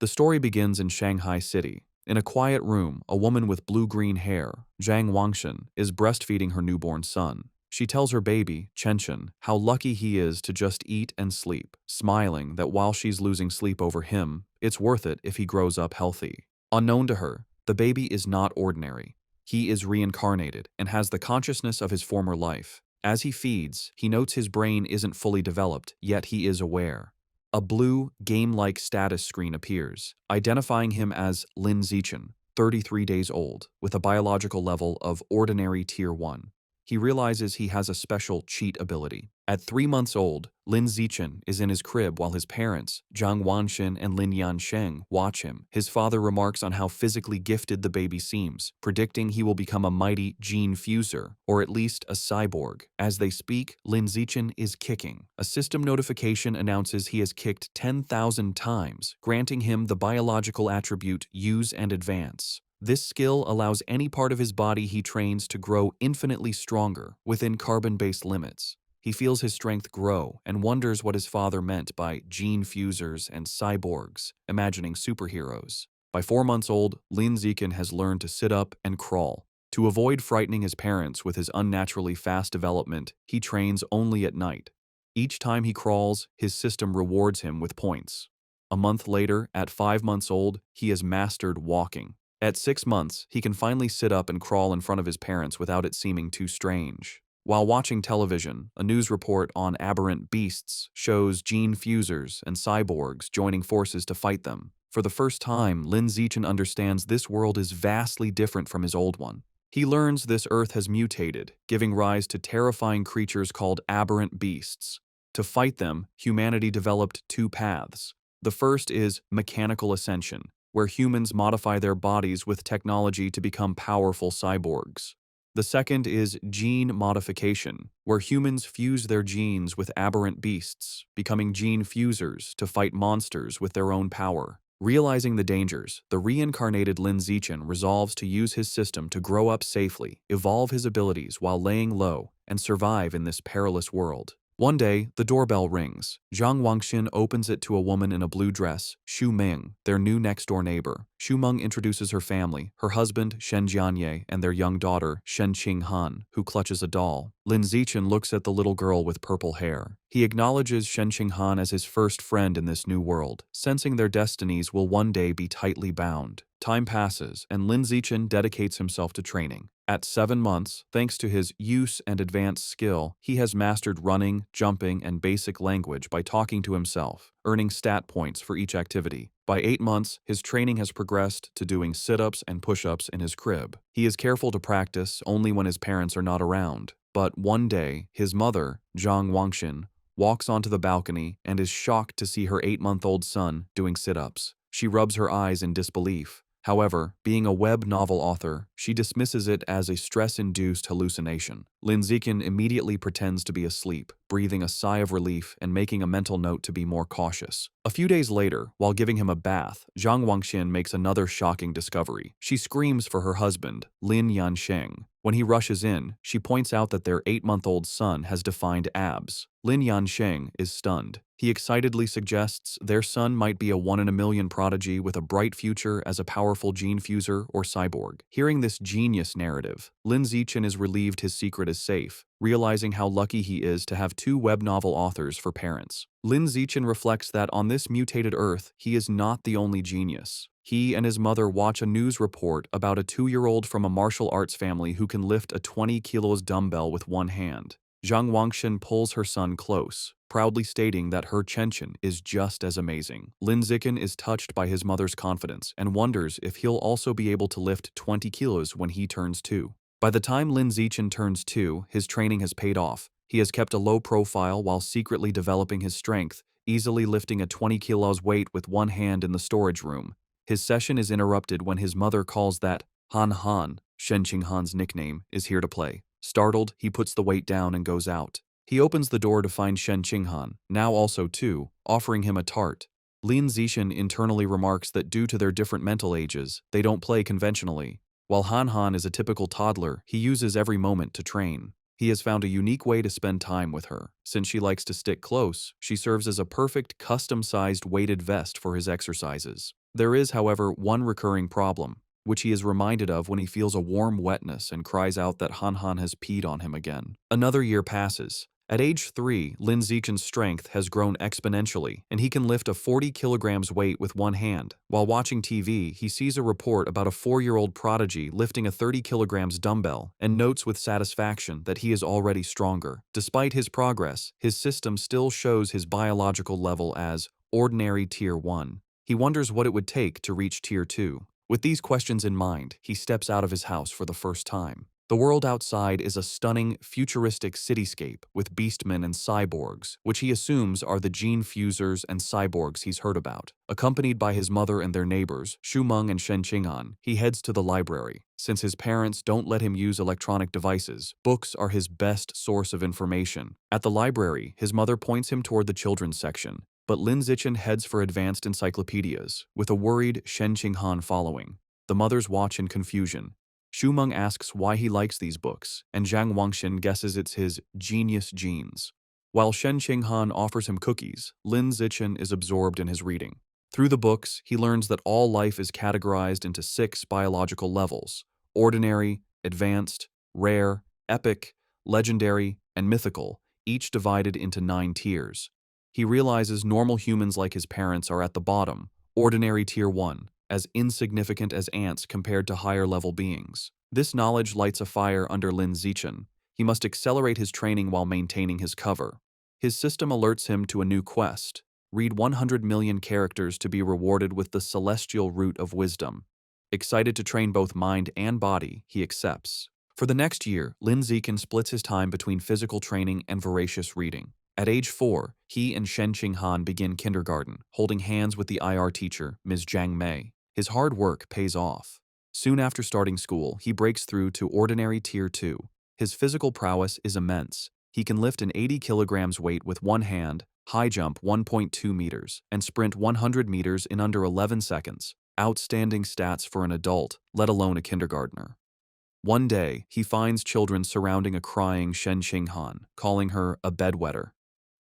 The story begins in Shanghai City. In a quiet room, a woman with blue-green hair, Zhang Wangshan, is breastfeeding her newborn son. She tells her baby, Chenchen, how lucky he is to just eat and sleep, smiling that while she's losing sleep over him, it's worth it if he grows up healthy. Unknown to her, the baby is not ordinary. He is reincarnated and has the consciousness of his former life. As he feeds, he notes his brain isn't fully developed, yet he is aware. A blue, game-like status screen appears, identifying him as Lin Zichen, 33 days old, with a biological level of ordinary Tier 1. He realizes he has a special cheat ability. At 3 months old, Lin Zichen is in his crib while his parents, Zhang Wanxin and Lin Yansheng, watch him. His father remarks on how physically gifted the baby seems, predicting he will become a mighty gene fuser, or at least a cyborg. As they speak, Lin Zichen is kicking. A system notification announces he has kicked 10,000 times, granting him the biological attribute Use and Advance. This skill allows any part of his body he trains to grow infinitely stronger within carbon-based limits. He feels his strength grow and wonders what his father meant by gene fusers and cyborgs, imagining superheroes. By 4 months old, Lin Zichen has learned to sit up and crawl. To avoid frightening his parents with his unnaturally fast development, he trains only at night. Each time he crawls, his system rewards him with points. A month later, at 5 months old, he has mastered walking. At 6 months, he can finally sit up and crawl in front of his parents without it seeming too strange. While watching television, a news report on aberrant beasts shows gene fusers and cyborgs joining forces to fight them. For the first time, Lin Zichen understands this world is vastly different from his old one. He learns this Earth has mutated, giving rise to terrifying creatures called aberrant beasts. To fight them, humanity developed 2 paths. The first is mechanical ascension, where humans modify their bodies with technology to become powerful cyborgs. The second is gene modification, where humans fuse their genes with aberrant beasts, becoming gene fusers to fight monsters with their own power. Realizing the dangers, the reincarnated Lin Zichen resolves to use his system to grow up safely, evolve his abilities while laying low, and survive in this perilous world. One day, the doorbell rings. Zhang Wangxin opens it to a woman in a blue dress, Xu Ming, their new next-door neighbor. Xu Meng introduces her family, her husband, Shen Jianye, and their young daughter, Shen Qinghan, who clutches a doll. Lin Zichen looks at the little girl with purple hair. He acknowledges Shen Qinghan as his first friend in this new world, sensing their destinies will one day be tightly bound. Time passes, and Lin Zichen dedicates himself to training. At 7 months, thanks to his use and advanced skill, he has mastered running, jumping, and basic language by talking to himself, earning stat points for each activity. By 8 months, his training has progressed to doing sit-ups and push-ups in his crib. He is careful to practice only when his parents are not around. But one day, his mother, Zhang Wangxin, walks onto the balcony and is shocked to see her 8-month-old son doing sit-ups. She rubs her eyes in disbelief. However, being a web novel author, she dismisses it as a stress-induced hallucination. Lin Zichen immediately pretends to be asleep, breathing a sigh of relief and making a mental note to be more cautious. A few days later, while giving him a bath, Zhang Wangxian makes another shocking discovery. She screams for her husband, Lin Yansheng. When he rushes in, she points out that their 8-month-old son has defined abs. Lin Yansheng is stunned. He excitedly suggests their son might be a 1-in-a-million prodigy with a bright future as a powerful gene fuser or cyborg. Hearing this genius narrative, Lin Zichen is relieved his secret is safe, realizing how lucky he is to have 2 web novel authors for parents. Lin Zichen reflects that on this mutated Earth, he is not the only genius. He and his mother watch a news report about a 2-year-old from a martial arts family who can lift a 20 kilos dumbbell with one hand. Zhang Wangxin pulls her son close, proudly stating that her Chenchen is just as amazing. Lin Zichen is touched by his mother's confidence and wonders if he'll also be able to lift 20 kilos when he turns 2. By the time Lin Zichen turns 2, his training has paid off. He has kept a low profile while secretly developing his strength, easily lifting a 20 kilos weight with one hand in the storage room. His session is interrupted when his mother calls that Han Han, Shen Qinghan's nickname, is here to play. Startled, he puts the weight down and goes out. He opens the door to find Shen Qinghan, now also 2, offering him a tart. Lin Zichen internally remarks that due to their different mental ages, they don't play conventionally. While Han Han is a typical toddler, he uses every moment to train. He has found a unique way to spend time with her. Since she likes to stick close, she serves as a perfect custom-sized weighted vest for his exercises. There is, however, one recurring problem, which he is reminded of when he feels a warm wetness and cries out that Han has peed on him again. Another year passes. At age 3, Lin Zichen's strength has grown exponentially, and he can lift a 40 kilograms weight with one hand. While watching TV, he sees a report about a 4-year-old prodigy lifting a 30 kilograms dumbbell and notes with satisfaction that he is already stronger. Despite his progress, his system still shows his biological level as ordinary Tier 1. He wonders what it would take to reach Tier 2. With these questions in mind, he steps out of his house for the first time. The world outside is a stunning, futuristic cityscape with beastmen and cyborgs, which he assumes are the gene fusers and cyborgs he's heard about. Accompanied by his mother and their neighbors, Shumeng and Shen Qing'an, he heads to the library. Since his parents don't let him use electronic devices, books are his best source of information. At the library, his mother points him toward the children's section, but Lin Zichen heads for advanced encyclopedias, with a worried Shen Qing'an following. The mothers watch in confusion. Shumeng asks why he likes these books, and Zhang Wangxin guesses it's his genius genes. While Shen Qing'an offers him cookies, Lin Zichen is absorbed in his reading. Through the books, he learns that all life is categorized into 6 biological levels: ordinary, advanced, rare, epic, legendary, and mythical, each divided into 9 tiers. He realizes normal humans like his parents are at the bottom, ordinary Tier 1, as insignificant as ants compared to higher-level beings. This knowledge lights a fire under Lin Zichen. He must accelerate his training while maintaining his cover. His system alerts him to a new quest: read 100 million characters to be rewarded with the celestial root of wisdom. Excited to train both mind and body, he accepts. For the next year, Lin Zichen splits his time between physical training and voracious reading. At age 4, he and Shen Qing'an begin kindergarten, holding hands with the IR teacher, Ms. Zhang Mei. His hard work pays off. Soon after starting school, he breaks through to ordinary Tier 2. His physical prowess is immense. He can lift an 80 kilograms weight with one hand, high jump 1.2 meters, and sprint 100 meters in under 11 seconds. Outstanding stats for an adult, let alone a kindergartner. One day, he finds children surrounding a crying Shen Qing'an, calling her a bedwetter.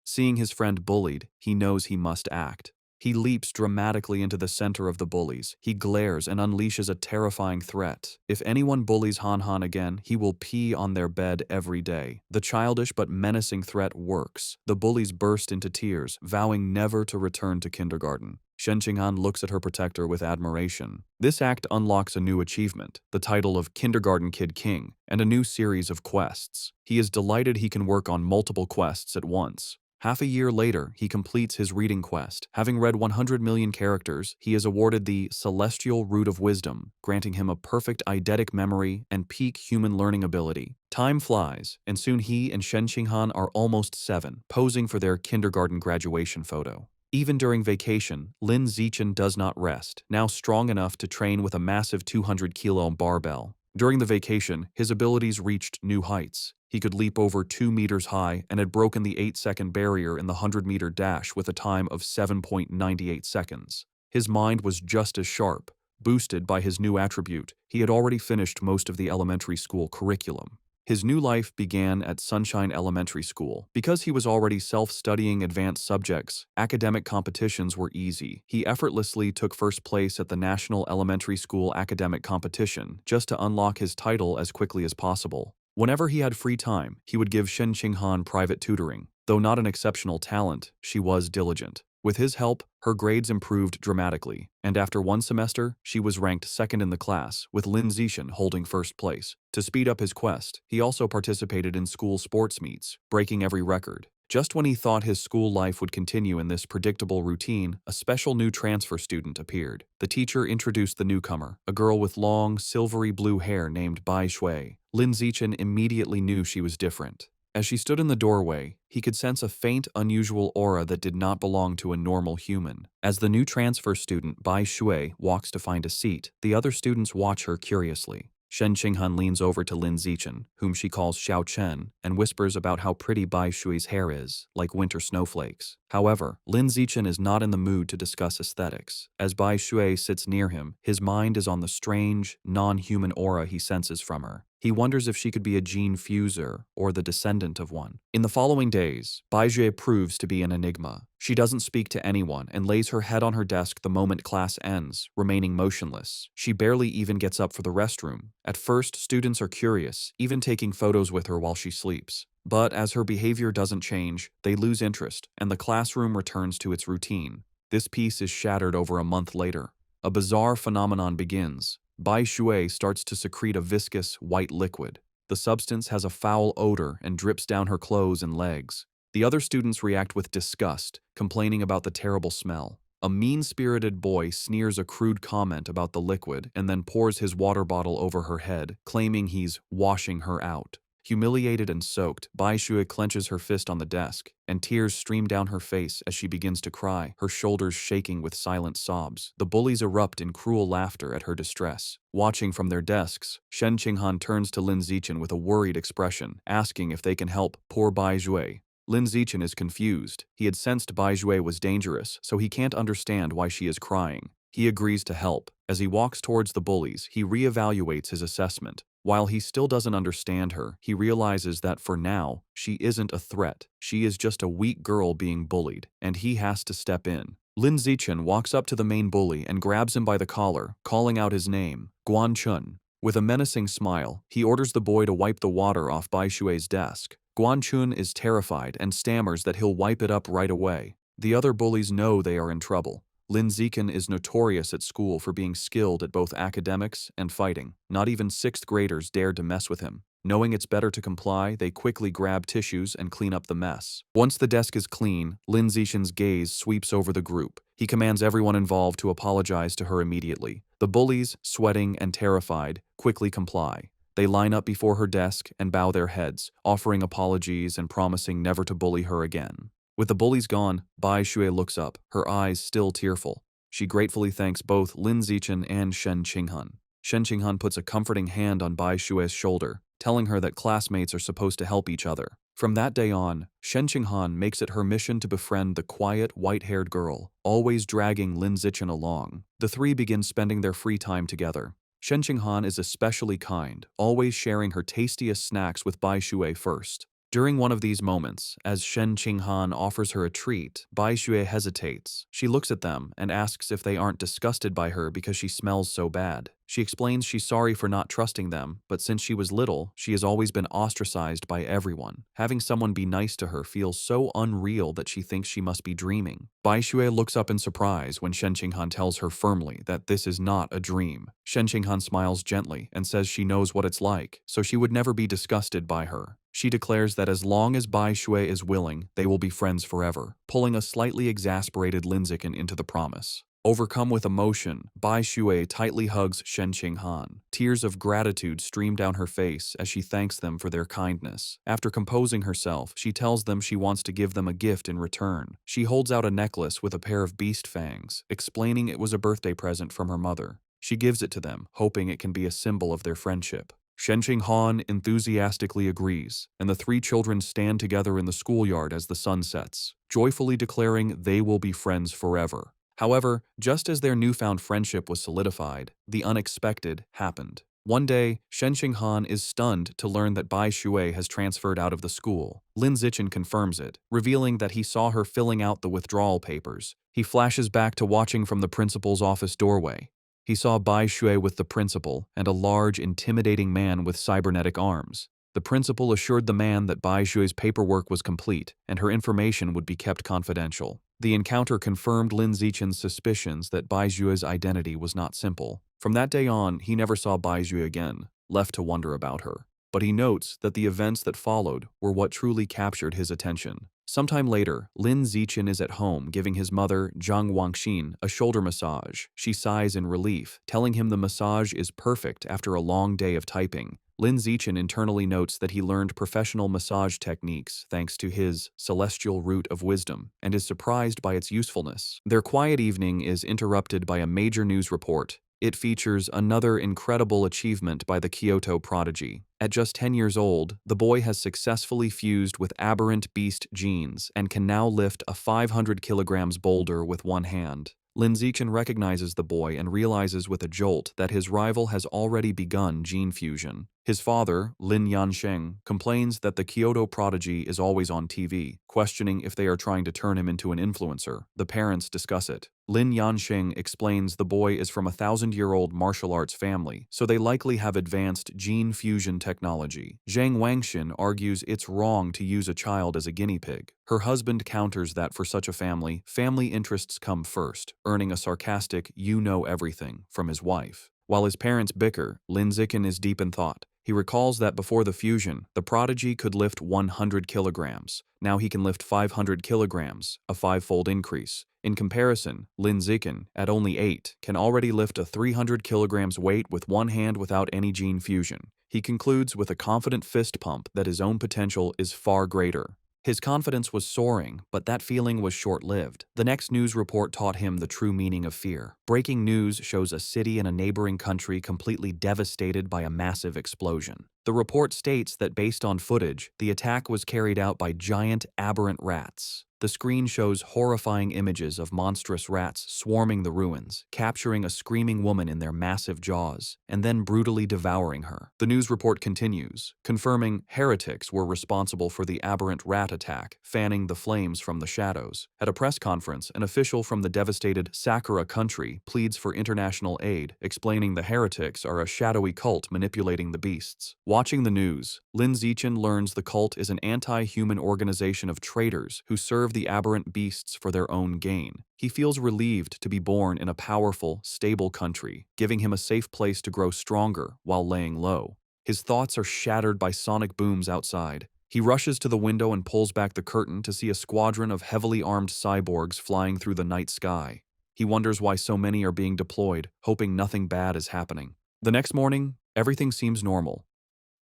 Seeing his friend bullied, he knows he must act. He leaps dramatically into the center of the bullies. He glares and unleashes a terrifying threat. If anyone bullies Han again, he will pee on their bed every day. The childish but menacing threat works. The bullies burst into tears, vowing never to return to kindergarten. Shen Qing'an looks at her protector with admiration. This act unlocks a new achievement, the title of Kindergarten Kid King, and a new series of quests. He is delighted he can work on multiple quests at once. Half a year later, he completes his reading quest. Having read 100 million characters, he is awarded the Celestial Root of Wisdom, granting him a perfect eidetic memory and peak human learning ability. Time flies, and soon he and Shen Qing'an are almost 7, posing for their kindergarten graduation photo. Even during vacation, Lin Zichen does not rest, now strong enough to train with a massive 200-kilo barbell. During the vacation, his abilities reached new heights. He could leap over 2 meters high and had broken the 8-second barrier in the 100-meter dash with a time of 7.98 seconds. His mind was just as sharp. Boosted by his new attribute, he had already finished most of the elementary school curriculum. His new life began at Sunshine Elementary School. Because he was already self-studying advanced subjects, academic competitions were easy. He effortlessly took first place at the National Elementary School Academic Competition just to unlock his title as quickly as possible. Whenever he had free time, he would give Shen Qing'an private tutoring. Though not an exceptional talent, she was diligent. With his help, her grades improved dramatically, and after one semester, she was ranked second in the class, with Lin Zichen holding first place. To speed up his quest, he also participated in school sports meets, breaking every record. Just when he thought his school life would continue in this predictable routine, a special new transfer student appeared. The teacher introduced the newcomer, a girl with long, silvery blue hair named Bai Shui. Lin Zichen immediately knew she was different. As she stood in the doorway, he could sense a faint, unusual aura that did not belong to a normal human. As the new transfer student, Bai Shui, walks to find a seat, the other students watch her curiously. Shen Qing'an leans over to Lin Zichen, whom she calls Xiao Chen, and whispers about how pretty Bai Shui's hair is, like winter snowflakes. However, Lin Zichen is not in the mood to discuss aesthetics. As Bai Shui sits near him, his mind is on the strange, non-human aura he senses from her. He wonders if she could be a gene fuser or the descendant of one. In the following days, Baizue proves to be an enigma. She doesn't speak to anyone and lays her head on her desk the moment class ends, remaining motionless. She barely even gets up for the restroom. At first, students are curious, even taking photos with her while she sleeps. But as her behavior doesn't change, they lose interest, and the classroom returns to its routine. This peace is shattered over a month later. A bizarre phenomenon begins. Bai Shui starts to secrete a viscous, white liquid. The substance has a foul odor and drips down her clothes and legs. The other students react with disgust, complaining about the terrible smell. A mean-spirited boy sneers a crude comment about the liquid and then pours his water bottle over her head, claiming he's washing her out. Humiliated and soaked, Bai Shui clenches her fist on the desk, and tears stream down her face as she begins to cry, her shoulders shaking with silent sobs. The bullies erupt in cruel laughter at her distress. Watching from their desks, Shen Qinghan turns to Lin Zichen with a worried expression, asking if they can help poor Bai Shui. Lin Zichen is confused. He had sensed Bai Shui was dangerous, so he can't understand why she is crying. He agrees to help. As he walks towards the bullies, he reevaluates his assessment. While he still doesn't understand her, he realizes that for now, she isn't a threat. She is just a weak girl being bullied, and he has to step in. Lin Zichen walks up to the main bully and grabs him by the collar, calling out his name, Guan Chun. With a menacing smile, he orders the boy to wipe the water off Bai Shui's desk. Guan Chun is terrified and stammers that he'll wipe it up right away. The other bullies know they are in trouble. Lin Zichen is notorious at school for being skilled at both academics and fighting. Not even 6th graders dared to mess with him. Knowing it's better to comply, they quickly grab tissues and clean up the mess. Once the desk is clean, Lin Zichen's gaze sweeps over the group. He commands everyone involved to apologize to her immediately. The bullies, sweating and terrified, quickly comply. They line up before her desk and bow their heads, offering apologies and promising never to bully her again. With the bullies gone, Bai Shui looks up, her eyes still tearful. She gratefully thanks both Lin Zichen and Shen Qinghan. Shen Qinghan puts a comforting hand on Bai Shui's shoulder, telling her that classmates are supposed to help each other. From that day on, Shen Qinghan makes it her mission to befriend the quiet, white-haired girl, always dragging Lin Zichen along. The three begin spending their free time together. Shen Qinghan is especially kind, always sharing her tastiest snacks with Bai Shui first. During one of these moments, as Shen Qinghan offers her a treat, Bai Shui hesitates. She looks at them and asks if they aren't disgusted by her because she smells so bad. She explains she's sorry for not trusting them, but since she was little, she has always been ostracized by everyone. Having someone be nice to her feels so unreal that she thinks she must be dreaming. Bai Shui looks up in surprise when Shen Qinghan tells her firmly that this is not a dream. Shen Qinghan smiles gently and says she knows what it's like, so she would never be disgusted by her. She declares that as long as Bai Shui is willing, they will be friends forever, pulling a slightly exasperated Lin Zichen into the promise. Overcome with emotion, Bai Shui tightly hugs Shen Qinghan. Tears of gratitude stream down her face as she thanks them for their kindness. After composing herself, she tells them she wants to give them a gift in return. She holds out a necklace with a pair of beast fangs, explaining it was a birthday present from her mother. She gives it to them, hoping it can be a symbol of their friendship. Shen Qinghan enthusiastically agrees, and the three children stand together in the schoolyard as the sun sets, joyfully declaring they will be friends forever. However, just as their newfound friendship was solidified, the unexpected happened. One day, Shen Qinghan is stunned to learn that Bai Shui has transferred out of the school. Lin Zichen confirms it, revealing that he saw her filling out the withdrawal papers. He flashes back to watching from the principal's office doorway. He saw Bai Shui with the principal and a large, intimidating man with cybernetic arms. The principal assured the man that Bai Shui's paperwork was complete and her information would be kept confidential. The encounter confirmed Lin Zichen's suspicions that Bai Shui's identity was not simple. From that day on, he never saw Bai Shui again, left to wonder about her. But he notes that the events that followed were what truly captured his attention. Sometime later, Lin Zichen is at home giving his mother, Zhang Wangxin, a shoulder massage. She sighs in relief, telling him the massage is perfect after a long day of typing. Lin Zichen internally notes that he learned professional massage techniques thanks to his celestial root of wisdom and is surprised by its usefulness. Their quiet evening is interrupted by a major news report. It features another incredible achievement by the Kyoto prodigy. At just 10 years old, the boy has successfully fused with aberrant beast genes and can now lift a 500 kilograms boulder with one hand. Lin Zichen recognizes the boy and realizes with a jolt that his rival has already begun gene fusion. His father, Lin Yansheng, complains that the Kyoto prodigy is always on TV, questioning if they are trying to turn him into an influencer. The parents discuss it. Lin Yansheng explains the boy is from a 1,000-year-old martial arts family, so they likely have advanced gene fusion technology. Zhang Wangxin argues it's wrong to use a child as a guinea pig. Her husband counters that for such a family, family interests come first, earning a sarcastic "you know everything" from his wife. While his parents bicker, Lin Zichen is deep in thought. He recalls that before the fusion, the prodigy could lift 100 kilograms. Now he can lift 500 kilograms, a five-fold increase. In comparison, Lin Zichen, at only 8, can already lift a 300 kilograms weight with one hand without any gene fusion. He concludes with a confident fist pump that his own potential is far greater. His confidence was soaring, but that feeling was short-lived. The next news report taught him the true meaning of fear. Breaking news shows a city in a neighboring country completely devastated by a massive explosion. The report states that based on footage, the attack was carried out by giant aberrant rats. The screen shows horrifying images of monstrous rats swarming the ruins, capturing a screaming woman in their massive jaws, and then brutally devouring her. The news report continues, confirming heretics were responsible for the aberrant rat attack, fanning the flames from the shadows. At a press conference, an official from the devastated Sakura country pleads for international aid, explaining the heretics are a shadowy cult manipulating the beasts. Watching the news, Lin Zichen learns the cult is an anti-human organization of traitors who serve the aberrant beasts for their own gain. He feels relieved to be born in a powerful, stable country, giving him a safe place to grow stronger while laying low. His thoughts are shattered by sonic booms outside. He rushes to the window and pulls back the curtain to see a squadron of heavily armed cyborgs flying through the night sky. He wonders why so many are being deployed, hoping nothing bad is happening. The next morning, everything seems normal.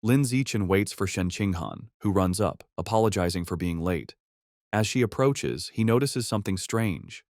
Lin Zichen waits for Shen Qinghan, who runs up, apologizing for being late. As she approaches, he notices something strange.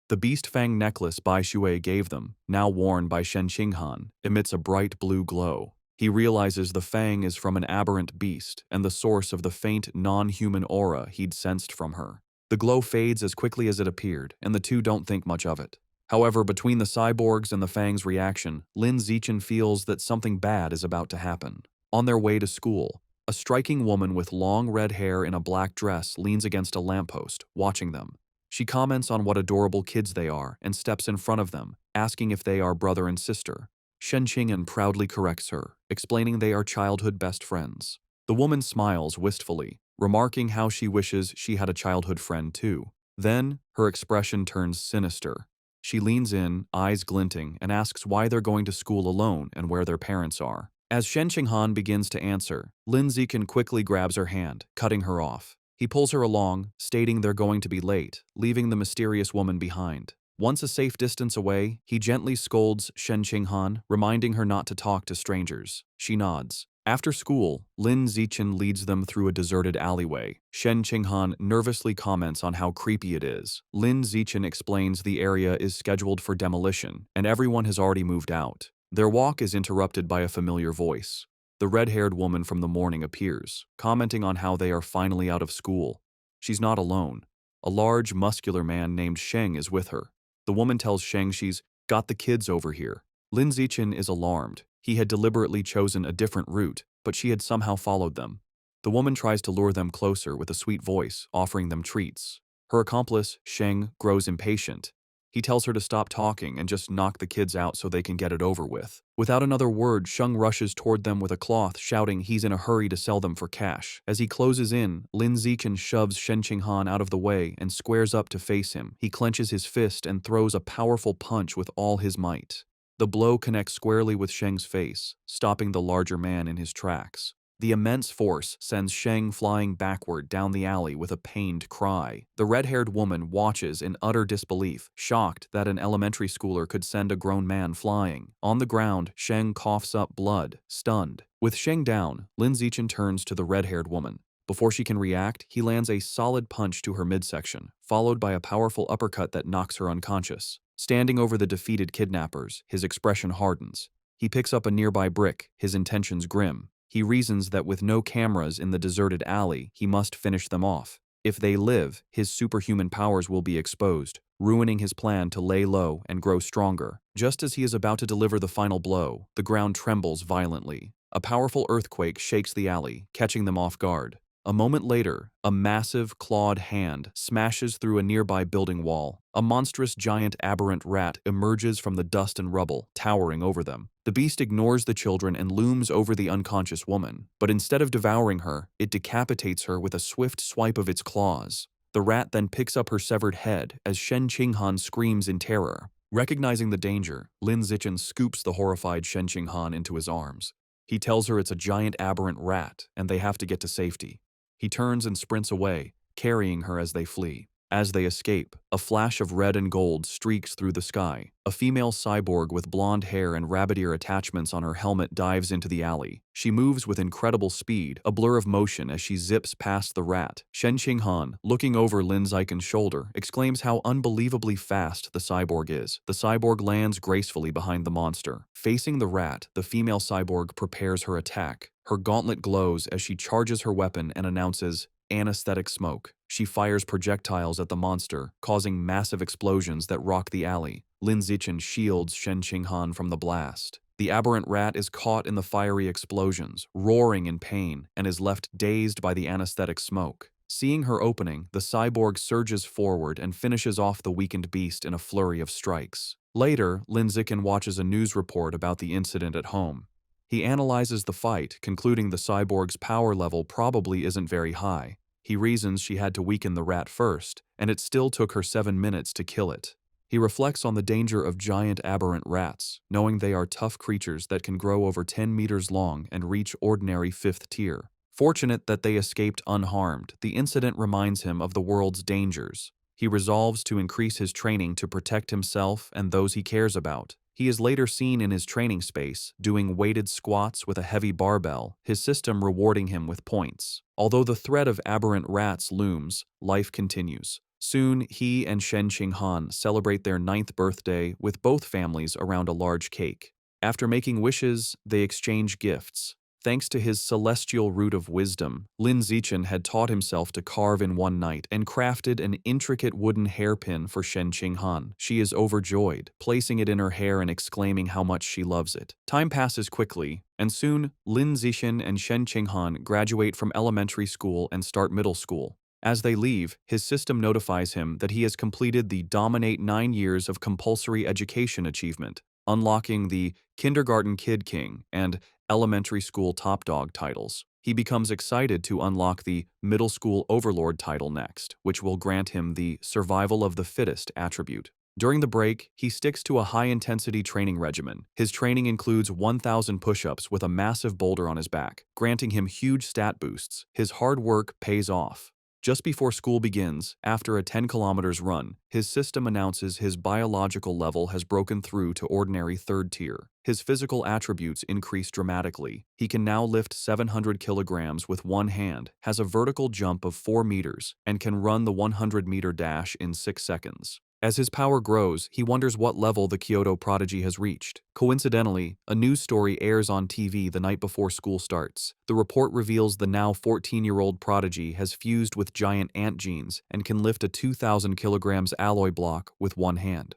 The beast fang necklace Bai Shui gave them, now worn by Shen Qinghan, emits a bright blue glow. He realizes the fang is from an aberrant beast and the source of the faint, non-human aura he'd sensed from her. The glow fades as quickly as it appeared, and the two don't think much of it. However, between the cyborgs and the fang's reaction, Lin Zichen feels that something bad is about to happen. On their way to school, a striking woman with long red hair in a black dress leans against a lamppost, watching them. She comments on what adorable kids they are and steps in front of them, asking if they are brother and sister. Shen Qinghan proudly corrects her, explaining they are childhood best friends. The woman smiles wistfully, remarking how she wishes she had a childhood friend too. Then, her expression turns sinister. She leans in, eyes glinting, and asks why they're going to school alone and where their parents are. As Shen Qinghan begins to answer, Lin Zichen quickly grabs her hand, cutting her off. He pulls her along, stating they're going to be late, leaving the mysterious woman behind. Once a safe distance away, he gently scolds Shen Qinghan, reminding her not to talk to strangers. She nods. After school, Lin Zichen leads them through a deserted alleyway. Shen Qinghan nervously comments on how creepy it is. Lin Zichen explains the area is scheduled for demolition, and everyone has already moved out. Their walk is interrupted by a familiar voice. The red-haired woman from the morning appears, commenting on how they are finally out of school. She's not alone. A large, muscular man named Sheng is with her. The woman tells Sheng she's got the kids over here. Lin Zichen is alarmed. He had deliberately chosen a different route, but she had somehow followed them. The woman tries to lure them closer with a sweet voice, offering them treats. Her accomplice, Sheng, grows impatient. He tells her to stop talking and just knock the kids out so they can get it over with. Without another word, Sheng rushes toward them with a cloth, shouting he's in a hurry to sell them for cash. As he closes in, Lin Zichen shoves Shen Qinghan out of the way and squares up to face him. He clenches his fist and throws a powerful punch with all his might. The blow connects squarely with Sheng's face, stopping the larger man in his tracks. The immense force sends Sheng flying backward down the alley with a pained cry. The red-haired woman watches in utter disbelief, shocked that an elementary schooler could send a grown man flying. On the ground, Sheng coughs up blood, stunned. With Sheng down, Lin Zichen turns to the red-haired woman. Before she can react, he lands a solid punch to her midsection, followed by a powerful uppercut that knocks her unconscious. Standing over the defeated kidnappers, his expression hardens. He picks up a nearby brick, his intentions grim. He reasons that with no cameras in the deserted alley, he must finish them off. If they live, his superhuman powers will be exposed, ruining his plan to lay low and grow stronger. Just as he is about to deliver the final blow, the ground trembles violently. A powerful earthquake shakes the alley, catching them off guard. A moment later, a massive, clawed hand smashes through a nearby building wall. A monstrous giant aberrant rat emerges from the dust and rubble, towering over them. The beast ignores the children and looms over the unconscious woman, but instead of devouring her, it decapitates her with a swift swipe of its claws. The rat then picks up her severed head as Shen Qinghan screams in terror. Recognizing the danger, Lin Zichen scoops the horrified Shen Qinghan into his arms. He tells her it's a giant aberrant rat and they have to get to safety. He turns and sprints away, carrying her as they flee. As they escape, a flash of red and gold streaks through the sky. A female cyborg with blonde hair and rabbit ear attachments on her helmet dives into the alley. She moves with incredible speed, a blur of motion as she zips past the rat. Shen Qinghan, looking over Lin Zichen's shoulder, exclaims how unbelievably fast the cyborg is. The cyborg lands gracefully behind the monster. Facing the rat, the female cyborg prepares her attack. Her gauntlet glows as she charges her weapon and announces, "Anesthetic smoke." She fires projectiles at the monster, causing massive explosions that rock the alley. Lin Zichen shields Shen Qinghan from the blast. The aberrant rat is caught in the fiery explosions, roaring in pain, and is left dazed by the anesthetic smoke. Seeing her opening, the cyborg surges forward and finishes off the weakened beast in a flurry of strikes. Later, Lin Zichen watches a news report about the incident at home. He analyzes the fight, concluding the cyborg's power level probably isn't very high. He reasons she had to weaken the rat first, and it still took her 7 minutes to kill it. He reflects on the danger of giant aberrant rats, knowing they are tough creatures that can grow over 10 meters long and reach ordinary 5th tier. Fortunate that they escaped unharmed, the incident reminds him of the world's dangers. He resolves to increase his training to protect himself and those he cares about. He is later seen in his training space, doing weighted squats with a heavy barbell, his system rewarding him with points. Although the threat of aberrant rats looms, life continues. Soon, he and Shen Qinghan celebrate their 9th birthday with both families around a large cake. After making wishes, they exchange gifts. Thanks to his celestial root of wisdom, Lin Zichen had taught himself to carve in one night and crafted an intricate wooden hairpin for Shen Qinghan. She is overjoyed, placing it in her hair and exclaiming how much she loves it. Time passes quickly, and soon Lin Zichen and Shen Qinghan graduate from elementary school and start middle school. As they leave, his system notifies him that he has completed the Dominate 9 years of compulsory education achievement, unlocking the Kindergarten Kid King and Elementary School Top Dog titles. He becomes excited to unlock the Middle School Overlord title next, which will grant him the Survival of the Fittest attribute. During the break, he sticks to a high-intensity training regimen. His training includes 1,000 push-ups with a massive boulder on his back, granting him huge stat boosts. His hard work pays off. Just before school begins, after a 10 kilometers run, his system announces his biological level has broken through to ordinary 3rd tier. His physical attributes increase dramatically. He can now lift 700 kilograms with one hand, has a vertical jump of 4 meters, and can run the 100-meter dash in 6 seconds. As his power grows, he wonders what level the Kyoto prodigy has reached. Coincidentally, a news story airs on TV the night before school starts. The report reveals the now 14-year-old prodigy has fused with giant ant genes and can lift a 2,000 kilograms alloy block with one hand.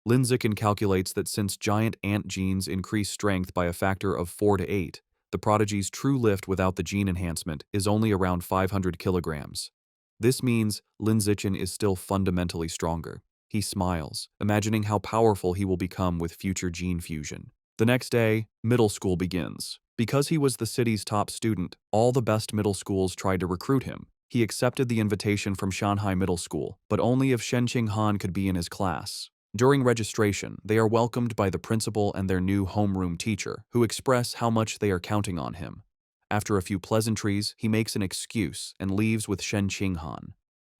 Lin Zichen calculates that since giant ant genes increase strength by a factor of 4 to 8, the prodigy's true lift without the gene enhancement is only around 500 kilograms. This means Lin Zichen is still fundamentally stronger. He smiles, imagining how powerful he will become with future gene fusion. The next day, middle school begins. Because he was the city's top student, all the best middle schools tried to recruit him. He accepted the invitation from Shanghai Middle School, but only if Shen Qinghan could be in his class. During registration, they are welcomed by the principal and their new homeroom teacher, who express how much they are counting on him. After a few pleasantries, he makes an excuse and leaves with Shen Qinghan.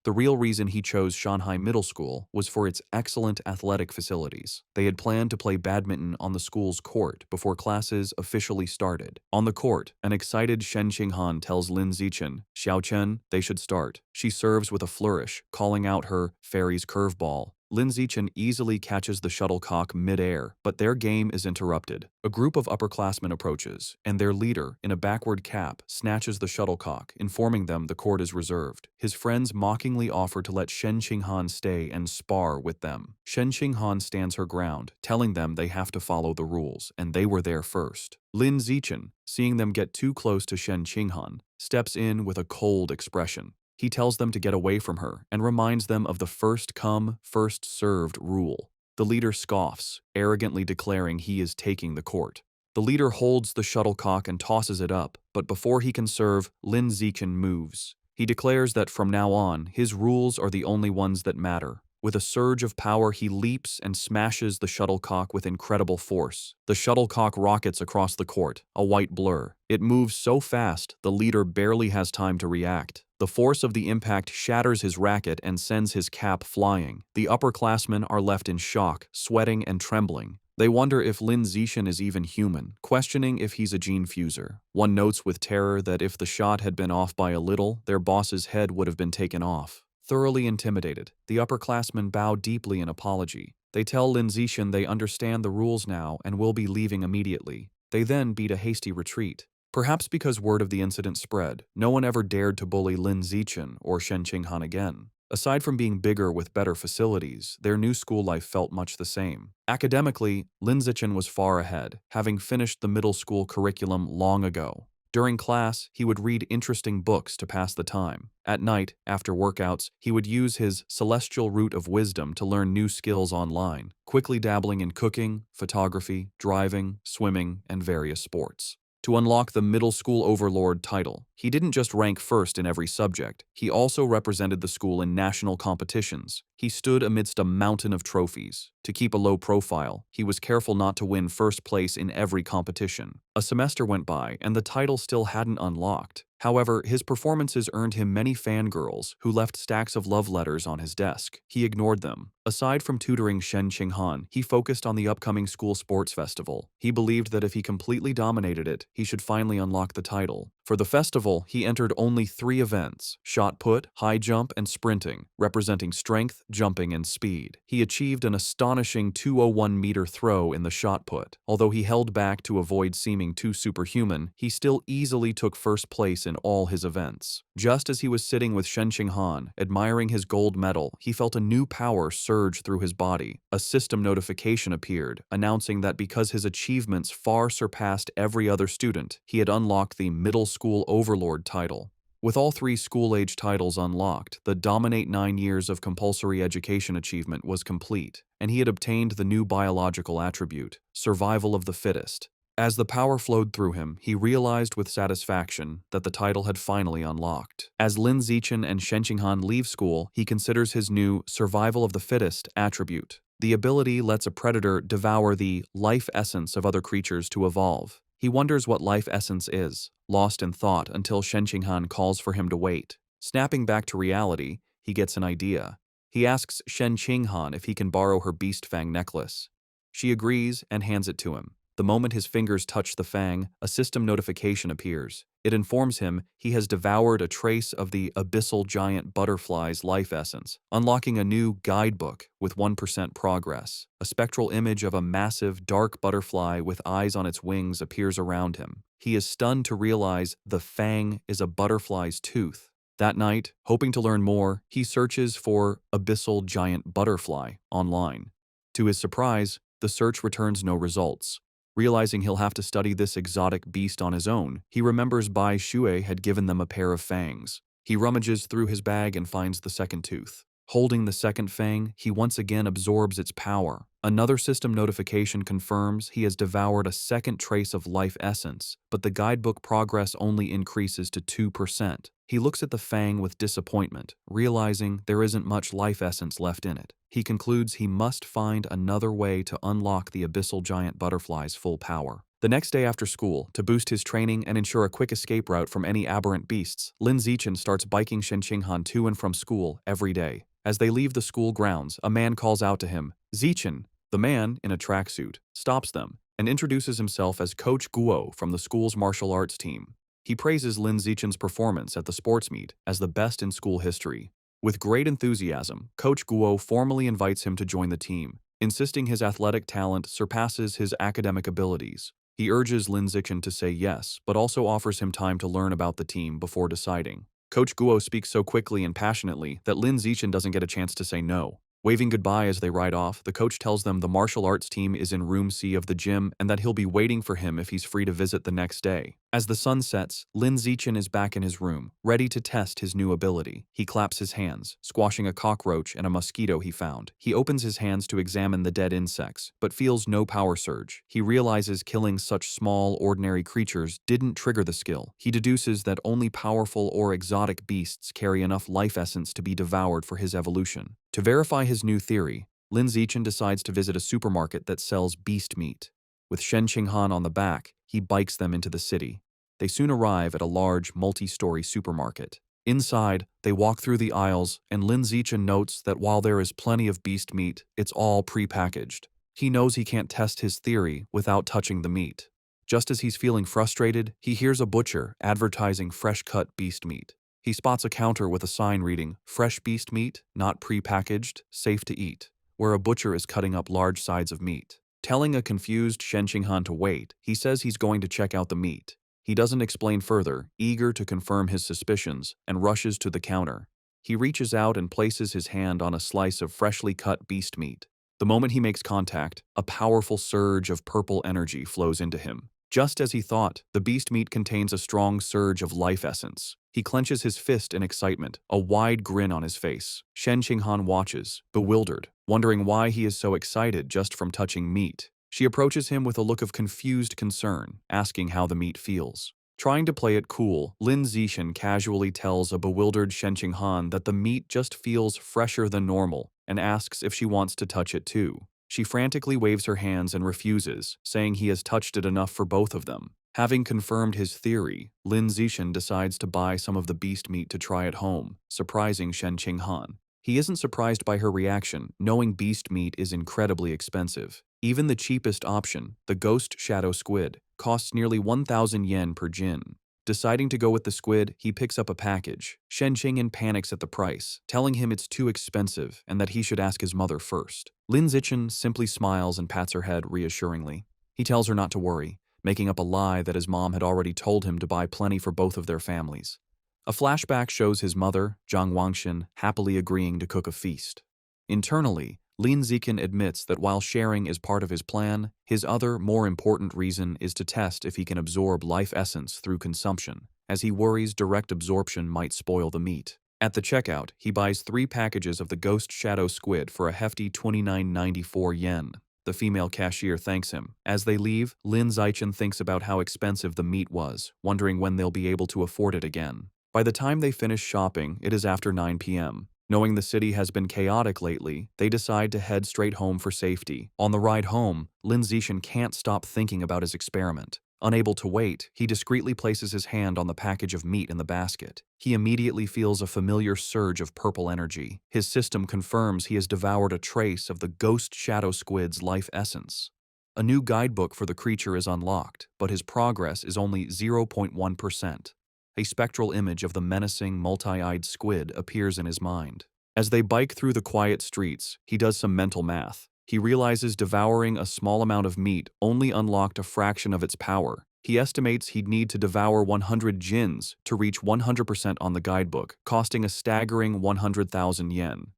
The real reason he chose Shanghai Middle School was for its excellent athletic facilities. They had planned to play badminton on the school's court before classes officially started. On the court, an excited Shen Qinghan tells Lin Zichen, "Xiao Chen, they should start." She serves with a flourish, calling out her fairy's curveball. Lin Zichen easily catches the shuttlecock mid-air, but their game is interrupted. A group of upperclassmen approaches, and their leader, in a backward cap, snatches the shuttlecock, informing them the court is reserved. His friends mockingly offer to let Shen Qinghan stay and spar with them. Shen Qinghan stands her ground, telling them they have to follow the rules, and they were there first. Lin Zichen, seeing them get too close to Shen Qinghan, steps in with a cold expression. He tells them to get away from her and reminds them of the first come, first served rule. The leader scoffs, arrogantly declaring he is taking the court. The leader holds the shuttlecock and tosses it up, but before he can serve, Lin Zichen moves. He declares that from now on, his rules are the only ones that matter. With a surge of power, he leaps and smashes the shuttlecock with incredible force. The shuttlecock rockets across the court, a white blur. It moves so fast, the leader barely has time to react. The force of the impact shatters his racket and sends his cap flying. The upperclassmen are left in shock, sweating and trembling. They wonder if Lin Zichen is even human, questioning if he's a gene fuser. One notes with terror that if the shot had been off by a little, their boss's head would have been taken off. Thoroughly intimidated, the upperclassmen bow deeply in apology. They tell Lin Zichen they understand the rules now and will be leaving immediately. They then beat a hasty retreat. Perhaps because word of the incident spread, no one ever dared to bully Lin Zichen or Shen Qinghan again. Aside from being bigger with better facilities, their new school life felt much the same. Academically, Lin Zichen was far ahead, having finished the middle school curriculum long ago. During class, he would read interesting books to pass the time. At night, after workouts, he would use his celestial root of wisdom to learn new skills online, quickly dabbling in cooking, photography, driving, swimming, and various sports. To unlock the middle school overlord title, he didn't just rank first in every subject, he also represented the school in national competitions. He stood amidst a mountain of trophies. To keep a low profile, he was careful not to win first place in every competition. A semester went by, and the title still hadn't unlocked. However, his performances earned him many fangirls who left stacks of love letters on his desk. He ignored them. Aside from tutoring Shen Qinghan, he focused on the upcoming school sports festival. He believed that if he completely dominated it, he should finally unlock the title. For the festival, he entered only 3 events: shot put, high jump, and sprinting, representing strength, jumping, and speed. He achieved an astonishing 201-meter throw in the shot put. Although he held back to avoid seeming too superhuman, he still easily took first place in all his events. Just as he was sitting with Shen Qinghan, admiring his gold medal, he felt a new power surge through his body. A system notification appeared, announcing that because his achievements far surpassed every other student, he had unlocked the middle school overlord title. With all 3 school-age titles unlocked, the Dominate 9 years of compulsory education achievement was complete, and he had obtained the new biological attribute, survival of the fittest. As the power flowed through him, he realized with satisfaction that the title had finally unlocked. As Lin Zichen and Shen Qinghan leave school, he considers his new survival of the fittest attribute. The ability lets a predator devour the life essence of other creatures to evolve. He wonders what life essence is, lost in thought until Shen Qinghan calls for him to wait. Snapping back to reality, he gets an idea. He asks Shen Qinghan if he can borrow her beast fang necklace. She agrees and hands it to him. The moment his fingers touch the fang, a system notification appears. It informs him he has devoured a trace of the abyssal giant butterfly's life essence, unlocking a new guidebook with 1% progress. A spectral image of a massive, dark butterfly with eyes on its wings appears around him. He is stunned to realize the fang is a butterfly's tooth. That night, hoping to learn more, he searches for abyssal giant butterfly online. To his surprise, the search returns no results. Realizing he'll have to study this exotic beast on his own, he remembers Bai Shui had given them a pair of fangs. He rummages through his bag and finds the second tooth. Holding the second fang, he once again absorbs its power. Another system notification confirms he has devoured a second trace of life essence, but the guidebook progress only increases to 2%. He looks at the fang with disappointment, realizing there isn't much life essence left in it. He concludes he must find another way to unlock the abyssal giant butterfly's full power. The next day after school, to boost his training and ensure a quick escape route from any aberrant beasts, Lin Zichen starts biking Shen Qinghan to and from school every day. As they leave the school grounds, a man calls out to him, "Zichen." The man, in a tracksuit, stops them and introduces himself as Coach Guo from the school's martial arts team. He praises Lin Zichen's performance at the sports meet as the best in school history. With great enthusiasm, Coach Guo formally invites him to join the team, insisting his athletic talent surpasses his academic abilities. He urges Lin Zichen to say yes, but also offers him time to learn about the team before deciding. Coach Guo speaks so quickly and passionately that Lin Zichen doesn't get a chance to say no. Waving goodbye as they ride off, the coach tells them the martial arts team is in room C of the gym and that he'll be waiting for him if he's free to visit the next day. As the sun sets, Lin Zichen is back in his room, ready to test his new ability. He claps his hands, squashing a cockroach and a mosquito he found. He opens his hands to examine the dead insects, but feels no power surge. He realizes killing such small, ordinary creatures didn't trigger the skill. He deduces that only powerful or exotic beasts carry enough life essence to be devoured for his evolution. To verify his new theory, Lin Zichen decides to visit a supermarket that sells beast meat. With Shen Qinghan on the back, he bikes them into the city. They soon arrive at a large, multi-story supermarket. Inside, they walk through the aisles, and Lin Zichen notes that while there is plenty of beast meat, it's all pre-packaged. He knows he can't test his theory without touching the meat. Just as he's feeling frustrated, he hears a butcher advertising fresh-cut beast meat. He spots a counter with a sign reading, "Fresh beast meat, not pre-packaged, safe to eat," where a butcher is cutting up large sides of meat. Telling a confused Shen Qinghan to wait, he says he's going to check out the meat. He doesn't explain further, eager to confirm his suspicions, and rushes to the counter. He reaches out and places his hand on a slice of freshly cut beast meat. The moment he makes contact, a powerful surge of purple energy flows into him. Just as he thought, the beast meat contains a strong surge of life essence. He clenches his fist in excitement, a wide grin on his face. Shen Qinghan watches, bewildered, wondering why he is so excited just from touching meat. She approaches him with a look of confused concern, asking how the meat feels. Trying to play it cool, Lin Zichen casually tells a bewildered Shen Qinghan that the meat just feels fresher than normal and asks if she wants to touch it too. She frantically waves her hands and refuses, saying he has touched it enough for both of them. Having confirmed his theory, Lin Zichen decides to buy some of the beast meat to try at home, surprising Shen Qinghan. He isn't surprised by her reaction, knowing beast meat is incredibly expensive. Even the cheapest option, the ghost shadow squid, costs nearly 1,000 yen per jin. Deciding to go with the squid, he picks up a package. Shen Qinghan panics at the price, telling him it's too expensive and that he should ask his mother first. Lin Zichen simply smiles and pats her head reassuringly. He tells her not to worry, making up a lie that his mom had already told him to buy plenty for both of their families. A flashback shows his mother, Zhang Wangshan, happily agreeing to cook a feast. Internally, Lin Zichen admits that while sharing is part of his plan, his other, more important reason is to test if he can absorb life essence through consumption, as he worries direct absorption might spoil the meat. At the checkout, he buys 3 packages of the ghost shadow squid for a hefty 29.94 yen. The female cashier thanks him. As they leave, Lin Zichen thinks about how expensive the meat was, wondering when they'll be able to afford it again. By the time they finish shopping, it is after 9 p.m. Knowing the city has been chaotic lately, they decide to head straight home for safety. On the ride home, Lin Zichen can't stop thinking about his experiment. Unable to wait, he discreetly places his hand on the package of meat in the basket. He immediately feels a familiar surge of purple energy. His system confirms he has devoured a trace of the ghost shadow squid's life essence. A new guidebook for the creature is unlocked, but his progress is only 0.1%. A spectral image of the menacing, multi-eyed squid appears in his mind. As they bike through the quiet streets, he does some mental math. He realizes devouring a small amount of meat only unlocked a fraction of its power. He estimates he'd need to devour 100 jins to reach 100% on the guidebook, costing a staggering 100,000 yen.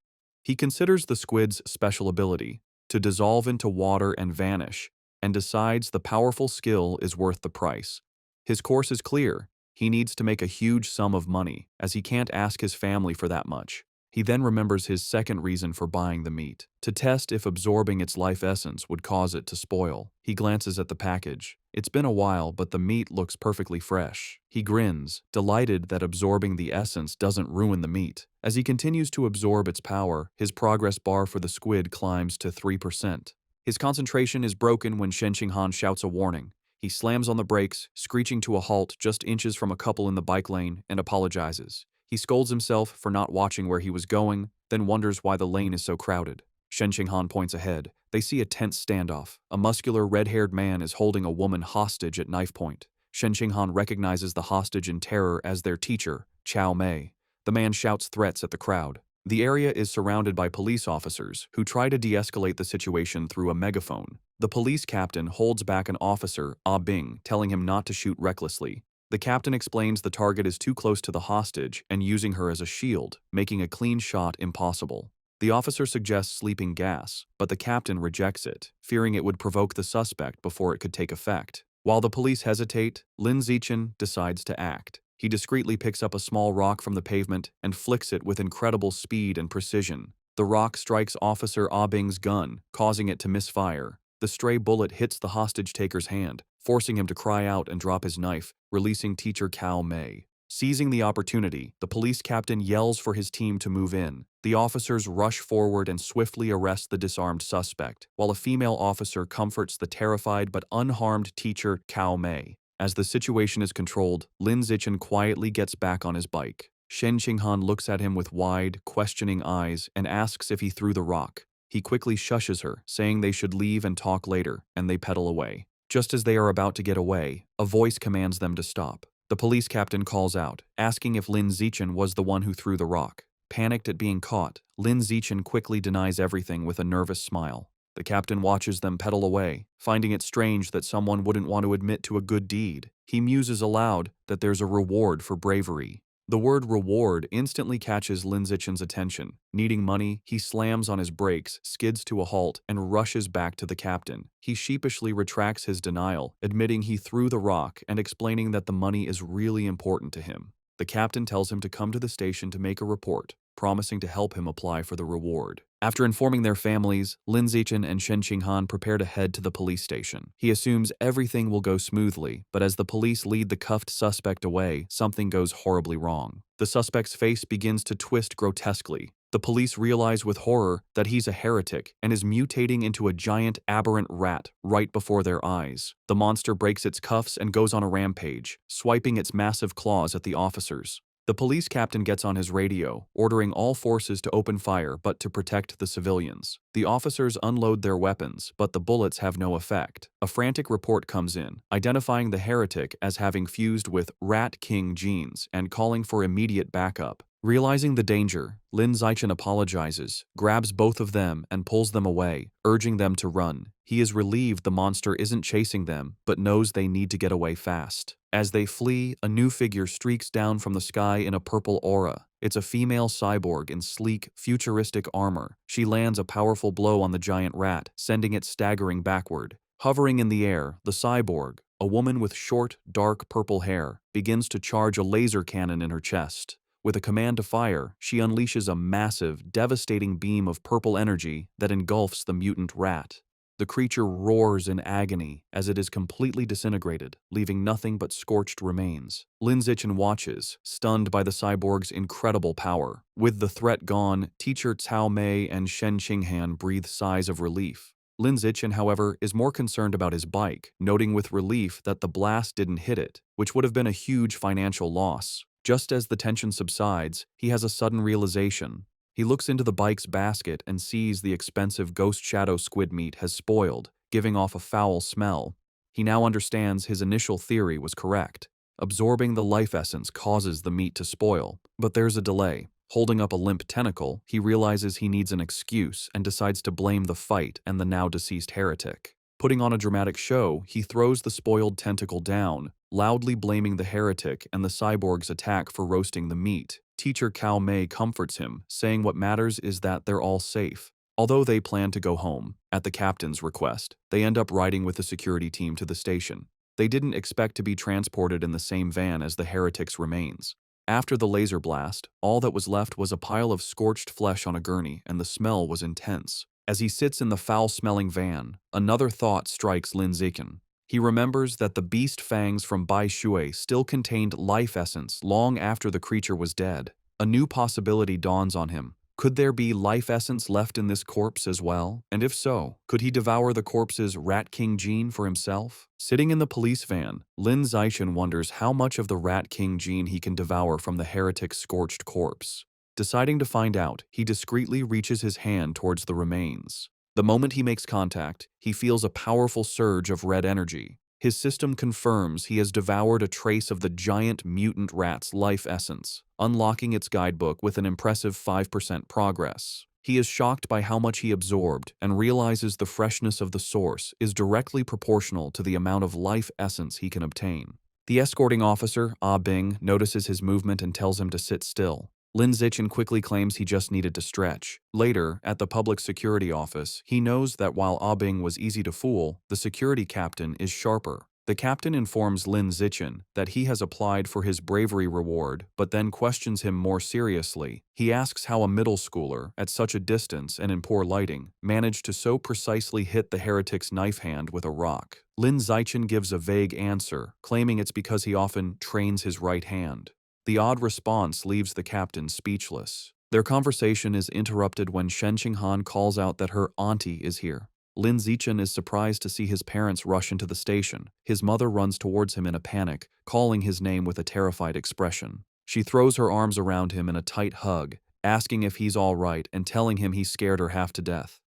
He considers the squid's special ability, to dissolve into water and vanish, and decides the powerful skill is worth the price. His course is clear. He needs to make a huge sum of money, as he can't ask his family for that much. He then remembers his second reason for buying the meat, to test if absorbing its life essence would cause it to spoil. He glances at the package. It's been a while, but the meat looks perfectly fresh. He grins, delighted that absorbing the essence doesn't ruin the meat. As he continues to absorb its power, his progress bar for the squid climbs to 3%. His concentration is broken when Shen Qinghan shouts a warning. He slams on the brakes, screeching to a halt just inches from a couple in the bike lane, and apologizes. He scolds himself for not watching where he was going, then wonders why the lane is so crowded. Shen Qinghan points ahead. They see a tense standoff. A muscular, red-haired man is holding a woman hostage at knife point. Shen Qinghan recognizes the hostage in terror as their teacher, Chao Mei. The man shouts threats at the crowd. The area is surrounded by police officers who try to de-escalate the situation through a megaphone. The police captain holds back an officer, Ah Bing, telling him not to shoot recklessly. The captain explains the target is too close to the hostage and using her as a shield, making a clean shot impossible. The officer suggests sleeping gas, but the captain rejects it, fearing it would provoke the suspect before it could take effect. While the police hesitate, Lin Zichen decides to act. He discreetly picks up a small rock from the pavement and flicks it with incredible speed and precision. The rock strikes Officer Ah Bing's gun, causing it to misfire. The stray bullet hits the hostage-taker's hand, forcing him to cry out and drop his knife, releasing Teacher Cao Mei. Seizing the opportunity, the police captain yells for his team to move in. The officers rush forward and swiftly arrest the disarmed suspect, while a female officer comforts the terrified but unharmed Teacher Cao Mei. As the situation is controlled, Lin Zichen quietly gets back on his bike. Shen Qinghan looks at him with wide, questioning eyes and asks if he threw the rock. He quickly shushes her, saying they should leave and talk later, and they pedal away. Just as they are about to get away, a voice commands them to stop. The police captain calls out, asking if Lin Zichen was the one who threw the rock. Panicked at being caught, Lin Zichen quickly denies everything with a nervous smile. The captain watches them pedal away, finding it strange that someone wouldn't want to admit to a good deed. He muses aloud that there's a reward for bravery. The word reward instantly catches Lin Zichen's attention. Needing money, he slams on his brakes, skids to a halt, and rushes back to the captain. He sheepishly retracts his denial, admitting he threw the rock and explaining that the money is really important to him. The captain tells him to come to the station to make a report, promising to help him apply for the reward. After informing their families, Lin Zichen and Shen Qinghan prepare to head to the police station. He assumes everything will go smoothly, but as the police lead the cuffed suspect away, something goes horribly wrong. The suspect's face begins to twist grotesquely. The police realize with horror that he's a heretic and is mutating into a giant aberrant rat right before their eyes. The monster breaks its cuffs and goes on a rampage, swiping its massive claws at the officers. The police captain gets on his radio, ordering all forces to open fire but to protect the civilians. The officers unload their weapons, but the bullets have no effect. A frantic report comes in, identifying the heretic as having fused with Rat King genes and calling for immediate backup. Realizing the danger, Lin Zichen apologizes, grabs both of them and pulls them away, urging them to run. He is relieved the monster isn't chasing them, but knows they need to get away fast. As they flee, a new figure streaks down from the sky in a purple aura. It's a female cyborg in sleek, futuristic armor. She lands a powerful blow on the giant rat, sending it staggering backward. Hovering in the air, the cyborg, a woman with short, dark purple hair, begins to charge a laser cannon in her chest. With a command to fire, she unleashes a massive, devastating beam of purple energy that engulfs the mutant rat. The creature roars in agony as it is completely disintegrated, leaving nothing but scorched remains. Lin Zichen watches, stunned by the cyborg's incredible power. With the threat gone, Teacher Cao Mei and Shen Qinghan breathe sighs of relief. Lin Zichen, however, is more concerned about his bike, noting with relief that the blast didn't hit it, which would have been a huge financial loss. Just as the tension subsides, he has a sudden realization. He looks into the bike's basket and sees the expensive ghost shadow squid meat has spoiled, giving off a foul smell. He now understands his initial theory was correct. Absorbing the life essence causes the meat to spoil, but there's a delay. Holding up a limp tentacle, he realizes he needs an excuse and decides to blame the fight and the now deceased heretic. Putting on a dramatic show, he throws the spoiled tentacle down, loudly blaming the heretic and the cyborg's attack for roasting the meat. Teacher Cao Mei comforts him, saying what matters is that they're all safe. Although they plan to go home, at the captain's request, they end up riding with the security team to the station. They didn't expect to be transported in the same van as the heretic's remains. After the laser blast, all that was left was a pile of scorched flesh on a gurney, and the smell was intense. As he sits in the foul-smelling van, another thought strikes Lin Zichen. He remembers that the beast fangs from Bai Shui still contained life essence long after the creature was dead. A new possibility dawns on him. Could there be life essence left in this corpse as well? And if so, could he devour the corpse's Rat King gene for himself? Sitting in the police van, Lin Zichen wonders how much of the Rat King gene he can devour from the heretic's scorched corpse. Deciding to find out, he discreetly reaches his hand towards the remains. The moment he makes contact, he feels a powerful surge of red energy. His system confirms he has devoured a trace of the giant mutant rat's life essence, unlocking its guidebook with an impressive 5% progress. He is shocked by how much he absorbed and realizes the freshness of the source is directly proportional to the amount of life essence he can obtain. The escorting officer, Ah Bing, notices his movement and tells him to sit still. Lin Zichen quickly claims he just needed to stretch. Later, at the public security office, he knows that while Ah Bing was easy to fool, the security captain is sharper. The captain informs Lin Zichen that he has applied for his bravery reward, but then questions him more seriously. He asks how a middle schooler, at such a distance and in poor lighting, managed to so precisely hit the heretic's knife hand with a rock. Lin Zichen gives a vague answer, claiming it's because he often trains his right hand. The odd response leaves the captain speechless. Their conversation is interrupted when Shen Qinghan calls out that her auntie is here. Lin Zichen is surprised to see his parents rush into the station. His mother runs towards him in a panic, calling his name with a terrified expression. She throws her arms around him in a tight hug, asking if he's all right and telling him he scared her half to death.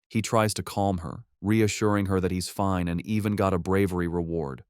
He tries to calm her, reassuring her that he's fine and even got a bravery reward.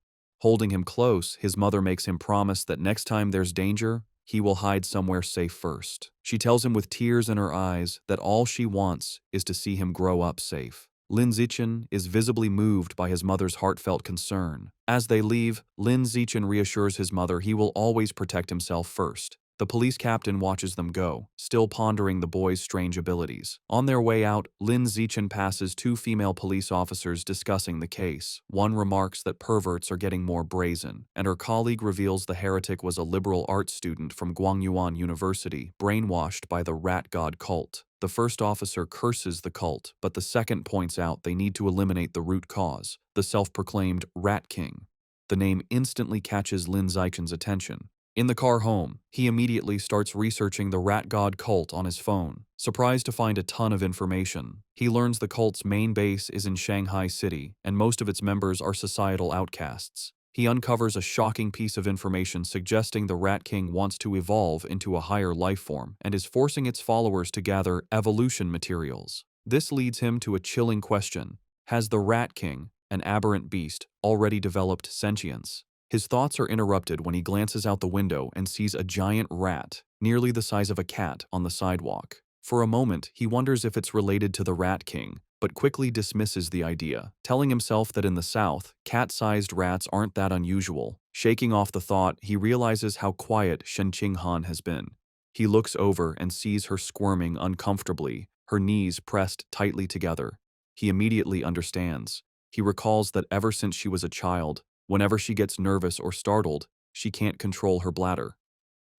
Holding him close, his mother makes him promise that next time there's danger, he will hide somewhere safe first. She tells him with tears in her eyes that all she wants is to see him grow up safe. Lin Zichen is visibly moved by his mother's heartfelt concern. As they leave, Lin Zichen reassures his mother he will always protect himself first. The police captain watches them go, still pondering the boy's strange abilities. On their way out, Lin Zichen passes two female police officers discussing the case. One remarks that perverts are getting more brazen, and her colleague reveals the heretic was a liberal arts student from Guangyuan University, brainwashed by the rat god cult. The first officer curses the cult, but the second points out they need to eliminate the root cause, the self-proclaimed Rat King. The name instantly catches Lin Zichen's attention. In the car home, he immediately starts researching the rat god cult on his phone. Surprised to find a ton of information, he learns the cult's main base is in Shanghai City, and most of its members are societal outcasts. He uncovers a shocking piece of information suggesting the Rat King wants to evolve into a higher life form and is forcing its followers to gather evolution materials. This leads him to a chilling question. Has the Rat King, an aberrant beast, already developed sentience? His thoughts are interrupted when he glances out the window and sees a giant rat, nearly the size of a cat, on the sidewalk. For a moment, he wonders if it's related to the Rat King, but quickly dismisses the idea, telling himself that in the South, cat-sized rats aren't that unusual. Shaking off the thought, he realizes how quiet Shen Qinghan has been. He looks over and sees her squirming uncomfortably, her knees pressed tightly together. He immediately understands. He recalls that ever since she was a child, whenever she gets nervous or startled, she can't control her bladder.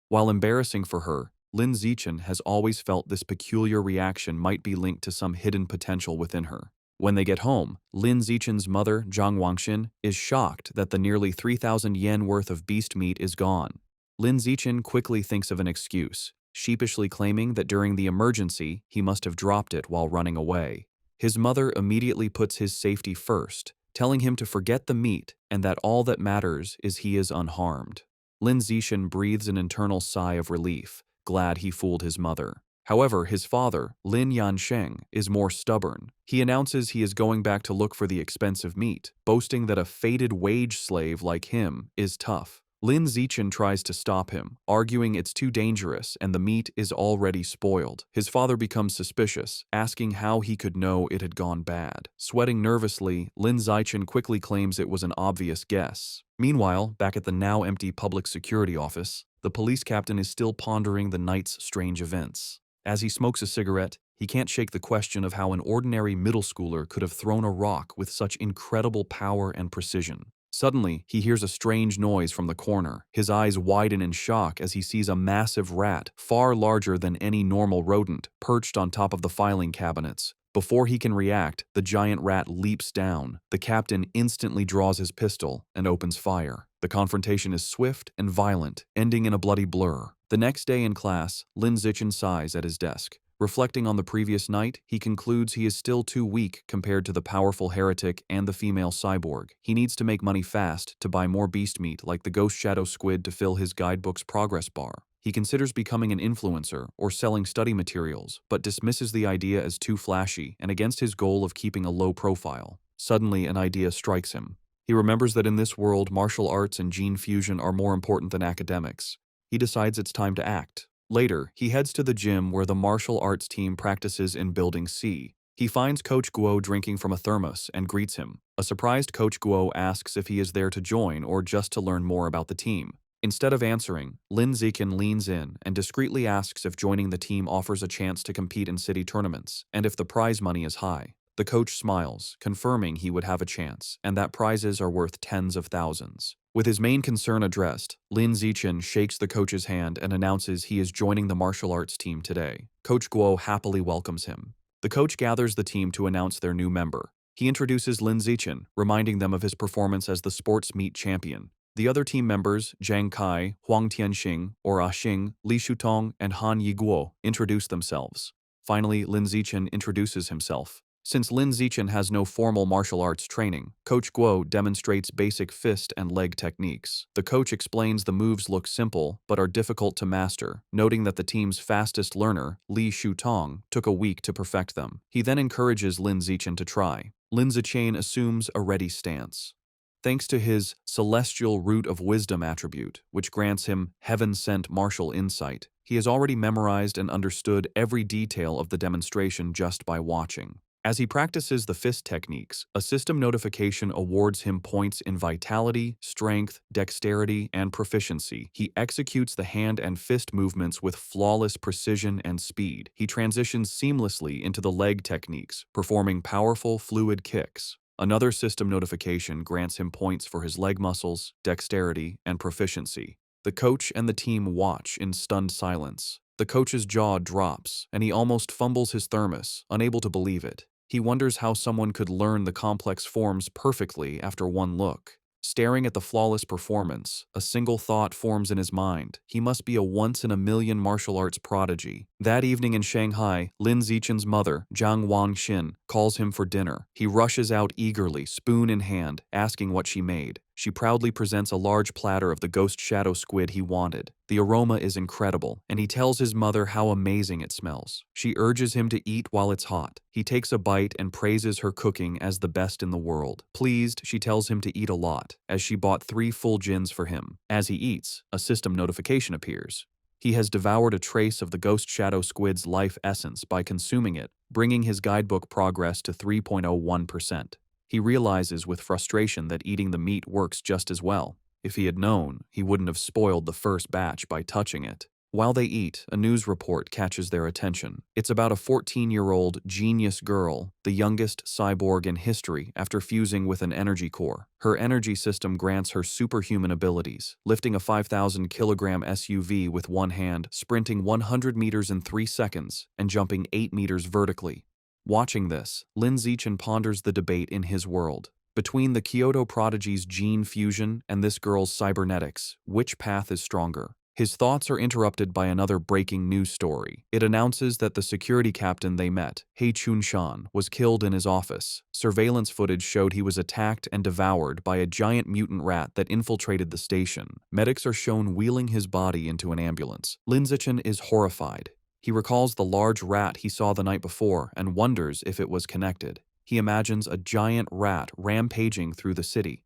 While embarrassing for her, Lin Zichen has always felt this peculiar reaction might be linked to some hidden potential within her. When they get home, Lin Zichen's mother, Zhang Wangxin, is shocked that the nearly 3,000 yen worth of beast meat is gone. Lin Zichen quickly thinks of an excuse, sheepishly claiming that during the emergency, he must have dropped it while running away. His mother immediately puts his safety first, telling him to forget the meat and that all that matters is he is unharmed. Lin Zichen breathes an internal sigh of relief, glad he fooled his mother. However, his father, Lin Yansheng, is more stubborn. He announces he is going back to look for the expensive meat, boasting that a fated wage slave like him is tough. Lin Zichen tries to stop him, arguing it's too dangerous and the meat is already spoiled. His father becomes suspicious, asking how he could know it had gone bad. Sweating nervously, Lin Zichen quickly claims it was an obvious guess. Meanwhile, back at the now empty public security office, the police captain is still pondering the night's strange events. As he smokes a cigarette, he can't shake the question of how an ordinary middle schooler could have thrown a rock with such incredible power and precision. Suddenly, he hears a strange noise from the corner. His eyes widen in shock as he sees a massive rat, far larger than any normal rodent, perched on top of the filing cabinets. Before he can react, the giant rat leaps down. The captain instantly draws his pistol and opens fire. The confrontation is swift and violent, ending in a bloody blur. The next day in class, Lin Zichen sighs at his desk. Reflecting on the previous night, he concludes he is still too weak compared to the powerful heretic and the female cyborg. He needs to make money fast to buy more beast meat like the ghost shadow squid to fill his guidebook's progress bar. He considers becoming an influencer or selling study materials, but dismisses the idea as too flashy and against his goal of keeping a low profile. Suddenly, an idea strikes him. He remembers that in this world, martial arts and gene fusion are more important than academics. He decides it's time to act. Later, he heads to the gym where the martial arts team practices in Building C. He finds Coach Guo drinking from a thermos and greets him. A surprised Coach Guo asks if he is there to join or just to learn more about the team. Instead of answering, Lin Zichen leans in and discreetly asks if joining the team offers a chance to compete in city tournaments and if the prize money is high. The coach smiles, confirming he would have a chance and that prizes are worth tens of thousands. With his main concern addressed, Lin Zichen shakes the coach's hand and announces he is joining the martial arts team today. Coach Guo happily welcomes him. The coach gathers the team to announce their new member. He introduces Lin Zichen, reminding them of his performance as the sports meet champion. The other team members, Zhang Kai, Huang Tianxing, or Ah Xing, Li Shutong, and Han Yiguo, introduce themselves. Finally, Lin Zichen introduces himself. Since Lin Zichen has no formal martial arts training, Coach Guo demonstrates basic fist and leg techniques. The coach explains the moves look simple but are difficult to master, noting that the team's fastest learner, Li Shutong, took a week to perfect them. He then encourages Lin Zichen to try. Lin Zichen assumes a ready stance. Thanks to his celestial root of wisdom attribute, which grants him heaven-sent martial insight, he has already memorized and understood every detail of the demonstration just by watching. As he practices the fist techniques, a system notification awards him points in vitality, strength, dexterity, and proficiency. He executes the hand and fist movements with flawless precision and speed. He transitions seamlessly into the leg techniques, performing powerful, fluid kicks. Another system notification grants him points for his leg muscles, dexterity, and proficiency. The coach and the team watch in stunned silence. The coach's jaw drops, and he almost fumbles his thermos, unable to believe it. He wonders how someone could learn the complex forms perfectly after one look. Staring at the flawless performance, a single thought forms in his mind. He must be a once-in-a-million martial arts prodigy. That evening in Shanghai, Lin Zichen's mother, Jiang Wangxin, calls him for dinner. He rushes out eagerly, spoon in hand, asking what she made. She proudly presents a large platter of the ghost shadow squid he wanted. The aroma is incredible, and he tells his mother how amazing it smells. She urges him to eat while it's hot. He takes a bite and praises her cooking as the best in the world. Pleased, she tells him to eat a lot, as she bought 3 full gins for him. As he eats, a system notification appears. He has devoured a trace of the ghost shadow squid's life essence by consuming it, bringing his guidebook progress to 3.01%. He realizes with frustration that eating the meat works just as well. If he had known, he wouldn't have spoiled the first batch by touching it. While they eat, a news report catches their attention. It's about a 14-year-old genius girl, the youngest cyborg in history after fusing with an energy core. Her energy system grants her superhuman abilities, lifting a 5,000-kilogram SUV with one hand, sprinting 100 meters in 3 seconds, and jumping 8 meters vertically. Watching this, Lin Zichen ponders the debate in his world. Between the Kyoto prodigy's gene fusion and this girl's cybernetics, which path is stronger? His thoughts are interrupted by another breaking news story. It announces that the security captain they met, He Chun-shan, was killed in his office. Surveillance footage showed he was attacked and devoured by a giant mutant rat that infiltrated the station. Medics are shown wheeling his body into an ambulance. Lin Zichen is horrified. He recalls the large rat he saw the night before and wonders if it was connected. He imagines a giant rat rampaging through the city.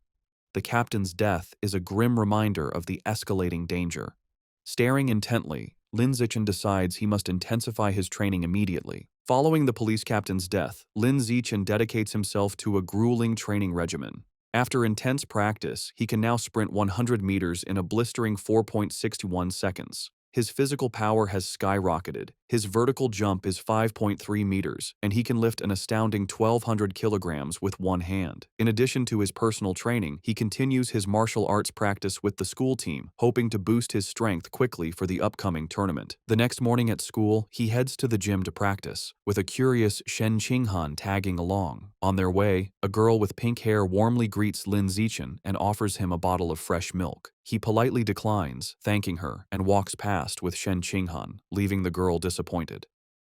The captain's death is a grim reminder of the escalating danger. Staring intently, Lin Zichen decides he must intensify his training immediately. Following the police captain's death, Lin Zichen dedicates himself to a grueling training regimen. After intense practice, he can now sprint 100 meters in a blistering 4.61 seconds. His physical power has skyrocketed. His vertical jump is 5.3 meters, and he can lift an astounding 1,200 kilograms with one hand. In addition to his personal training, he continues his martial arts practice with the school team, hoping to boost his strength quickly for the upcoming tournament. The next morning at school, he heads to the gym to practice, with a curious Shen Qinghan tagging along. On their way, a girl with pink hair warmly greets Lin Zichen and offers him a bottle of fresh milk. He politely declines, thanking her, and walks past with Shen Qinghan, leaving the girl disappointed.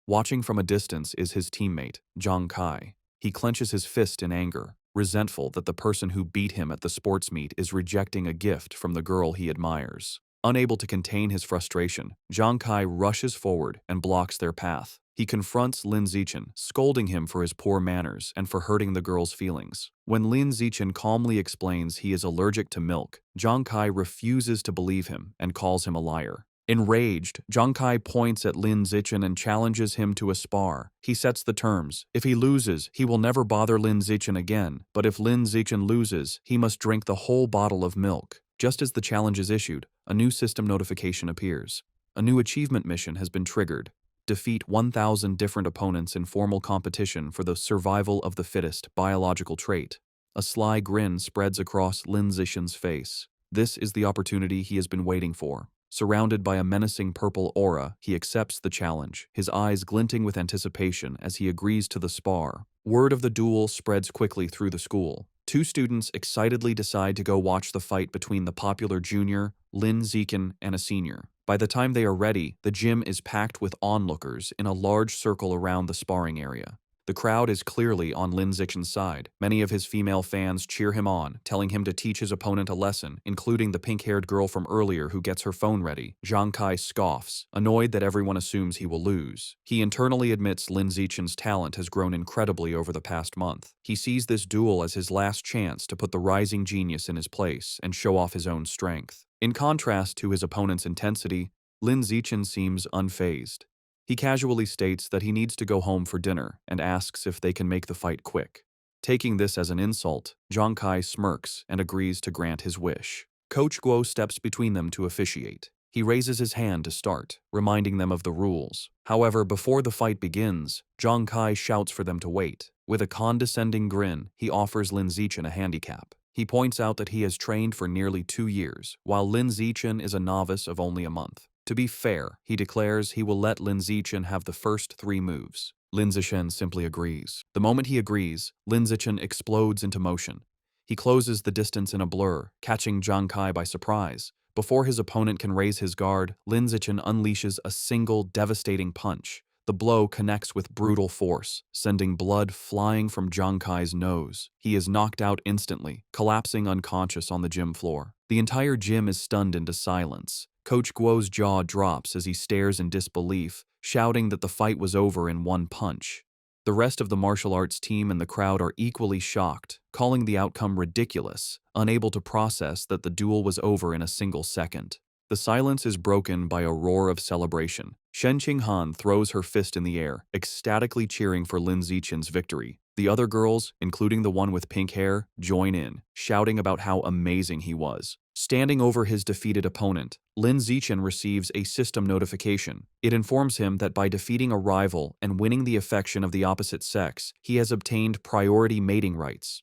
Watching from a distance is his teammate, Zhang Kai. He clenches his fist in anger, resentful that the person who beat him at the sports meet is rejecting a gift from the girl he admires. Unable to contain his frustration, Zhang Kai rushes forward and blocks their path. He confronts Lin Zichen, scolding him for his poor manners and for hurting the girl's feelings. When Lin Zichen calmly explains he is allergic to milk, Zhang Kai refuses to believe him and calls him a liar. Enraged, Zhang Kai points at Lin Zichen and challenges him to a spar. He sets the terms. If he loses, he will never bother Lin Zichen again, but if Lin Zichen loses, he must drink the whole bottle of milk. Just as the challenge is issued, a new system notification appears. A new achievement mission has been triggered. Defeat 1,000 different opponents in formal competition for the survival of the fittest biological trait. A sly grin spreads across Lin Zichen's face. This is the opportunity he has been waiting for. Surrounded by a menacing purple aura, he accepts the challenge, his eyes glinting with anticipation as he agrees to the spar. Word of the duel spreads quickly through the school. Two students excitedly decide to go watch the fight between the popular junior, Lin Zichen, and a senior. By the time they are ready, the gym is packed with onlookers in a large circle around the sparring area. The crowd is clearly on Lin Zichen's side. Many of his female fans cheer him on, telling him to teach his opponent a lesson, including the pink-haired girl from earlier who gets her phone ready. Zhang Kai scoffs, annoyed that everyone assumes he will lose. He internally admits Lin Zichen's talent has grown incredibly over the past month. He sees this duel as his last chance to put the rising genius in his place and show off his own strength. In contrast to his opponent's intensity, Lin Zichen seems unfazed. He casually states that he needs to go home for dinner and asks if they can make the fight quick. Taking this as an insult, Zhang Kai smirks and agrees to grant his wish. Coach Guo steps between them to officiate. He raises his hand to start, reminding them of the rules. However, before the fight begins, Zhang Kai shouts for them to wait. With a condescending grin, he offers Lin Zichen a handicap. He points out that he has trained for nearly 2 years, while Lin Zichen is a novice of only a month. To be fair, he declares he will let Lin Zichen have the first 3 moves. Lin Zichen simply agrees. The moment he agrees, Lin Zichen explodes into motion. He closes the distance in a blur, catching Zhang Kai by surprise. Before his opponent can raise his guard, Lin Zichen unleashes a single devastating punch. The blow connects with brutal force, sending blood flying from Zhang Kai's nose. He is knocked out instantly, collapsing unconscious on the gym floor. The entire gym is stunned into silence. Coach Guo's jaw drops as he stares in disbelief, shouting that the fight was over in one punch. The rest of the martial arts team and the crowd are equally shocked, calling the outcome ridiculous, unable to process that the duel was over in a single second. The silence is broken by a roar of celebration. Shen Qinghan throws her fist in the air, ecstatically cheering for Lin Zichen's victory. The other girls, including the one with pink hair, join in, shouting about how amazing he was. Standing over his defeated opponent, Lin Zichen receives a system notification. It informs him that by defeating a rival and winning the affection of the opposite sex, he has obtained priority mating rights.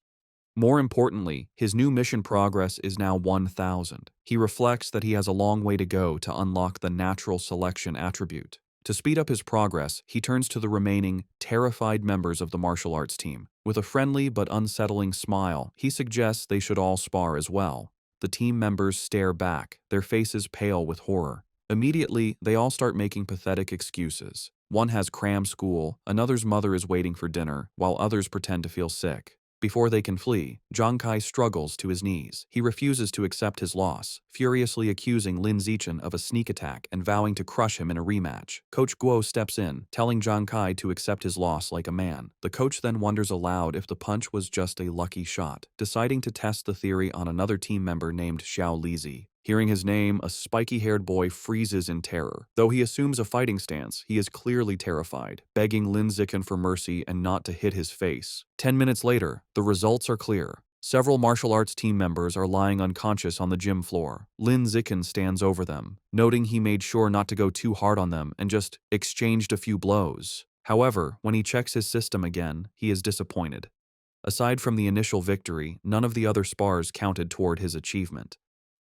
More importantly, his new mission progress is now 1,000. He reflects that he has a long way to go to unlock the natural selection attribute. To speed up his progress, he turns to the remaining, terrified members of the martial arts team. With a friendly but unsettling smile, he suggests they should all spar as well. The team members stare back, their faces pale with horror. Immediately, they all start making pathetic excuses. One has cram school, another's mother is waiting for dinner, while others pretend to feel sick. Before they can flee, Zhang Kai struggles to his knees. He refuses to accept his loss, furiously accusing Lin Zichen of a sneak attack and vowing to crush him in a rematch. Coach Guo steps in, telling Zhang Kai to accept his loss like a man. The coach then wonders aloud if the punch was just a lucky shot, deciding to test the theory on another team member named Xiao Lizi. Hearing his name, a spiky-haired boy freezes in terror. Though he assumes a fighting stance, he is clearly terrified, begging Lin Zichen for mercy and not to hit his face. 10 minutes later, the results are clear. Several martial arts team members are lying unconscious on the gym floor. Lin Zichen stands over them, noting he made sure not to go too hard on them and just exchanged a few blows. However, when he checks his system again, he is disappointed. Aside from the initial victory, none of the other spars counted toward his achievement.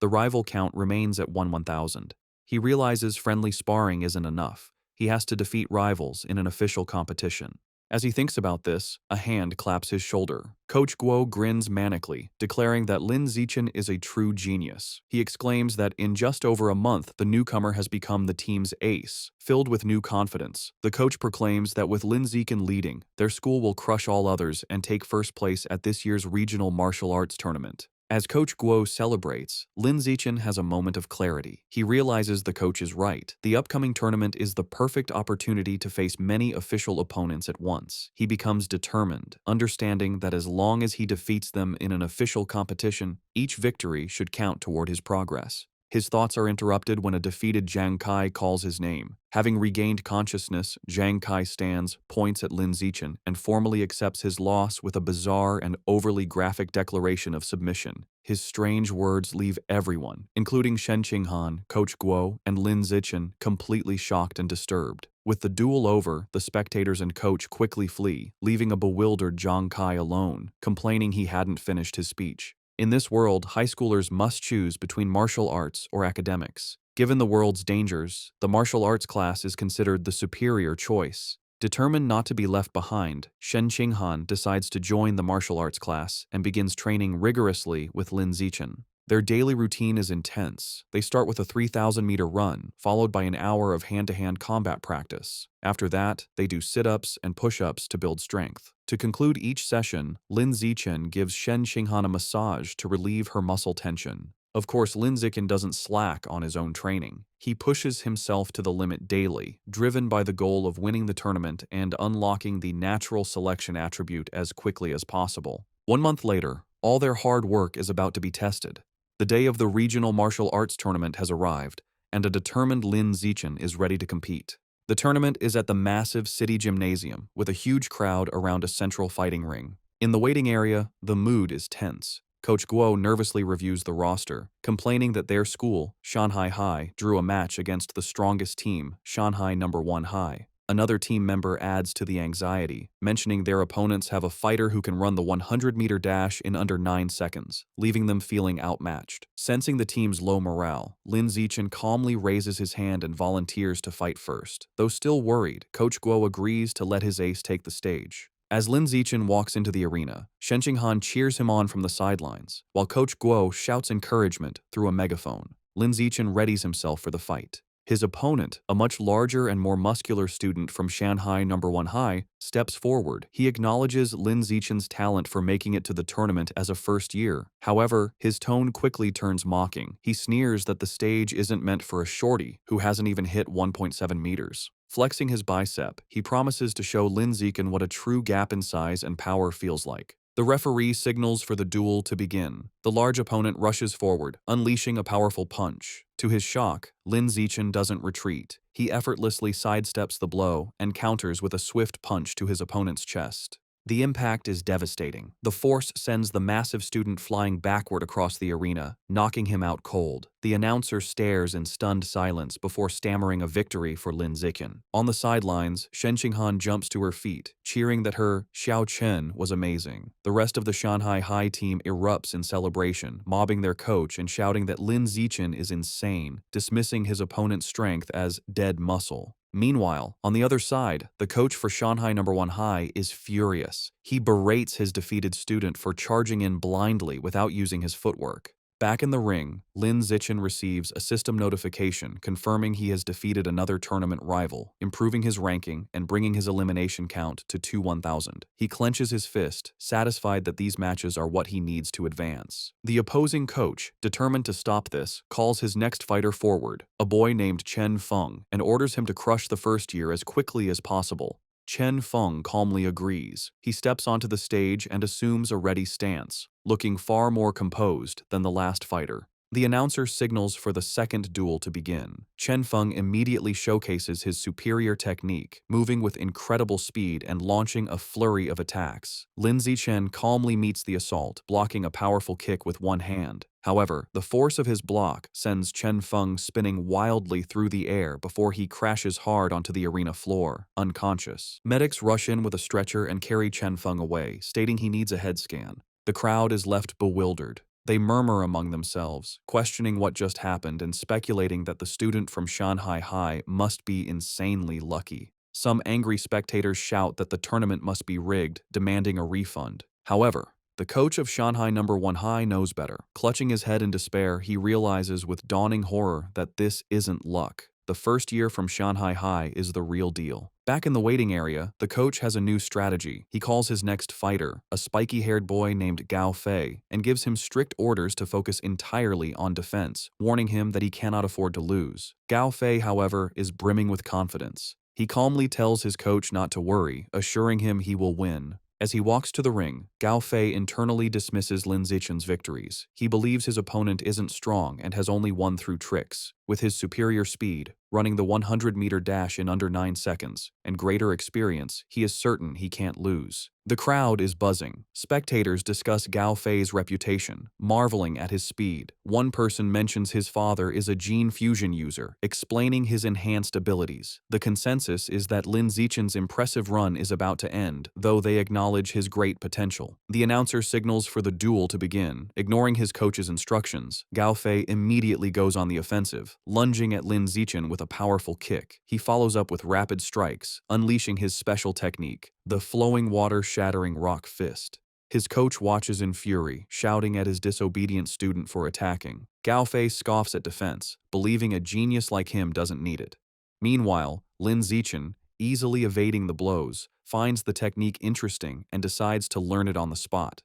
The rival count remains at 1,000. He realizes friendly sparring isn't enough. He has to defeat rivals in an official competition. As he thinks about this, a hand claps his shoulder. Coach Guo grins manically, declaring that Lin Zichen is a true genius. He exclaims that in just over a month, the newcomer has become the team's ace. Filled with new confidence, the coach proclaims that with Lin Zichen leading, their school will crush all others and take first place at this year's regional martial arts tournament. As Coach Guo celebrates, Lin Zichen has a moment of clarity. He realizes the coach is right. The upcoming tournament is the perfect opportunity to face many official opponents at once. He becomes determined, understanding that as long as he defeats them in an official competition, each victory should count toward his progress. His thoughts are interrupted when a defeated Zhang Kai calls his name. Having regained consciousness, Zhang Kai stands, points at Lin Zichen, and formally accepts his loss with a bizarre and overly graphic declaration of submission. His strange words leave everyone, including Shen Qinghan, Coach Guo, and Lin Zichen, completely shocked and disturbed. With the duel over, the spectators and coach quickly flee, leaving a bewildered Zhang Kai alone, complaining he hadn't finished his speech. In this world, high schoolers must choose between martial arts or academics. Given the world's dangers, the martial arts class is considered the superior choice. Determined not to be left behind, Shen Qinghan decides to join the martial arts class and begins training rigorously with Lin Zichen. Their daily routine is intense. They start with a 3,000-meter run, followed by an hour of hand-to-hand combat practice. After that, they do sit-ups and push-ups to build strength. To conclude each session, Lin Zichen gives Shen Qinghan a massage to relieve her muscle tension. Of course, Lin Zichen doesn't slack on his own training. He pushes himself to the limit daily, driven by the goal of winning the tournament and unlocking the natural selection attribute as quickly as possible. 1 month later, all their hard work is about to be tested. The day of the regional martial arts tournament has arrived, and a determined Lin Zichen is ready to compete. The tournament is at the massive city gymnasium, with a huge crowd around a central fighting ring. In the waiting area, the mood is tense. Coach Guo nervously reviews the roster, complaining that their school, Shanghai High, drew a match against the strongest team, Shanghai No. 1 High. Another team member adds to the anxiety, mentioning their opponents have a fighter who can run the 100-meter dash in under 9 seconds, leaving them feeling outmatched. Sensing the team's low morale, Lin Zichen calmly raises his hand and volunteers to fight first. Though still worried, Coach Guo agrees to let his ace take the stage. As Lin Zichen walks into the arena, Shen Qinghan cheers him on from the sidelines, while Coach Guo shouts encouragement through a megaphone. Lin Zichen readies himself for the fight. His opponent, a much larger and more muscular student from Shanghai No. 1 High, steps forward. He acknowledges Lin Zichen's talent for making it to the tournament as a first year. However, his tone quickly turns mocking. He sneers that the stage isn't meant for a shorty who hasn't even hit 1.7 meters. Flexing his bicep, he promises to show Lin Zichen what a true gap in size and power feels like. The referee signals for the duel to begin. The large opponent rushes forward, unleashing a powerful punch. To his shock, Lin Zichen doesn't retreat. He effortlessly sidesteps the blow and counters with a swift punch to his opponent's chest. The impact is devastating. The force sends the massive student flying backward across the arena, knocking him out cold. The announcer stares in stunned silence before stammering a victory for Lin Zichen. On the sidelines, Shen Qinghan jumps to her feet, cheering that her Xiao Chen was amazing. The rest of the Shanghai High team erupts in celebration, mobbing their coach and shouting that Lin Zichen is insane, dismissing his opponent's strength as dead muscle. Meanwhile, on the other side, the coach for Shanghai No. 1 High is furious. He berates his defeated student for charging in blindly without using his footwork. Back in the ring, Lin Zichen receives a system notification confirming he has defeated another tournament rival, improving his ranking and bringing his elimination count to 2-1,000. He clenches his fist, satisfied that these matches are what he needs to advance. The opposing coach, determined to stop this, calls his next fighter forward, a boy named Chen Feng, and orders him to crush the first year as quickly as possible. Chen Feng calmly agrees. He steps onto the stage and assumes a ready stance, looking far more composed than the last fighter. The announcer signals for the second duel to begin. Chen Feng immediately showcases his superior technique, moving with incredible speed and launching a flurry of attacks. Lin Zichen calmly meets the assault, blocking a powerful kick with one hand. However, the force of his block sends Chen Feng spinning wildly through the air before he crashes hard onto the arena floor, unconscious. Medics rush in with a stretcher and carry Chen Feng away, stating he needs a head scan. The crowd is left bewildered. They murmur among themselves, questioning what just happened and speculating that the student from Shanghai High must be insanely lucky. Some angry spectators shout that the tournament must be rigged, demanding a refund. However, the coach of Shanghai No. 1 High knows better. Clutching his head in despair, he realizes with dawning horror that this isn't luck. The first year from Shanghai High is the real deal. Back in the waiting area, the coach has a new strategy. He calls his next fighter, a spiky-haired boy named Gao Fei, and gives him strict orders to focus entirely on defense, warning him that he cannot afford to lose. Gao Fei, however, is brimming with confidence. He calmly tells his coach not to worry, assuring him he will win. As he walks to the ring, Gao Fei internally dismisses Lin Zichen's victories. He believes his opponent isn't strong and has only won through tricks. With his superior speed, running the 100-meter dash in under 9 seconds, and greater experience, he is certain he can't lose. The crowd is buzzing. Spectators discuss Gao Fei's reputation, marveling at his speed. One person mentions his father is a gene fusion user, explaining his enhanced abilities. The consensus is that Lin Zichen's impressive run is about to end, though they acknowledge his great potential. The announcer signals for the duel to begin. Ignoring his coach's instructions, Gao Fei immediately goes on the offensive, lunging at Lin Zichen with a powerful kick. He follows up with rapid strikes, unleashing his special technique, the flowing water-shattering rock fist. His coach watches in fury, shouting at his disobedient student for attacking. Gao Fei scoffs at defense, believing a genius like him doesn't need it. Meanwhile, Lin Zichen, easily evading the blows, finds the technique interesting and decides to learn it on the spot.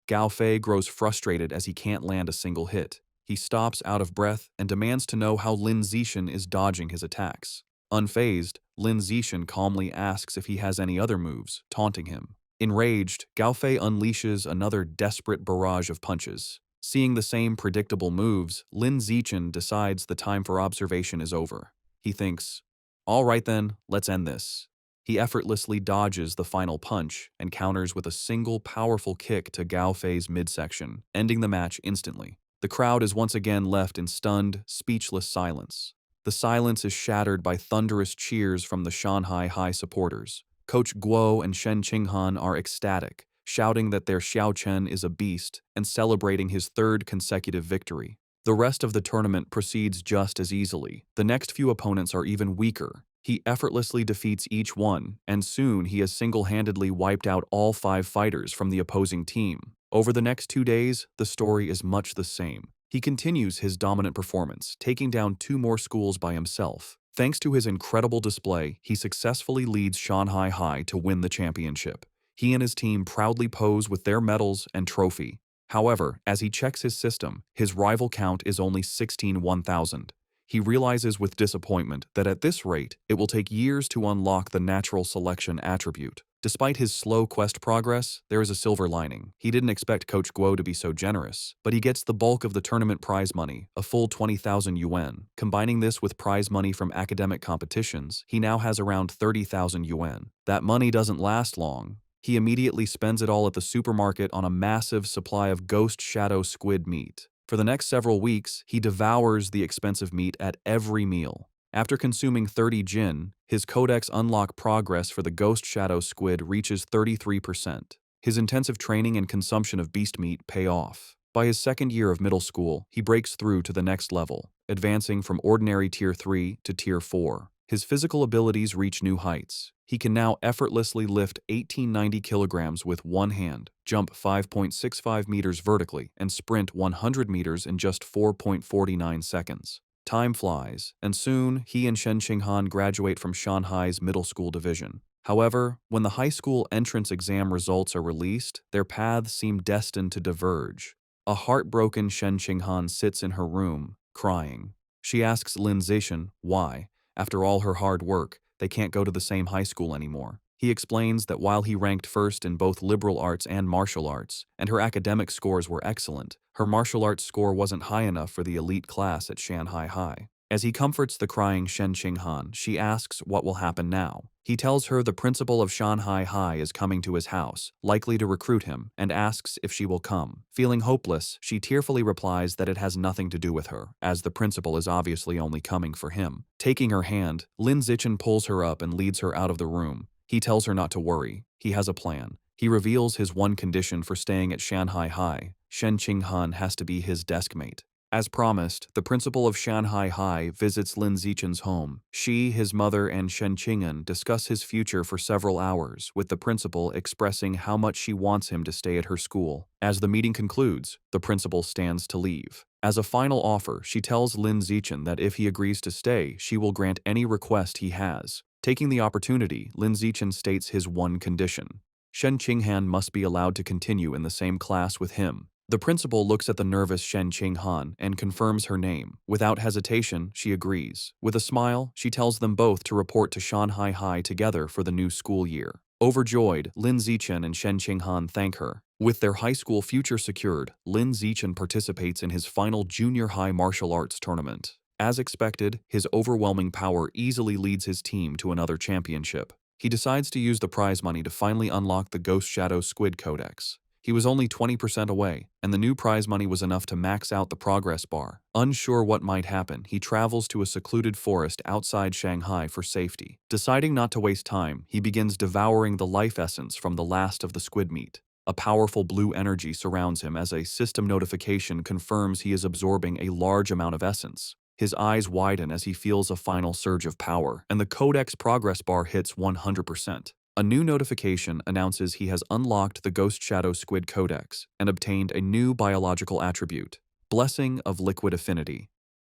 Gao Fei grows frustrated as he can't land a single hit. He stops out of breath and demands to know how Lin Zichen is dodging his attacks. Unfazed, Lin Zichen calmly asks if he has any other moves, taunting him. Enraged, Gao Fei unleashes another desperate barrage of punches. Seeing the same predictable moves, Lin Zichen decides the time for observation is over. He thinks, "All right then, let's end this." He effortlessly dodges the final punch and counters with a single powerful kick to Gao Fei's midsection, ending the match instantly. The crowd is once again left in stunned, speechless silence. The silence is shattered by thunderous cheers from the Shanghai High supporters. Coach Guo and Shen Qinghan are ecstatic, shouting that their Xiao Chen is a beast and celebrating his third consecutive victory. The rest of the tournament proceeds just as easily. The next few opponents are even weaker. He effortlessly defeats each one, and soon he has single-handedly wiped out all 5 fighters from the opposing team. Over the next 2 days, the story is much the same. He continues his dominant performance, taking down 2 more schools by himself. Thanks to his incredible display, he successfully leads Shanghai High to win the championship. He and his team proudly pose with their medals and trophy. However, as he checks his system, his rival count is only 16,000. He realizes with disappointment that at this rate, it will take years to unlock the natural selection attribute. Despite his slow quest progress, there is a silver lining. He didn't expect Coach Guo to be so generous, but he gets the bulk of the tournament prize money, a full 20,000 yuan. Combining this with prize money from academic competitions, he now has around 30,000 yuan. That money doesn't last long. He immediately spends it all at the supermarket on a massive supply of ghost shadow squid meat. For the next several weeks, he devours the expensive meat at every meal. After consuming 30 jin, his codex unlock progress for the ghost shadow squid reaches 33%. His intensive training and consumption of beast meat pay off. By his second year of middle school, he breaks through to the next level, advancing from ordinary Tier 3 to Tier 4. His physical abilities reach new heights. He can now effortlessly lift 1890 kilograms with one hand, jump 5.65 meters vertically, and sprint 100 meters in just 4.49 seconds. Time flies, and soon he and Shen Qinghan graduate from Shanghai's middle school division. However, when the high school entrance exam results are released, their paths seem destined to diverge. A heartbroken Shen Qinghan sits in her room, crying. She asks Lin Zichen why, after all her hard work, they can't go to the same high school anymore. He explains that while he ranked first in both liberal arts and martial arts, and her academic scores were excellent, her martial arts score wasn't high enough for the elite class at Shanghai High. As he comforts the crying Shen Qinghan, she asks what will happen now. He tells her the principal of Shanghai High is coming to his house, likely to recruit him, and asks if she will come. Feeling hopeless, she tearfully replies that it has nothing to do with her, as the principal is obviously only coming for him. Taking her hand, Lin Zichen pulls her up and leads her out of the room. He tells her not to worry. He has a plan. He reveals his one condition for staying at Shanghai High. Shen Qinghan has to be his desk mate. As promised, the principal of Shanghai High visits Lin Zichen's home. She, his mother, and Shen Qing'an discuss his future for several hours, with the principal expressing how much she wants him to stay at her school. As the meeting concludes, the principal stands to leave. As a final offer, she tells Lin Zichen that if he agrees to stay, she will grant any request he has. Taking the opportunity, Lin Zichen states his one condition. Shen Qinghan must be allowed to continue in the same class with him. The principal looks at the nervous Shen Qinghan and confirms her name. Without hesitation, she agrees. With a smile, she tells them both to report to Shanghai High together for the new school year. Overjoyed, Lin Zichen and Shen Qinghan thank her. With their high school future secured, Lin Zichen participates in his final junior high martial arts tournament. As expected, his overwhelming power easily leads his team to another championship. He decides to use the prize money to finally unlock the Ghost Shadow Squid Codex. He was only 20% away, and the new prize money was enough to max out the progress bar. Unsure what might happen, he travels to a secluded forest outside Shanghai for safety. Deciding not to waste time, he begins devouring the life essence from the last of the squid meat. A powerful blue energy surrounds him as a system notification confirms he is absorbing a large amount of essence. His eyes widen as he feels a final surge of power, and the Codex progress bar hits 100%. A new notification announces he has unlocked the Ghost Shadow Squid Codex and obtained a new biological attribute, Blessing of Liquid Affinity.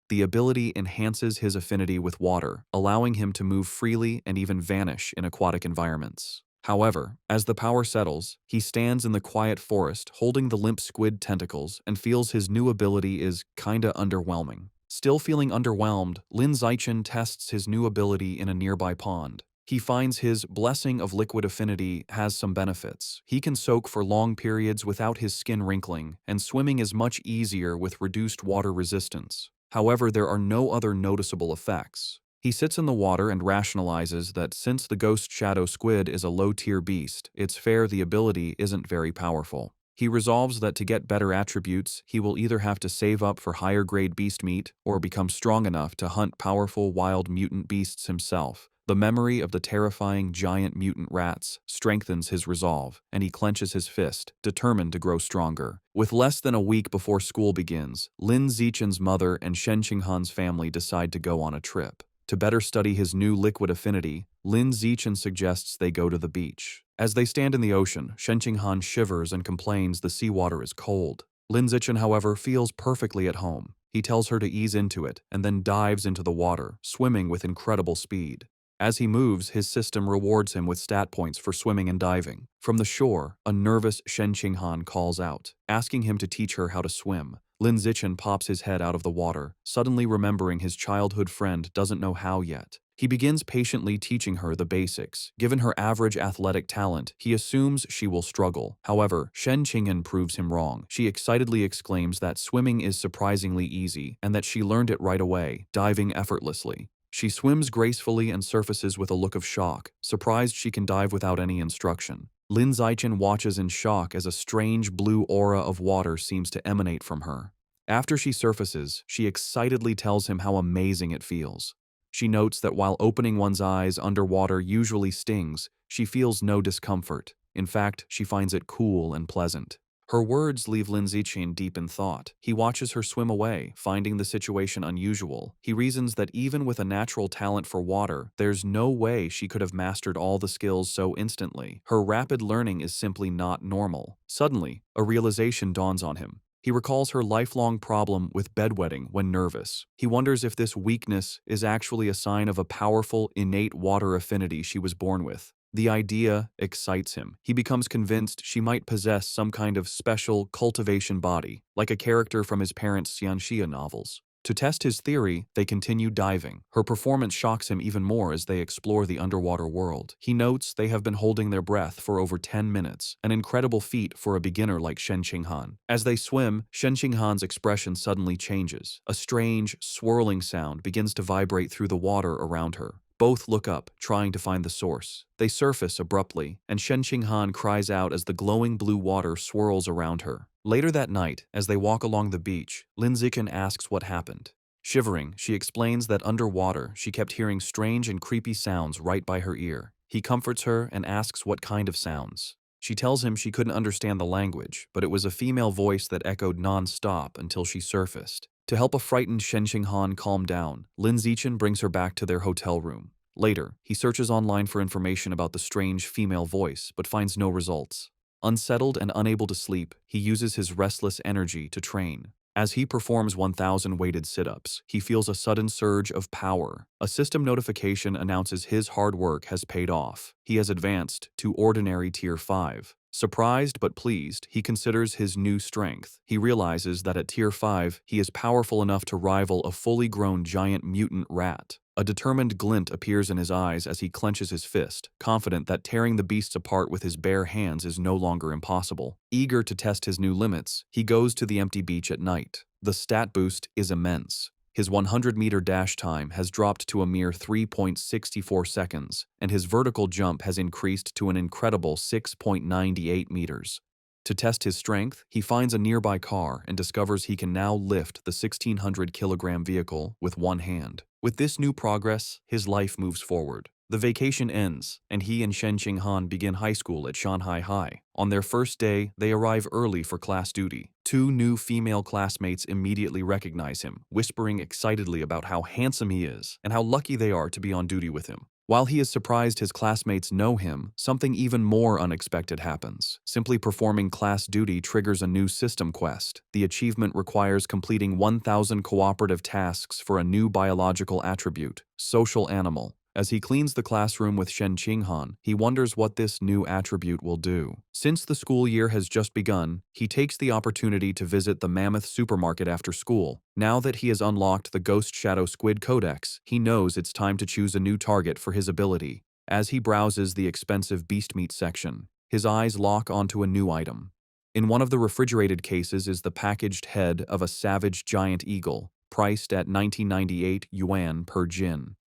The ability enhances his affinity with water, allowing him to move freely and even vanish in aquatic environments. However, as the power settles, he stands in the quiet forest holding the limp squid tentacles and feels his new ability is kinda underwhelming. Still feeling underwhelmed, Lin Zichen tests his new ability in a nearby pond. He finds his Blessing of Liquid Affinity has some benefits. He can soak for long periods without his skin wrinkling, and swimming is much easier with reduced water resistance. However, there are no other noticeable effects. He sits in the water and rationalizes that since the Ghost Shadow Squid is a low-tier beast, it's fair the ability isn't very powerful. He resolves that to get better attributes, he will either have to save up for higher-grade beast meat or become strong enough to hunt powerful wild mutant beasts himself. The memory of the terrifying giant mutant rats strengthens his resolve, and he clenches his fist, determined to grow stronger. With less than a week before school begins, Lin Zichen's mother and Shen Qinghan's family decide to go on a trip. To better study his new liquid affinity, Lin Zichen suggests they go to the beach. As they stand in the ocean, Shen Qinghan shivers and complains the seawater is cold. Lin Zichen, however, feels perfectly at home. He tells her to ease into it and then dives into the water, swimming with incredible speed. As he moves, his system rewards him with stat points for swimming and diving. From the shore, a nervous Shen Qinghan calls out, asking him to teach her how to swim. Lin Zichen pops his head out of the water, suddenly remembering his childhood friend doesn't know how yet. He begins patiently teaching her the basics. Given her average athletic talent, he assumes she will struggle. However, Shen Qing'an proves him wrong. She excitedly exclaims that swimming is surprisingly easy and that she learned it right away, diving effortlessly. She swims gracefully and surfaces with a look of shock, surprised she can dive without any instruction. Lin Zichen watches in shock as a strange blue aura of water seems to emanate from her. After she surfaces, she excitedly tells him how amazing it feels. She notes that while opening one's eyes underwater usually stings, she feels no discomfort. In fact, she finds it cool and pleasant. Her words leave Lin Zichen deep in thought. He watches her swim away, finding the situation unusual. He reasons that even with a natural talent for water, there's no way she could have mastered all the skills so instantly. Her rapid learning is simply not normal. Suddenly, a realization dawns on him. He recalls her lifelong problem with bedwetting when nervous. He wonders if this weakness is actually a sign of a powerful, innate water affinity she was born with. The idea excites him. He becomes convinced she might possess some kind of special cultivation body, like a character from his parents' Xianxia novels. To test his theory, they continue diving. Her performance shocks him even more as they explore the underwater world. He notes they have been holding their breath for over 10 minutes, an incredible feat for a beginner like Shen Qinghan. As they swim, Shen Qinghan's expression suddenly changes. A strange, swirling sound begins to vibrate through the water around her. Both look up, trying to find the source. They surface abruptly, and Shen Qinghan cries out as the glowing blue water swirls around her. Later that night, as they walk along the beach, Lin Zichen asks what happened. Shivering, she explains that underwater, she kept hearing strange and creepy sounds right by her ear. He comforts her and asks what kind of sounds. She tells him she couldn't understand the language, but it was a female voice that echoed non-stop until she surfaced. To help a frightened Shen Qinghan calm down, Lin Zichen brings her back to their hotel room. Later, he searches online for information about the strange female voice, but finds no results. Unsettled and unable to sleep, he uses his restless energy to train. As he performs 1,000 weighted sit-ups, he feels a sudden surge of power. A system notification announces his hard work has paid off. He has advanced to ordinary Tier 5. Surprised but pleased, he considers his new strength. He realizes that at Tier 5, he is powerful enough to rival a fully grown giant mutant rat. A determined glint appears in his eyes as he clenches his fist, confident that tearing the beasts apart with his bare hands is no longer impossible. Eager to test his new limits, he goes to the empty beach at night. The stat boost is immense. His 100-meter dash time has dropped to a mere 3.64 seconds, and his vertical jump has increased to an incredible 6.98 meters. To test his strength, he finds a nearby car and discovers he can now lift the 1,600-kilogram vehicle with one hand. With this new progress, his life moves forward. The vacation ends, and he and Shen Qinghan begin high school at Shanghai High. On their first day, they arrive early for class duty. Two new female classmates immediately recognize him, whispering excitedly about how handsome he is and how lucky they are to be on duty with him. While he is surprised his classmates know him, something even more unexpected happens. Simply performing class duty triggers a new system quest. The achievement requires completing 1,000 cooperative tasks for a new biological attribute, social animal. As he cleans the classroom with Shen Qinghan, he wonders what this new attribute will do. Since the school year has just begun, he takes the opportunity to visit the Mammoth supermarket after school. Now that he has unlocked the Ghost Shadow Squid Codex, he knows it's time to choose a new target for his ability. As he browses the expensive beast meat section, his eyes lock onto a new item. In one of the refrigerated cases is the packaged head of a savage giant eagle, priced at 1998 yuan per jin.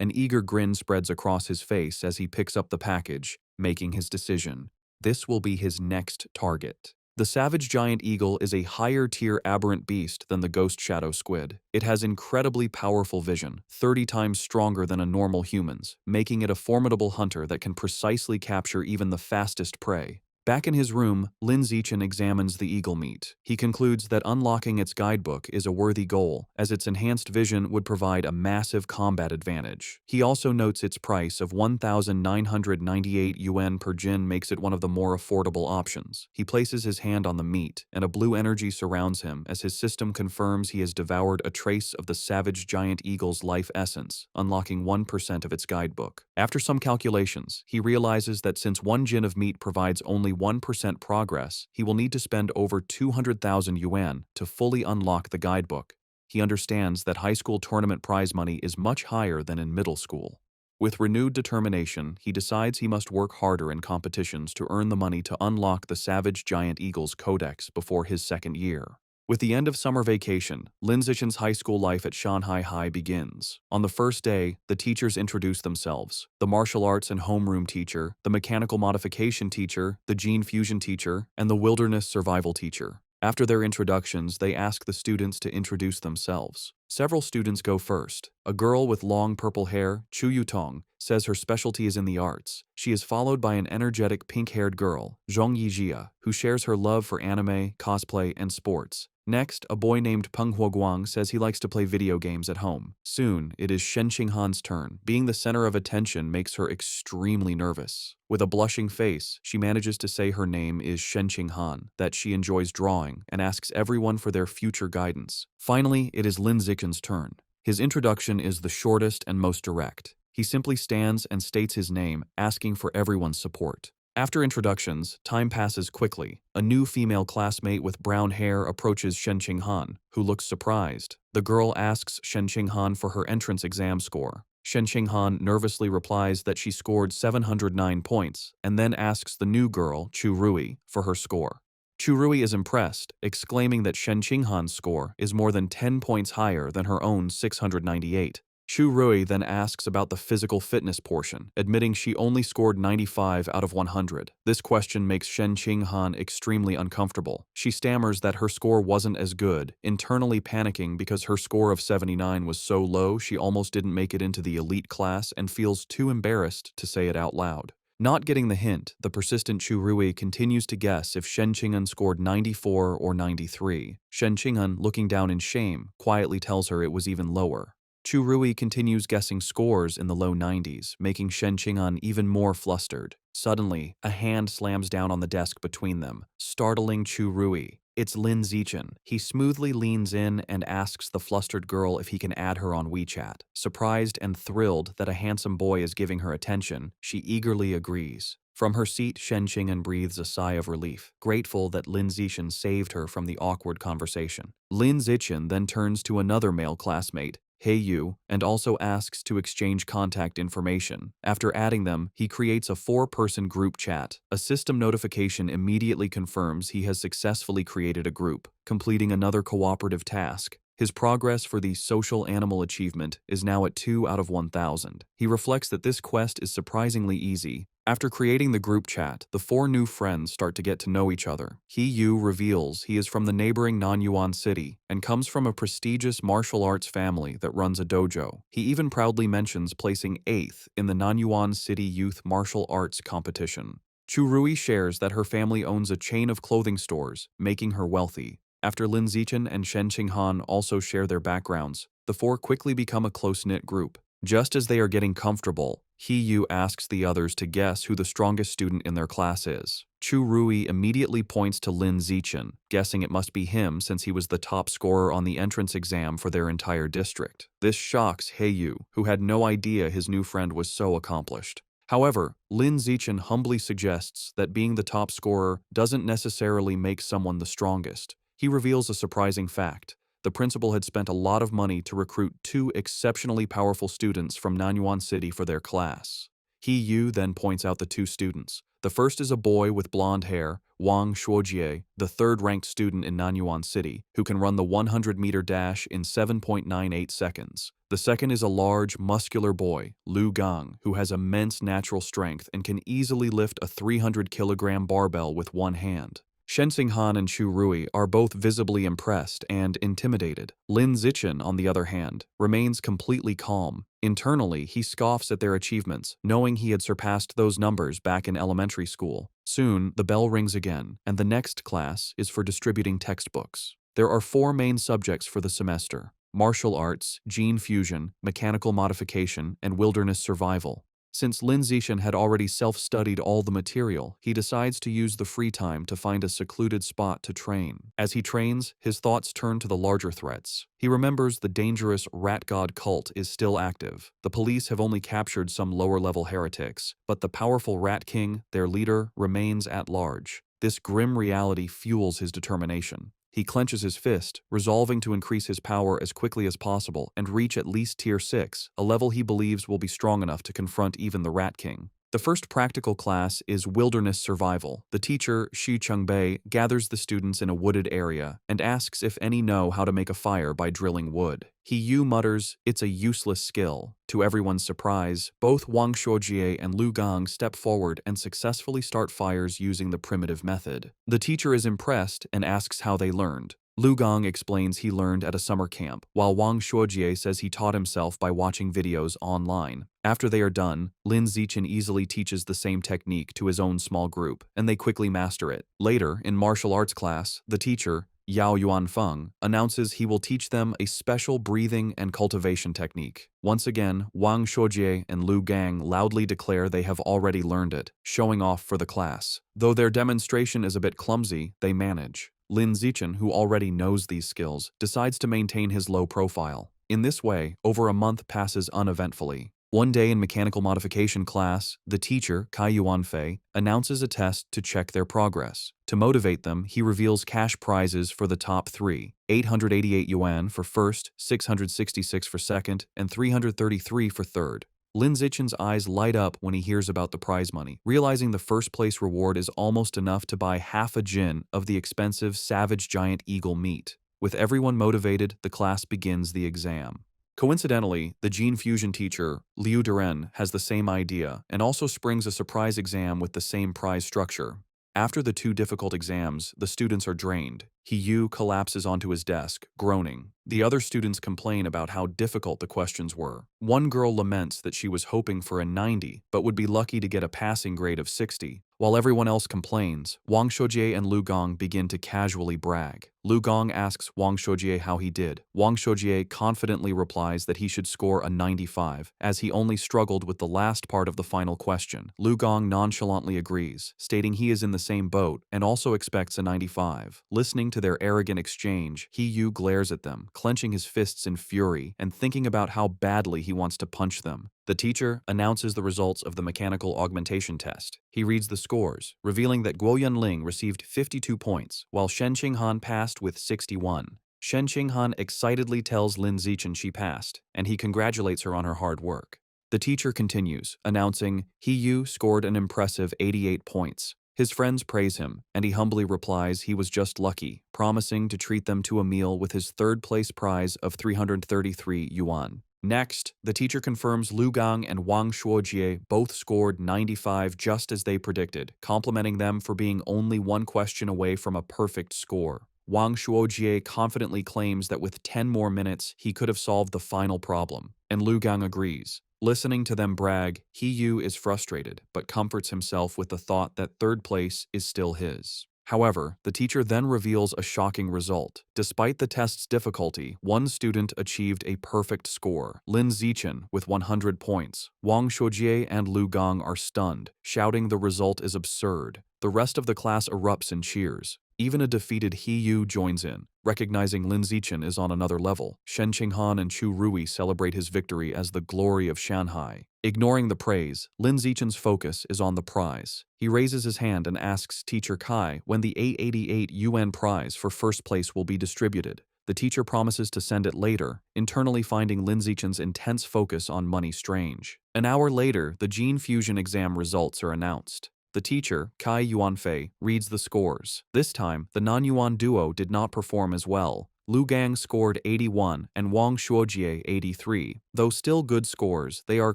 An eager grin spreads across his face as he picks up the package, making his decision. This will be his next target. The savage giant eagle is a higher-tier aberrant beast than the ghost shadow squid. It has incredibly powerful vision, 30 times stronger than a normal human's, making it a formidable hunter that can precisely capture even the fastest prey. Back in his room, Lin Zichen examines the eagle meat. He concludes that unlocking its guidebook is a worthy goal, as its enhanced vision would provide a massive combat advantage. He also notes its price of 1,998 yuan per jin makes it one of the more affordable options. He places his hand on the meat, and a blue energy surrounds him as his system confirms he has devoured a trace of the savage giant eagle's life essence, unlocking 1% of its guidebook. After some calculations, he realizes that since 1 jin of meat provides only 1% progress, he will need to spend over 200,000 yuan to fully unlock the guidebook. He understands that high school tournament prize money is much higher than in middle school. With renewed determination, he decides he must work harder in competitions to earn the money to unlock the Savage Giant Eagle's codex before his second year. With the end of summer vacation, Lin Zichen's high school life at Shanghai High begins. On the first day, the teachers introduce themselves: the martial arts and homeroom teacher, the mechanical modification teacher, the gene fusion teacher, and the wilderness survival teacher. After their introductions, they ask the students to introduce themselves. Several students go first. A girl with long purple hair, Chu Yutong, says her specialty is in the arts. She is followed by an energetic pink-haired girl, Zhong Yijia, who shares her love for anime, cosplay, and sports. Next, a boy named Peng Huoguang says he likes to play video games at home. Soon, it is Shen Qinghan's turn. Being the center of attention makes her extremely nervous. With a blushing face, she manages to say her name is Shen Qinghan, that she enjoys drawing, and asks everyone for their future guidance. Finally, it is Lin Zichen's turn. His introduction is the shortest and most direct. He simply stands and states his name, asking for everyone's support. After introductions, time passes quickly. A new female classmate with brown hair approaches Shen Qinghan, who looks surprised. The girl asks Shen Qinghan for her entrance exam score. Shen Qinghan nervously replies that she scored 709 points, and then asks the new girl, Chu Rui, for her score. Chu Rui is impressed, exclaiming that Shen Qinghan's score is more than 10 points higher than her own 698. Chu Rui then asks about the physical fitness portion, admitting she only scored 95 out of 100. This question makes Shen Qinghan extremely uncomfortable. She stammers that her score wasn't as good, internally panicking because her score of 79 was so low she almost didn't make it into the elite class and feels too embarrassed to say it out loud. Not getting the hint, the persistent Chu Rui continues to guess if Shen Qing'an scored 94 or 93. Shen Qing'an, looking down in shame, quietly tells her it was even lower. Chu Rui continues guessing scores in the low 90s, making Shen Qing'an even more flustered. Suddenly, a hand slams down on the desk between them, startling Chu Rui. It's Lin Zichen. He smoothly leans in and asks the flustered girl if he can add her on WeChat. Surprised and thrilled that a handsome boy is giving her attention, she eagerly agrees. From her seat, Shen Qing'an breathes a sigh of relief, grateful that Lin Zichen saved her from the awkward conversation. Lin Zichen then turns to another male classmate, Hey Yu, and also asks to exchange contact information. After adding them, he creates a 4-person group chat. A system notification immediately confirms he has successfully created a group, completing another cooperative task. His progress for the social animal achievement is now at 2 out of 1,000. He reflects that this quest is surprisingly easy. After creating the group chat, the 4 new friends start to get to know each other. He Yu reveals he is from the neighboring Nanyuan city and comes from a prestigious martial arts family that runs a dojo. He even proudly mentions placing 8th in the Nanyuan City Youth Martial Arts competition. Chu Rui shares that her family owns a chain of clothing stores, making her wealthy. After Lin Zichen and Shen Qinghan also share their backgrounds, the 4 quickly become a close-knit group. Just as they are getting comfortable, He Yu asks the others to guess who the strongest student in their class is. Chu Rui immediately points to Lin Zichen, guessing it must be him since he was the top scorer on the entrance exam for their entire district. This shocks He Yu, who had no idea his new friend was so accomplished. However, Lin Zichen humbly suggests that being the top scorer doesn't necessarily make someone the strongest. He reveals a surprising fact. The principal had spent a lot of money to recruit 2 exceptionally powerful students from Nanyuan City for their class. He Yu then points out the 2 students. The first is a boy with blonde hair, Wang Shuojie, the 3rd-ranked student in Nanyuan City, who can run the 100-meter dash in 7.98 seconds. The second is a large, muscular boy, Lu Gang, who has immense natural strength and can easily lift a 300-kilogram barbell with one hand. Shen Xinghan and Chu Rui are both visibly impressed and intimidated. Lin Zichen, on the other hand, remains completely calm. Internally, he scoffs at their achievements, knowing he had surpassed those numbers back in elementary school. Soon, the bell rings again, and the next class is for distributing textbooks. There are 4 main subjects for the semester: martial arts, gene fusion, mechanical modification, and wilderness survival. Since Lin Zichen had already self-studied all the material, he decides to use the free time to find a secluded spot to train. As he trains, his thoughts turn to the larger threats. He remembers the dangerous rat god cult is still active. The police have only captured some lower-level heretics, but the powerful Rat King, their leader, remains at large. This grim reality fuels his determination. He clenches his fist, resolving to increase his power as quickly as possible and reach at least Tier 6, a level he believes will be strong enough to confront even the Rat King. The first practical class is Wilderness Survival. The teacher, Xu Chungbei, gathers the students in a wooded area and asks if any know how to make a fire by drilling wood. He Yu mutters, "It's a useless skill." To everyone's surprise, both Wang Shuojie and Lu Gang step forward and successfully start fires using the primitive method. The teacher is impressed and asks how they learned. Lu Gang explains he learned at a summer camp, while Wang Shuojie says he taught himself by watching videos online. After they are done, Lin Zichen easily teaches the same technique to his own small group, and they quickly master it. Later, in martial arts class, the teacher, Yao Yuanfeng, announces he will teach them a special breathing and cultivation technique. Once again, Wang Shuojie and Lu Gang loudly declare they have already learned it, showing off for the class. Though their demonstration is a bit clumsy, they manage. Lin Zichen, who already knows these skills, decides to maintain his low profile. In this way, over a month passes uneventfully. One day in mechanical modification class, the teacher, Kai Yuanfei, announces a test to check their progress. To motivate them, he reveals cash prizes for the top 3, 888 yuan for first, 666 for second, and 333 for third. Lin Zichen's eyes light up when he hears about the prize money, realizing the first-place reward is almost enough to buy half a jin of the expensive savage giant eagle meat. With everyone motivated, the class begins the exam. Coincidentally, the gene fusion teacher, Liu Duren, has the same idea and also springs a surprise exam with the same prize structure. After the 2 difficult exams, the students are drained. He Yu collapses onto his desk, groaning. The other students complain about how difficult the questions were. One girl laments that she was hoping for a 90 but would be lucky to get a passing grade of 60. While everyone else complains, Wang Shoujie and Lu Gong begin to casually brag. Lu Gong asks Wang Shoujie how he did. Wang Shoujie confidently replies that he should score a 95, as he only struggled with the last part of the final question. Lu Gong nonchalantly agrees, stating he is in the same boat and also expects a 95. Listening to their arrogant exchange, He Yu glares at them, clenching his fists in fury and thinking about how badly he wants to punch them. The teacher announces the results of the mechanical augmentation test. He reads the scores, revealing that Guo Yunling received 52 points, while Shen Qinghan passed with 61. Shen Qinghan excitedly tells Lin Zichen she passed, and he congratulates her on her hard work. The teacher continues, announcing He Yu scored an impressive 88 points. His friends praise him, and he humbly replies he was just lucky, promising to treat them to a meal with his third-place prize of 333 yuan. Next, the teacher confirms Lu Gang and Wang Shuojie both scored 95 just as they predicted, complimenting them for being only one question away from a perfect score. Wang Shuojie confidently claims that with 10 more minutes, he could have solved the final problem, and Lu Gang agrees. Listening to them brag, He Yu is frustrated, but comforts himself with the thought that third place is still his. However, the teacher then reveals a shocking result. Despite the test's difficulty, one student achieved a perfect score, Lin Zichen, with 100 points. Wang Shuojie and Lu Gong are stunned, shouting the result is absurd. The rest of the class erupts in cheers. Even a defeated He Yu joins in, recognizing Lin Zichen is on another level. Shen Qinghan and Chu Rui celebrate his victory as the glory of Shanghai. Ignoring the praise, Lin Zichen's focus is on the prize. He raises his hand and asks Teacher Kai when the 888 yuan prize for first place will be distributed. The teacher promises to send it later, internally finding Lin Zichen's intense focus on money strange. An hour later, the gene fusion exam results are announced. The teacher, Kai Yuanfei, reads the scores. This time, the non-Yuan duo did not perform as well. Lu Gang scored 81 and Wang Shuojie 83. Though still good scores, they are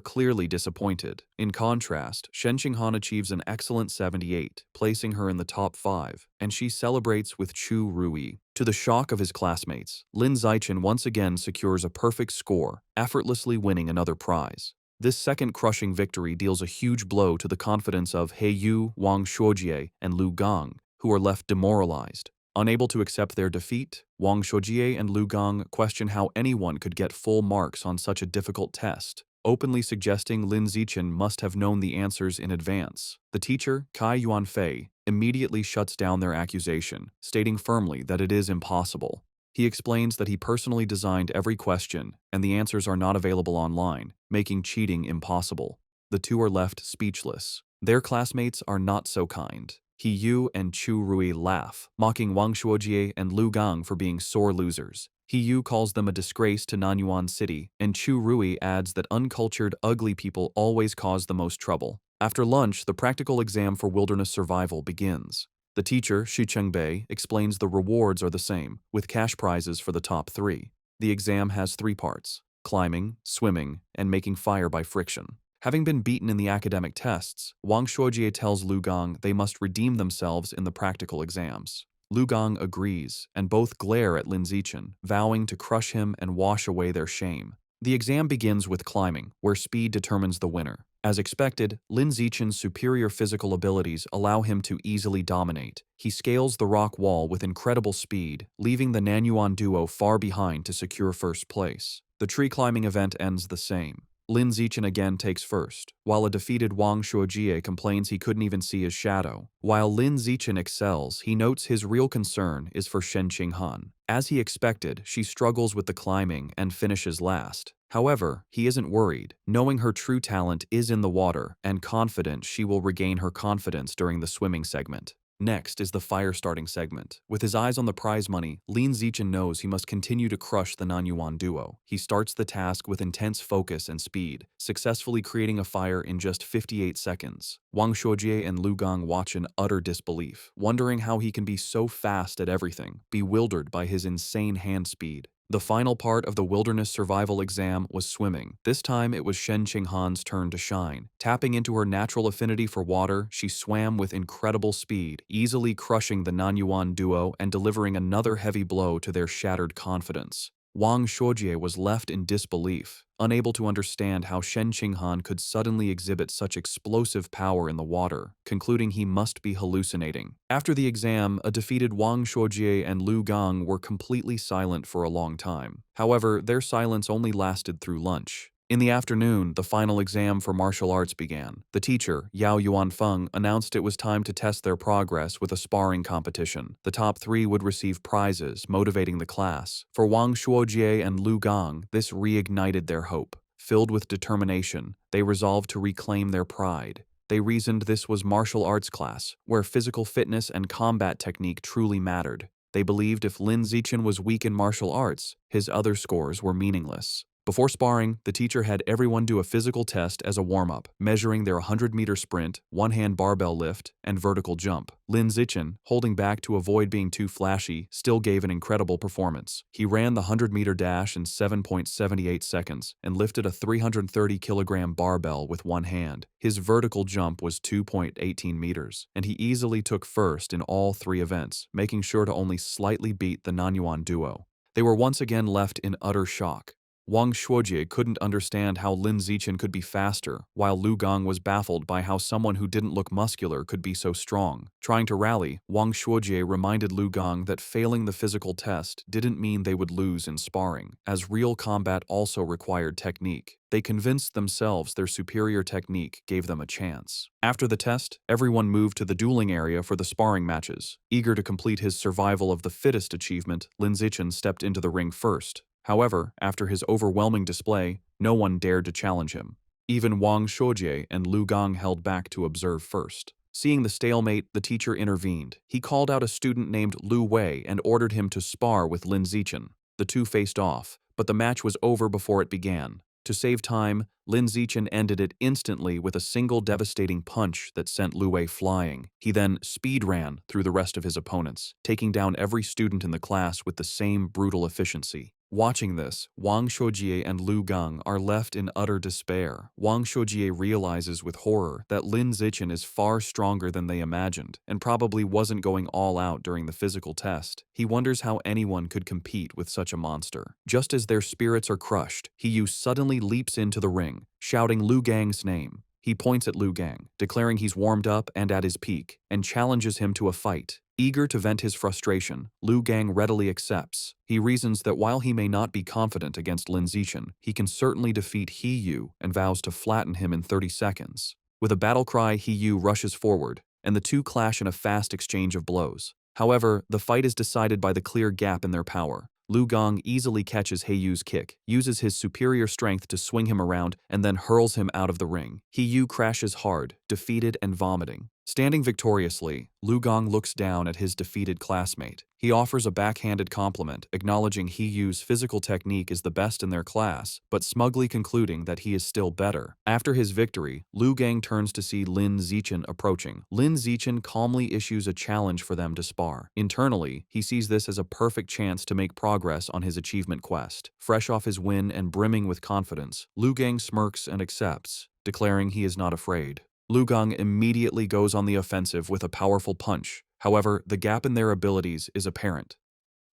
clearly disappointed. In contrast, Shen Qinghan achieves an excellent 78, placing her in the top 5, and she celebrates with Chu Rui. To the shock of his classmates, Lin Zichen once again secures a perfect score, effortlessly winning another prize. This second crushing victory deals a huge blow to the confidence of He Yu, Wang Shuojie, and Lu Gang, who are left demoralized. Unable to accept their defeat, Wang Shuojie and Lu Gang question how anyone could get full marks on such a difficult test, openly suggesting Lin Zichen must have known the answers in advance. The teacher, Kai Yuanfei, immediately shuts down their accusation, stating firmly that it is impossible. He explains that he personally designed every question, and the answers are not available online, making cheating impossible. The two are left speechless. Their classmates are not so kind. He Yu and Chu Rui laugh, mocking Wang Shuojie and Lu Gang for being sore losers. He Yu calls them a disgrace to Nanyuan City, and Chu Rui adds that uncultured, ugly people always cause the most trouble. After lunch, the practical exam for wilderness survival begins. The teacher, Shi Chengbei, explains the rewards are the same, with cash prizes for the top 3. The exam has 3 parts: climbing, swimming, and making fire by friction. Having been beaten in the academic tests, Wang Shuojie tells Lu Gang they must redeem themselves in the practical exams. Lu Gang agrees, and both glare at Lin Zichen, vowing to crush him and wash away their shame. The exam begins with climbing, where speed determines the winner. As expected, Lin Zichen's superior physical abilities allow him to easily dominate. He scales the rock wall with incredible speed, leaving the Nanyuan duo far behind to secure first place. The tree climbing event ends the same. Lin Zichen again takes first, while a defeated Wang Shuojie complains he couldn't even see his shadow. While Lin Zichen excels, he notes his real concern is for Shen Qinghan. As he expected, she struggles with the climbing and finishes last. However, he isn't worried, knowing her true talent is in the water and confident she will regain her confidence during the swimming segment. Next is the fire-starting segment. With his eyes on the prize money, Lin Zichen knows he must continue to crush the Nanyuan duo. He starts the task with intense focus and speed, successfully creating a fire in just 58 seconds. Wang Shuojie and Lu Gang watch in utter disbelief, wondering how he can be so fast at everything, bewildered by his insane hand speed. The final part of the wilderness survival exam was swimming. This time it was Shen Qinghan's turn to shine. Tapping into her natural affinity for water, she swam with incredible speed, easily crushing the Nanyuan duo and delivering another heavy blow to their shattered confidence. Wang Shuojie was left in disbelief, unable to understand how Shen Qinghan could suddenly exhibit such explosive power in the water, concluding he must be hallucinating. After the exam, a defeated Wang Shuojie and Lu Gang were completely silent for a long time. However, their silence only lasted through lunch. In the afternoon, the final exam for martial arts began. The teacher, Yao Yuanfeng, announced it was time to test their progress with a sparring competition. The top 3 would receive prizes, motivating the class. For Wang Shuojie and Lu Gang, this reignited their hope. Filled with determination, they resolved to reclaim their pride. They reasoned this was martial arts class, where physical fitness and combat technique truly mattered. They believed if Lin Zichen was weak in martial arts, his other scores were meaningless. Before sparring, the teacher had everyone do a physical test as a warm-up, measuring their 100-meter sprint, one-hand barbell lift, and vertical jump. Lin Zichen, holding back to avoid being too flashy, still gave an incredible performance. He ran the 100-meter dash in 7.78 seconds and lifted a 330-kilogram barbell with one hand. His vertical jump was 2.18 meters, and he easily took first in all 3 events, making sure to only slightly beat the Nanyuan duo. They were once again left in utter shock. Wang Shuojie couldn't understand how Lin Zichen could be faster, while Lu Gang was baffled by how someone who didn't look muscular could be so strong. Trying to rally, Wang Shuojie reminded Lu Gang that failing the physical test didn't mean they would lose in sparring, as real combat also required technique. They convinced themselves their superior technique gave them a chance. After the test, everyone moved to the dueling area for the sparring matches. Eager to complete his survival of the fittest achievement, Lin Zichen stepped into the ring first. However, after his overwhelming display, no one dared to challenge him. Even Wang Shuojie and Lu Gang held back to observe first. Seeing the stalemate, the teacher intervened. He called out a student named Lu Wei and ordered him to spar with Lin Zichen. The two faced off, but the match was over before it began. To save time, Lin Zichen ended it instantly with a single devastating punch that sent Lu Wei flying. He then speed ran through the rest of his opponents, taking down every student in the class with the same brutal efficiency. Watching this, Wang Shuojie and Lu Gang are left in utter despair. Wang Shuojie realizes with horror that Lin Zichen is far stronger than they imagined and probably wasn't going all out during the physical test. He wonders how anyone could compete with such a monster. Just as their spirits are crushed, Hiyu suddenly leaps into the ring, shouting Lu Gang's name. He points at Lu Gang, declaring he's warmed up and at his peak, and challenges him to a fight. Eager to vent his frustration, Lu Gang readily accepts. He reasons that while he may not be confident against Lin Zichen, he can certainly defeat Hiyu and vows to flatten him in 30 seconds. With a battle cry, Hiyu rushes forward, and the two clash in a fast exchange of blows. However, the fight is decided by the clear gap in their power. Lu Gang easily catches Hiyu's kick, uses his superior strength to swing him around, and then hurls him out of the ring. Hiyu crashes hard, defeated and vomiting. Standing victoriously, Lu Gang looks down at his defeated classmate. He offers a backhanded compliment, acknowledging Hiyu's physical technique is the best in their class, but smugly concluding that he is still better. After his victory, Lu Gang turns to see Lin Zichen approaching. Lin Zichen calmly issues a challenge for them to spar. Internally, he sees this as a perfect chance to make progress on his achievement quest. Fresh off his win and brimming with confidence, Lu Gang smirks and accepts, declaring he is not afraid. Lu Gang immediately goes on the offensive with a powerful punch. However, the gap in their abilities is apparent.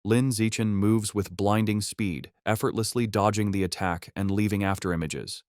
Lin Zichen moves with blinding speed, effortlessly dodging the attack and leaving afterimages.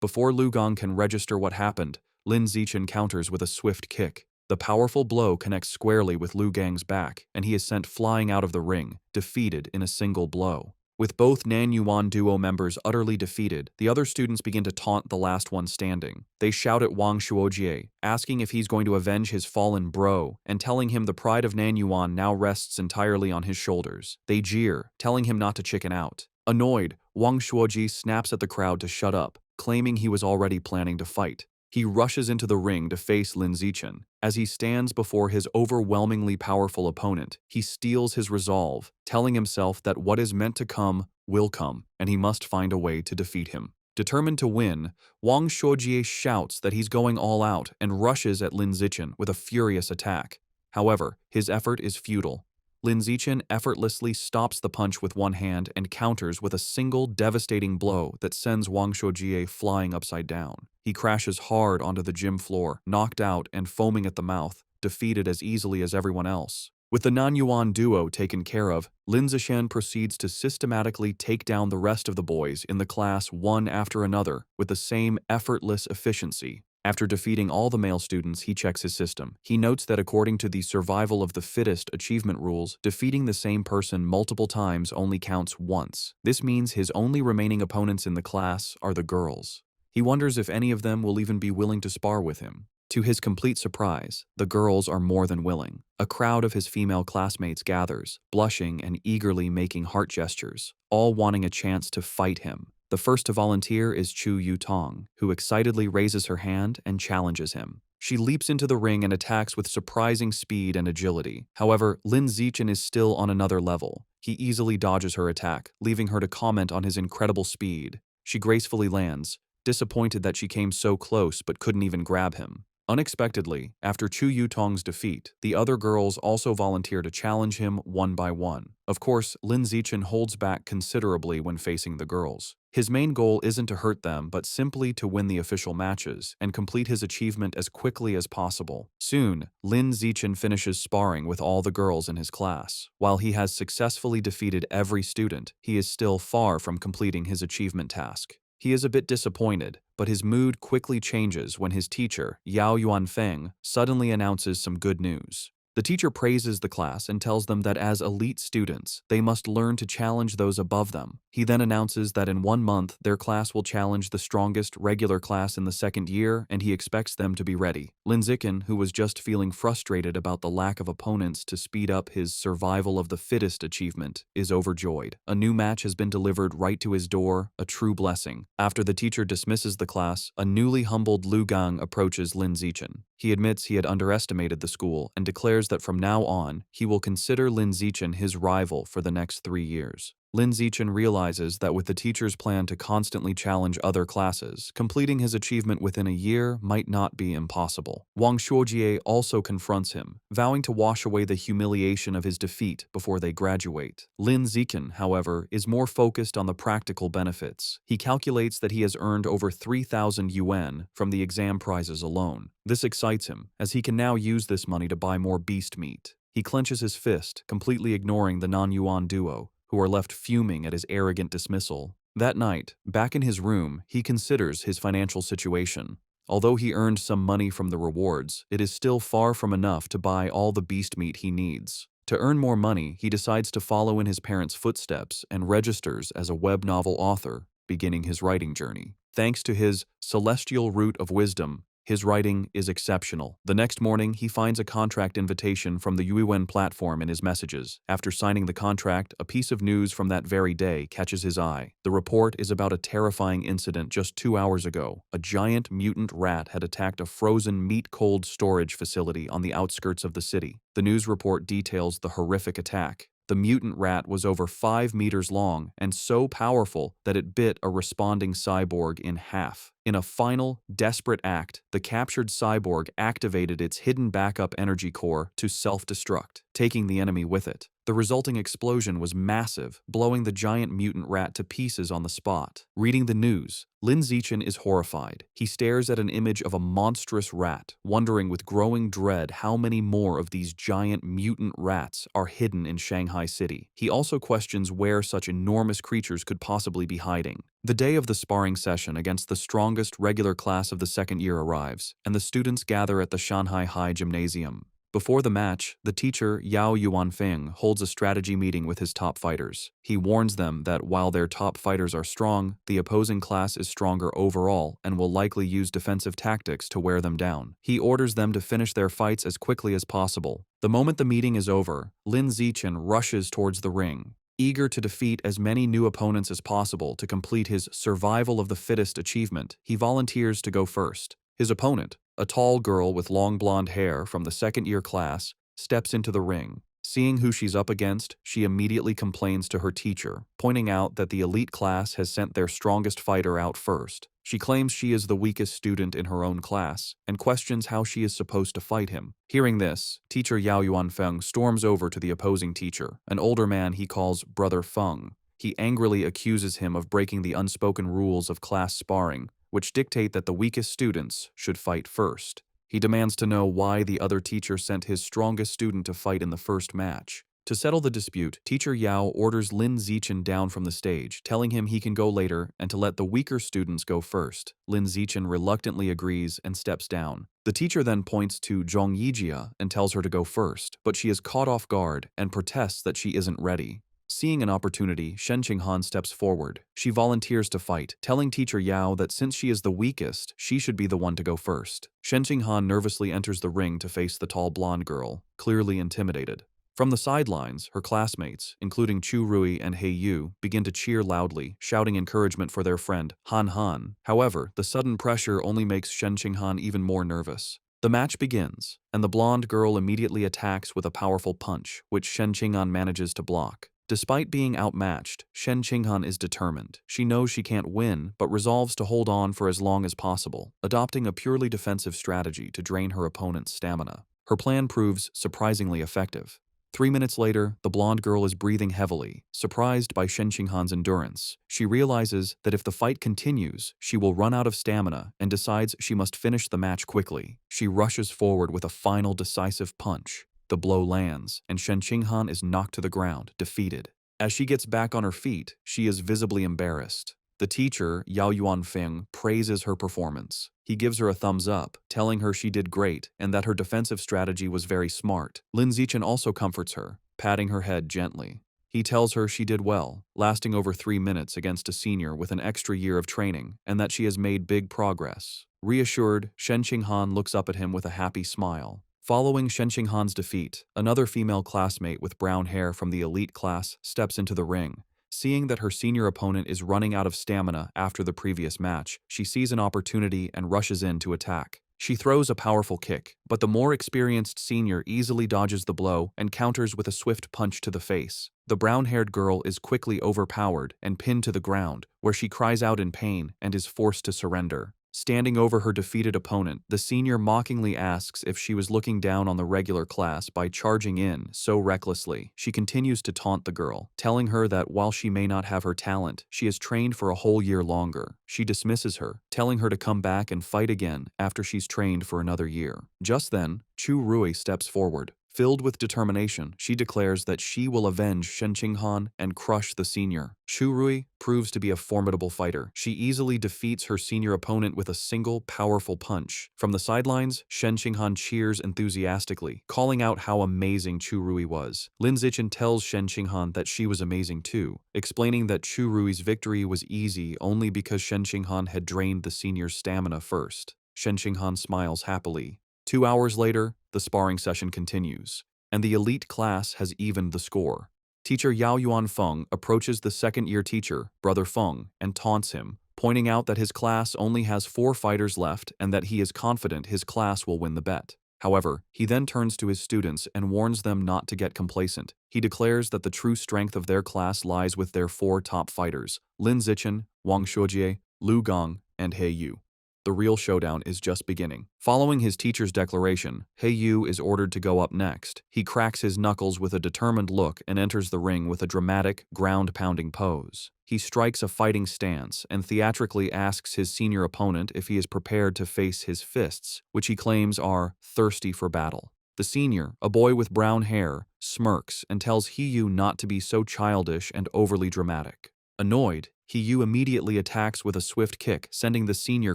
Before Lu Gang can register what happened, Lin Zichen counters with a swift kick. The powerful blow connects squarely with Lu Gang's back, and he is sent flying out of the ring, defeated in a single blow. With both Nanyuan duo members utterly defeated, the other students begin to taunt the last one standing. They shout at Wang Shuojie, asking if he's going to avenge his fallen bro, and telling him the pride of Nanyuan now rests entirely on his shoulders. They jeer, telling him not to chicken out. Annoyed, Wang Shuojie snaps at the crowd to shut up, claiming he was already planning to fight. He rushes into the ring to face Lin Zichen. As he stands before his overwhelmingly powerful opponent, he steels his resolve, telling himself that what is meant to come will come, and he must find a way to defeat him. Determined to win, Wang Shuojie shouts that he's going all out and rushes at Lin Zichen with a furious attack. However, his effort is futile. Lin Zichen effortlessly stops the punch with one hand and counters with a single devastating blow that sends Wang Shuojie flying upside down. He crashes hard onto the gym floor, knocked out and foaming at the mouth, defeated as easily as everyone else. With the Nanyuan duo taken care of, Lin Zishan proceeds to systematically take down the rest of the boys in the class one after another with the same effortless efficiency. After defeating all the male students, he checks his system. He notes that according to the survival of the fittest achievement rules, defeating the same person multiple times only counts once. This means his only remaining opponents in the class are the girls. He wonders if any of them will even be willing to spar with him. To his complete surprise, the girls are more than willing. A crowd of his female classmates gathers, blushing and eagerly making heart gestures, all wanting a chance to fight him. The first to volunteer is Chu Yu-tong, who excitedly raises her hand and challenges him. She leaps into the ring and attacks with surprising speed and agility. However, Lin Zichen is still on another level. He easily dodges her attack, leaving her to comment on his incredible speed. She gracefully lands, disappointed that she came so close but couldn't even grab him. Unexpectedly, after Chu Yu-tong's defeat, the other girls also volunteer to challenge him one by one. Of course, Lin Zichen holds back considerably when facing the girls. His main goal isn't to hurt them, but simply to win the official matches and complete his achievement as quickly as possible. Soon, Lin Zichen finishes sparring with all the girls in his class. While he has successfully defeated every student, he is still far from completing his achievement task. He is a bit disappointed, but his mood quickly changes when his teacher, Yao Yuanfeng, suddenly announces some good news. The teacher praises the class and tells them that as elite students, they must learn to challenge those above them. He then announces that in 1 month, their class will challenge the strongest regular class in the second year, and he expects them to be ready. Lin Zichen, who was just feeling frustrated about the lack of opponents to speed up his survival of the fittest achievement, is overjoyed. A new match has been delivered right to his door, a true blessing. After the teacher dismisses the class, a newly humbled Lu Gang approaches Lin Zichen. He admits he had underestimated the school and declares that from now on, he will consider Lin Zichen his rival for the next 3 years. Lin Zichen realizes that with the teacher's plan to constantly challenge other classes, completing his achievement within a year might not be impossible. Wang Shuojie also confronts him, vowing to wash away the humiliation of his defeat before they graduate. Lin Zichen, however, is more focused on the practical benefits. He calculates that he has earned over 3,000 yuan from the exam prizes alone. This excites him, as he can now use this money to buy more beast meat. He clenches his fist, completely ignoring the non-yuan duo, who are left fuming at his arrogant dismissal. That night, back in his room, he considers his financial situation. Although he earned some money from the rewards, it is still far from enough to buy all the beast meat he needs. To earn more money, he decides to follow in his parents' footsteps and registers as a web novel author, beginning his writing journey. Thanks to his celestial root of wisdom, his writing is exceptional. The next morning, he finds a contract invitation from the Yuiwen platform in his messages. After signing the contract, a piece of news from that very day catches his eye. The report is about a terrifying incident just 2 hours ago. A giant mutant rat had attacked a frozen meat-cold storage facility on the outskirts of the city. The news report details the horrific attack. The mutant rat was over 5 meters long and so powerful that it bit a responding cyborg in half. In a final, desperate act, the captured cyborg activated its hidden backup energy core to self-destruct, taking the enemy with it. The resulting explosion was massive, blowing the giant mutant rat to pieces on the spot. Reading the news, Lin Zichen is horrified. He stares at an image of a monstrous rat, wondering with growing dread how many more of these giant mutant rats are hidden in Shanghai City. He also questions where such enormous creatures could possibly be hiding. The day of the sparring session against the strongest regular class of the second year arrives, and the students gather at the Shanghai High Gymnasium. Before the match, the teacher, Yao Yuanfeng, holds a strategy meeting with his top fighters. He warns them that while their top fighters are strong, the opposing class is stronger overall and will likely use defensive tactics to wear them down. He orders them to finish their fights as quickly as possible. The moment the meeting is over, Lin Zichen rushes towards the ring, eager to defeat as many new opponents as possible to complete his survival of the fittest achievement. He volunteers to go first. His opponent, a tall girl with long blonde hair from the second-year class, steps into the ring. Seeing who she's up against, she immediately complains to her teacher, pointing out that the elite class has sent their strongest fighter out first. She claims she is the weakest student in her own class, and questions how she is supposed to fight him. Hearing this, teacher Yao Yuanfeng storms over to the opposing teacher, an older man he calls Brother Feng. He angrily accuses him of breaking the unspoken rules of class sparring, which dictate that the weakest students should fight first. He demands to know why the other teacher sent his strongest student to fight in the first match. To settle the dispute, Teacher Yao orders Lin Zichen down from the stage, telling him he can go later and to let the weaker students go first. Lin Zichen reluctantly agrees and steps down. The teacher then points to Zhong Yijia and tells her to go first, but she is caught off guard and protests that she isn't ready. Seeing an opportunity, Shen Qinghan steps forward. She volunteers to fight, telling Teacher Yao that since she is the weakest, she should be the one to go first. Shen Qinghan nervously enters the ring to face the tall blonde girl, clearly intimidated. From the sidelines, her classmates, including Chu Rui and He Yu, begin to cheer loudly, shouting encouragement for their friend, Han Han. However, the sudden pressure only makes Shen Qinghan even more nervous. The match begins, and the blonde girl immediately attacks with a powerful punch, which Shen Qinghan manages to block. Despite being outmatched, Shen Qinghan is determined. She knows she can't win, but resolves to hold on for as long as possible, adopting a purely defensive strategy to drain her opponent's stamina. Her plan proves surprisingly effective. 3 minutes later, the blonde girl is breathing heavily, surprised by Shen Qinghan's endurance. She realizes that if the fight continues, she will run out of stamina and decides she must finish the match quickly. She rushes forward with a final decisive punch. The blow lands, and Shen Qinghan is knocked to the ground, defeated. As she gets back on her feet, she is visibly embarrassed. The teacher, Yao Yuanfeng, praises her performance. He gives her a thumbs up, telling her she did great and that her defensive strategy was very smart. Lin Zichen also comforts her, patting her head gently. He tells her she did well, lasting over 3 minutes against a senior with an extra year of training, and that she has made big progress. Reassured, Shen Qinghan looks up at him with a happy smile. Following Shen Qinghan's defeat, another female classmate with brown hair from the elite class steps into the ring. Seeing that her senior opponent is running out of stamina after the previous match, she sees an opportunity and rushes in to attack. She throws a powerful kick, but the more experienced senior easily dodges the blow and counters with a swift punch to the face. The brown-haired girl is quickly overpowered and pinned to the ground, where she cries out in pain and is forced to surrender. Standing over her defeated opponent, the senior mockingly asks if she was looking down on the regular class by charging in so recklessly. She continues to taunt the girl, telling her that while she may not have her talent, she has trained for a whole year longer. She dismisses her, telling her to come back and fight again after she's trained for another year. Just then, Chu Rui steps forward. Filled with determination, she declares that she will avenge Shen Qinghan and crush the senior. Chu Rui proves to be a formidable fighter. She easily defeats her senior opponent with a single, powerful punch. From the sidelines, Shen Qinghan cheers enthusiastically, calling out how amazing Chu Rui was. Lin Zichen tells Shen Qinghan that she was amazing too, explaining that Chu Rui's victory was easy only because Shen Qinghan had drained the senior's stamina first. Shen Qinghan smiles happily. 2 hours later, the sparring session continues, and the elite class has evened the score. Teacher Yao Yuanfeng approaches the second-year teacher, Brother Feng, and taunts him, pointing out that his class only has 4 fighters left and that he is confident his class will win the bet. However, he then turns to his students and warns them not to get complacent. He declares that the true strength of their class lies with their 4 top fighters, Lin Zichen, Wang Shuojie, Lu Gong, and He Yu. The real showdown is just beginning. Following his teacher's declaration, He Yu is ordered to go up next. He cracks his knuckles with a determined look and enters the ring with a dramatic, ground-pounding pose. He strikes a fighting stance and theatrically asks his senior opponent if he is prepared to face his fists, which he claims are thirsty for battle. The senior, a boy with brown hair, smirks and tells He Yu not to be so childish and overly dramatic. Annoyed, He Yu immediately attacks with a swift kick, sending the senior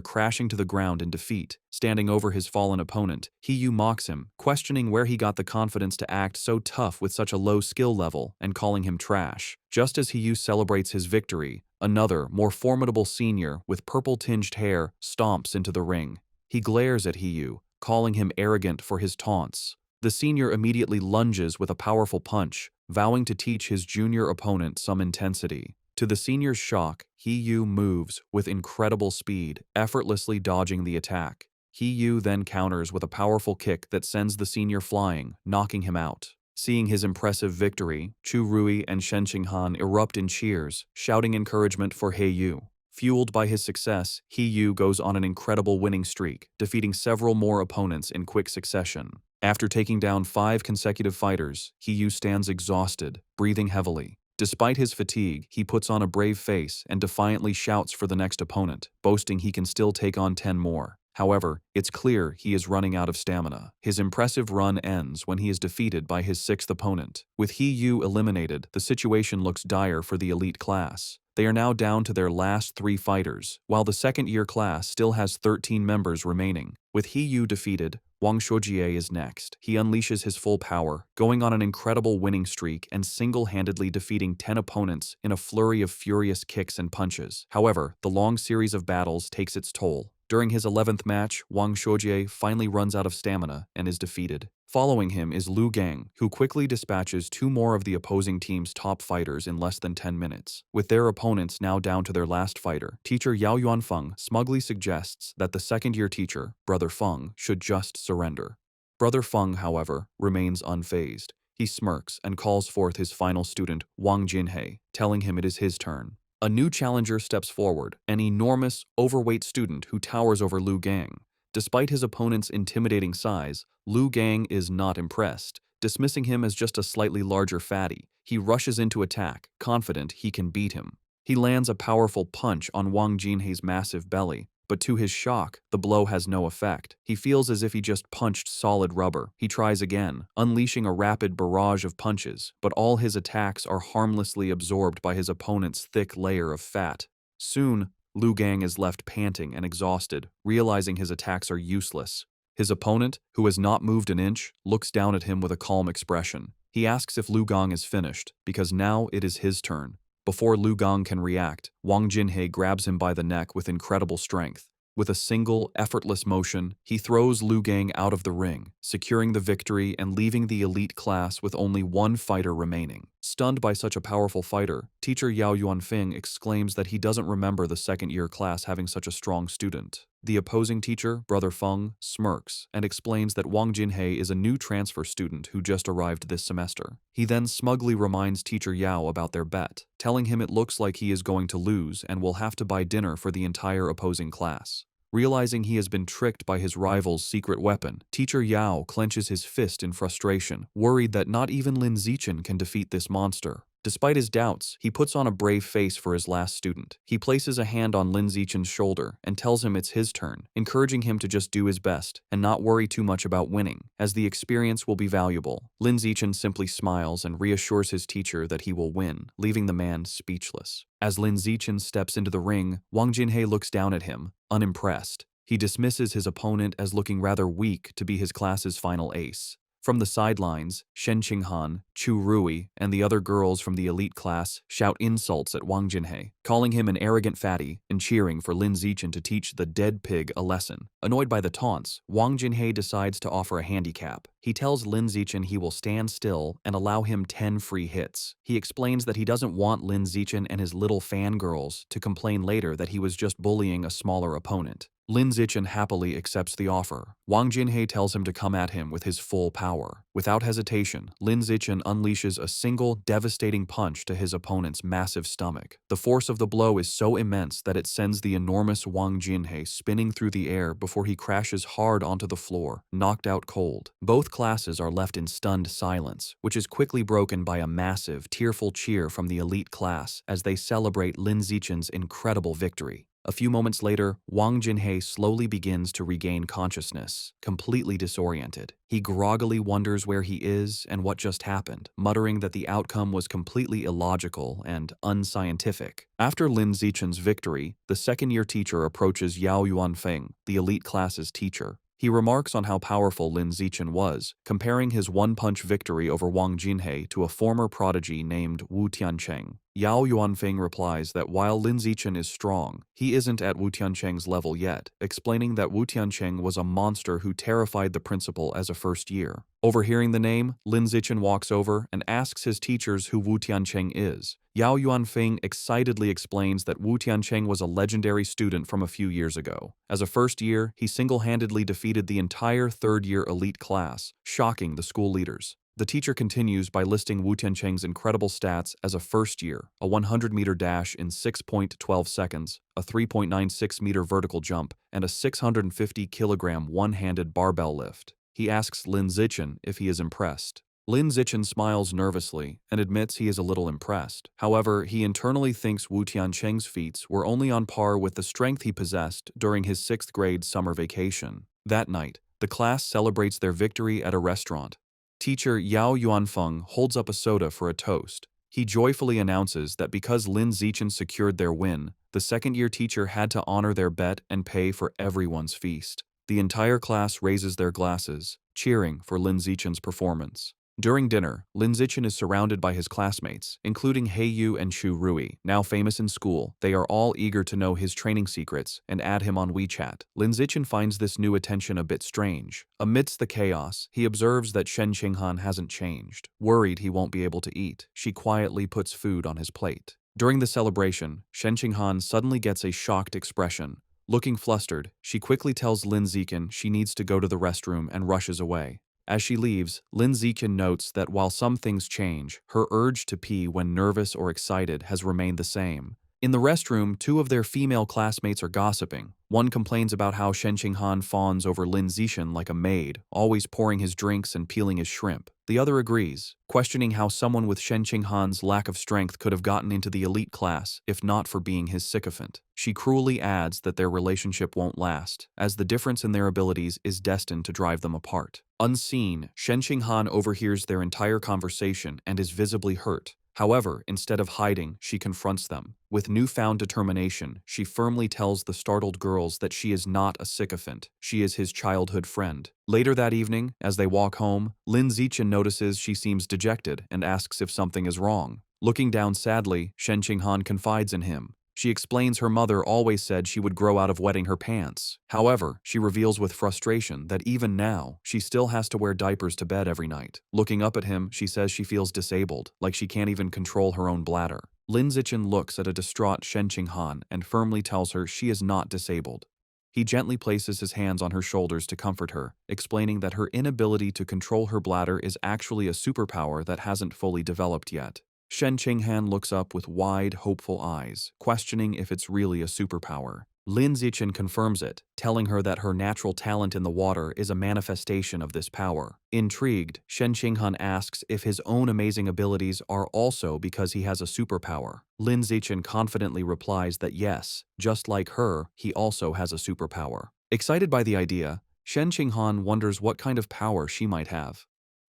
crashing to the ground in defeat. Standing over his fallen opponent, He Yu mocks him, questioning where he got the confidence to act so tough with such a low skill level and calling him trash. Just as He Yu celebrates his victory, another, more formidable senior with purple-tinged hair stomps into the ring. He glares at He Yu, calling him arrogant for his taunts. The senior immediately lunges with a powerful punch, vowing to teach his junior opponent some intensity. To the senior's shock, He Yu moves with incredible speed, effortlessly dodging the attack. He Yu then counters with a powerful kick that sends the senior flying, knocking him out. Seeing his impressive victory, Chu Rui and Shen Qinghan erupt in cheers, shouting encouragement for He Yu. Fueled by his success, He Yu goes on an incredible winning streak, defeating several more opponents in quick succession. After taking down 5 consecutive fighters, He Yu stands exhausted, breathing heavily. Despite his fatigue, he puts on a brave face and defiantly shouts for the next opponent, boasting he can still take on 10 more. However, it's clear he is running out of stamina. His impressive run ends when he is defeated by his sixth opponent. With He Yu eliminated, the situation looks dire for the elite class. They are now down to their last 3 fighters, while the second-year class still has 13 members remaining. With He Yu defeated, Wang Shuojie is next. He unleashes his full power, going on an incredible winning streak and single-handedly defeating 10 opponents in a flurry of furious kicks and punches. However, the long series of battles takes its toll. During his 11th match, Wang Shuojie finally runs out of stamina and is defeated. Following him is Lu Gang, who quickly dispatches 2 more of the opposing team's top fighters in less than 10 minutes. With their opponents now down to their last fighter, teacher Yao Yuanfeng smugly suggests that the second-year teacher, Brother Feng, should just surrender. Brother Feng, however, remains unfazed. He smirks and calls forth his final student, Wang Jinhei, telling him it is his turn. A new challenger steps forward, an enormous, overweight student who towers over Lu Gang. Despite his opponent's intimidating size, Lu Gang is not impressed. Dismissing him as just a slightly larger fatty, he rushes into attack, confident he can beat him. He lands a powerful punch on Wang Jinhei's massive belly, but to his shock, the blow has no effect. He feels as if he just punched solid rubber. He tries again, unleashing a rapid barrage of punches, but all his attacks are harmlessly absorbed by his opponent's thick layer of fat. Soon, Lu Gang is left panting and exhausted, realizing his attacks are useless. His opponent, who has not moved an inch, looks down at him with a calm expression. He asks if Lu Gang is finished, because now it is his turn. Before Lu Gang can react, Wang Jinhei grabs him by the neck with incredible strength. With a single, effortless motion, he throws Lu Gang out of the ring, securing the victory and leaving the elite class with only 1 fighter remaining. Stunned by such a powerful fighter, teacher Yao Yuanfeng exclaims that he doesn't remember the second-year class having such a strong student. The opposing teacher, Brother Feng, smirks and explains that Wang Jinhei is a new transfer student who just arrived this semester. He then smugly reminds teacher Yao about their bet, telling him it looks like he is going to lose and will have to buy dinner for the entire opposing class. Realizing he has been tricked by his rival's secret weapon, teacher Yao clenches his fist in frustration, worried that not even Lin Zichen can defeat this monster. Despite his doubts, he puts on a brave face for his last student. He places a hand on Lin Zichen's shoulder and tells him it's his turn, encouraging him to just do his best and not worry too much about winning, as the experience will be valuable. Lin Zichen simply smiles and reassures his teacher that he will win, leaving the man speechless. As Lin Zichen steps into the ring, Wang Jinhei looks down at him, unimpressed. He dismisses his opponent as looking rather weak to be his class's final ace. From the sidelines, Shen Qinghan, Chu Rui, and the other girls from the elite class shout insults at Wang Jinhei, calling him an arrogant fatty and cheering for Lin Zichen to teach the dead pig a lesson. Annoyed by the taunts, Wang Jinhei decides to offer a handicap. He tells Lin Zichen he will stand still and allow him 10 free hits. He explains that he doesn't want Lin Zichen and his little fangirls to complain later that he was just bullying a smaller opponent. Lin Zichen happily accepts the offer. Wang Jinhei tells him to come at him with his full power. Without hesitation, Lin Zichen unleashes a single, devastating punch to his opponent's massive stomach. The force of the blow is so immense that it sends the enormous Wang Jinhei spinning through the air before he crashes hard onto the floor, knocked out cold. Both classes are left in stunned silence, which is quickly broken by a massive, tearful cheer from the elite class as they celebrate Lin Zichen's incredible victory. A few moments later, Wang Jinhei slowly begins to regain consciousness, completely disoriented. He groggily wonders where he is and what just happened, muttering that the outcome was completely illogical and unscientific. After Lin Zichen's victory, the second-year teacher approaches Yao Yuanfeng, the elite class's teacher. He remarks on how powerful Lin Zichen was, comparing his one-punch victory over Wang Jinhei to a former prodigy named Wu Tiancheng. Yao Yuanfeng replies that while Lin Zichen is strong, he isn't at Wu Tiancheng's level yet, explaining that Wu Tiancheng was a monster who terrified the principal as a first year. Overhearing the name, Lin Zichen walks over and asks his teachers who Wu Tiancheng is. Yao Yuanfeng excitedly explains that Wu Tiancheng was a legendary student from a few years ago. As a first year, he single-handedly defeated the entire third-year elite class, shocking the school leaders. The teacher continues by listing Wu Tiancheng's incredible stats as a first year, a 100-meter dash in 6.12 seconds, a 3.96-meter vertical jump, and a 650-kilogram one-handed barbell lift. He asks Lin Zichen if he is impressed. Lin Zichen smiles nervously and admits he is a little impressed. However, he internally thinks Wu Tiancheng's feats were only on par with the strength he possessed during his 6th grade summer vacation. That night, the class celebrates their victory at a restaurant. Teacher Yao Yuanfeng holds up a soda for a toast. He joyfully announces that because Lin Zichen secured their win, the second-year teacher had to honor their bet and pay for everyone's feast. The entire class raises their glasses, cheering for Lin Zichen's performance. During dinner, Lin Zichen is surrounded by his classmates, including He Yu and Chu Rui. Now famous in school, they are all eager to know his training secrets and add him on WeChat. Lin Zichen finds this new attention a bit strange. Amidst the chaos, he observes that Shen Qinghan hasn't changed. Worried he won't be able to eat, she quietly puts food on his plate. During the celebration, Shen Qinghan suddenly gets a shocked expression. Looking flustered, she quickly tells Lin Zichen she needs to go to the restroom and rushes away. As she leaves, Lin Zichen notes that while some things change, her urge to pee when nervous or excited has remained the same. In the restroom, 2 of their female classmates are gossiping. One complains about how Shen Qinghan fawns over Lin Zichen like a maid, always pouring his drinks and peeling his shrimp. The other agrees, questioning how someone with Shen Qinghan's lack of strength could have gotten into the elite class if not for being his sycophant. She cruelly adds that their relationship won't last, as the difference in their abilities is destined to drive them apart. Unseen, Shen Qinghan overhears their entire conversation and is visibly hurt. However, instead of hiding, she confronts them. With newfound determination, she firmly tells the startled girls that she is not a sycophant, she is his childhood friend. Later that evening, as they walk home, Lin Zichen notices she seems dejected and asks if something is wrong. Looking down sadly, Shen Qinghan confides in him. She explains her mother always said she would grow out of wetting her pants. However, she reveals with frustration that even now, she still has to wear diapers to bed every night. Looking up at him, she says she feels disabled, like she can't even control her own bladder. Lin Zichen looks at a distraught Shen Qinghan and firmly tells her she is not disabled. He gently places his hands on her shoulders to comfort her, explaining that her inability to control her bladder is actually a superpower that hasn't fully developed yet. Shen Qinghan looks up with wide, hopeful eyes, questioning if it's really a superpower. Lin Zichen confirms it, telling her that her natural talent in the water is a manifestation of this power. Intrigued, Shen Qinghan asks if his own amazing abilities are also because he has a superpower. Lin Zichen confidently replies that yes, just like her, he also has a superpower. Excited by the idea, Shen Qinghan wonders what kind of power she might have.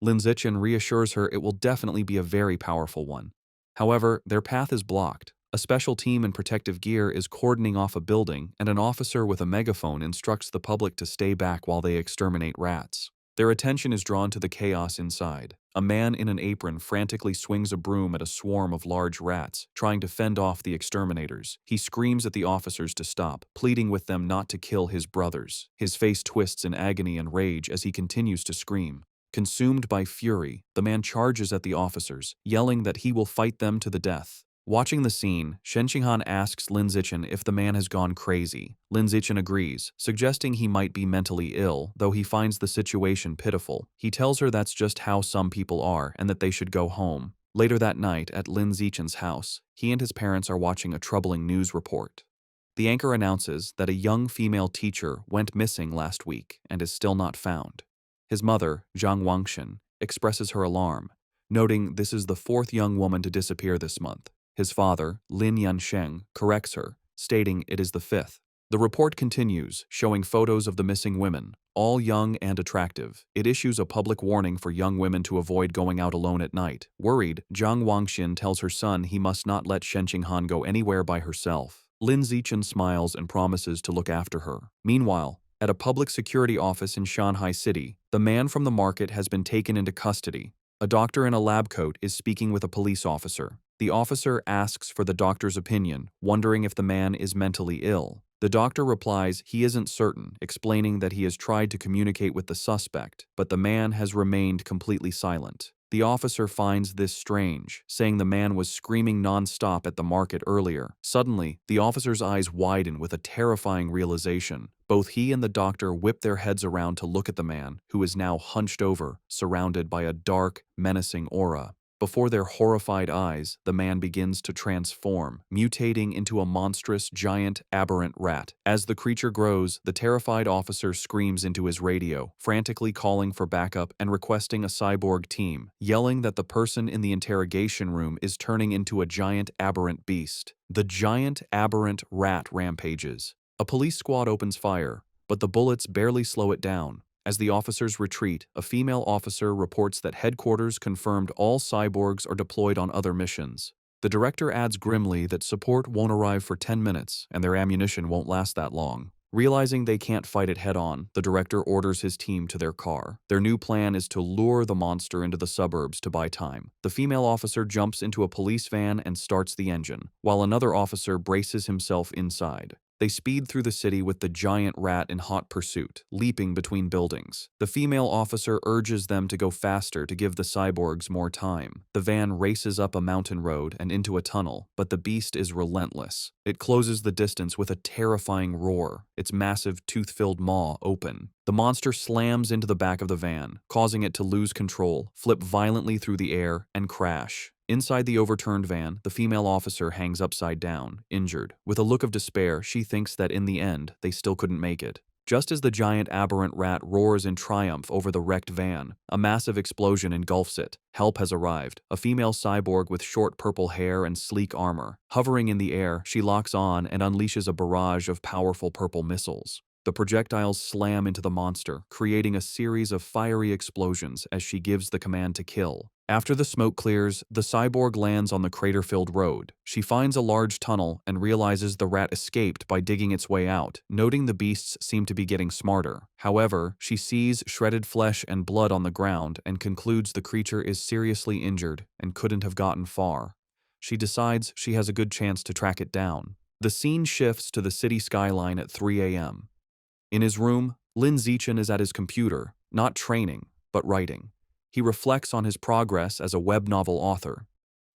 Lin Zichen reassures her it will definitely be a very powerful one. However, their path is blocked. A special team in protective gear is cordoning off a building, and an officer with a megaphone instructs the public to stay back while they exterminate rats. Their attention is drawn to the chaos inside. A man in an apron frantically swings a broom at a swarm of large rats, trying to fend off the exterminators. He screams at the officers to stop, pleading with them not to kill his brothers. His face twists in agony and rage as he continues to scream. Consumed by fury, the man charges at the officers, yelling that he will fight them to the death. Watching the scene, Shen Qinghan asks Lin Zichen if the man has gone crazy. Lin Zichen agrees, suggesting he might be mentally ill, though he finds the situation pitiful. He tells her that's just how some people are and that they should go home. Later that night, at Lin Zichen's house, he and his parents are watching a troubling news report. The anchor announces that a young female teacher went missing last week and is still not found. His mother, Zhang Wangshan, expresses her alarm, noting this is the 4th young woman to disappear this month. His father, Lin Yansheng, corrects her, stating it is the 5th. The report continues, showing photos of the missing women, all young and attractive. It issues a public warning for young women to avoid going out alone at night. Worried, Zhang Wangshan tells her son he must not let Shen Qinghan go anywhere by herself. Lin Zichen smiles and promises to look after her. Meanwhile, at a public security office in Shanghai City, the man from the market has been taken into custody. A doctor in a lab coat is speaking with a police officer. The officer asks for the doctor's opinion, wondering if the man is mentally ill. The doctor replies he isn't certain, explaining that he has tried to communicate with the suspect, but the man has remained completely silent. The officer finds this strange, saying the man was screaming non-stop at the market earlier. Suddenly, the officer's eyes widen with a terrifying realization. Both he and the doctor whip their heads around to look at the man, who is now hunched over, surrounded by a dark, menacing aura. Before their horrified eyes, the man begins to transform, mutating into a monstrous, giant, aberrant rat. As the creature grows, the terrified officer screams into his radio, frantically calling for backup and requesting a cyborg team, yelling that the person in the interrogation room is turning into a giant, aberrant beast. The giant, aberrant rat rampages. A police squad opens fire, but the bullets barely slow it down. As the officers retreat, a female officer reports that headquarters confirmed all cyborgs are deployed on other missions. The director adds grimly that support won't arrive for 10 minutes and their ammunition won't last that long. Realizing they can't fight it head-on, the director orders his team to their car. Their new plan is to lure the monster into the suburbs to buy time. The female officer jumps into a police van and starts the engine, while another officer braces himself inside. They speed through the city with the giant rat in hot pursuit, leaping between buildings. The female officer urges them to go faster to give the cyborgs more time. The van races up a mountain road and into a tunnel, but the beast is relentless. It closes the distance with a terrifying roar, its massive tooth-filled maw open. The monster slams into the back of the van, causing it to lose control, flip violently through the air, and crash. Inside the overturned van, the female officer hangs upside down, injured. With a look of despair, she thinks that in the end, they still couldn't make it. Just as the giant aberrant rat roars in triumph over the wrecked van, a massive explosion engulfs it. Help has arrived. A female cyborg with short purple hair and sleek armor. Hovering in the air, she locks on and unleashes a barrage of powerful purple missiles. The projectiles slam into the monster, creating a series of fiery explosions as she gives the command to kill. After the smoke clears, the cyborg lands on the crater-filled road. She finds a large tunnel and realizes the rat escaped by digging its way out, noting the beasts seem to be getting smarter. However, she sees shredded flesh and blood on the ground and concludes the creature is seriously injured and couldn't have gotten far. She decides she has a good chance to track it down. The scene shifts to the city skyline at 3 a.m. In his room, Lin Zichen is at his computer, not training, but writing. He reflects on his progress as a web novel author.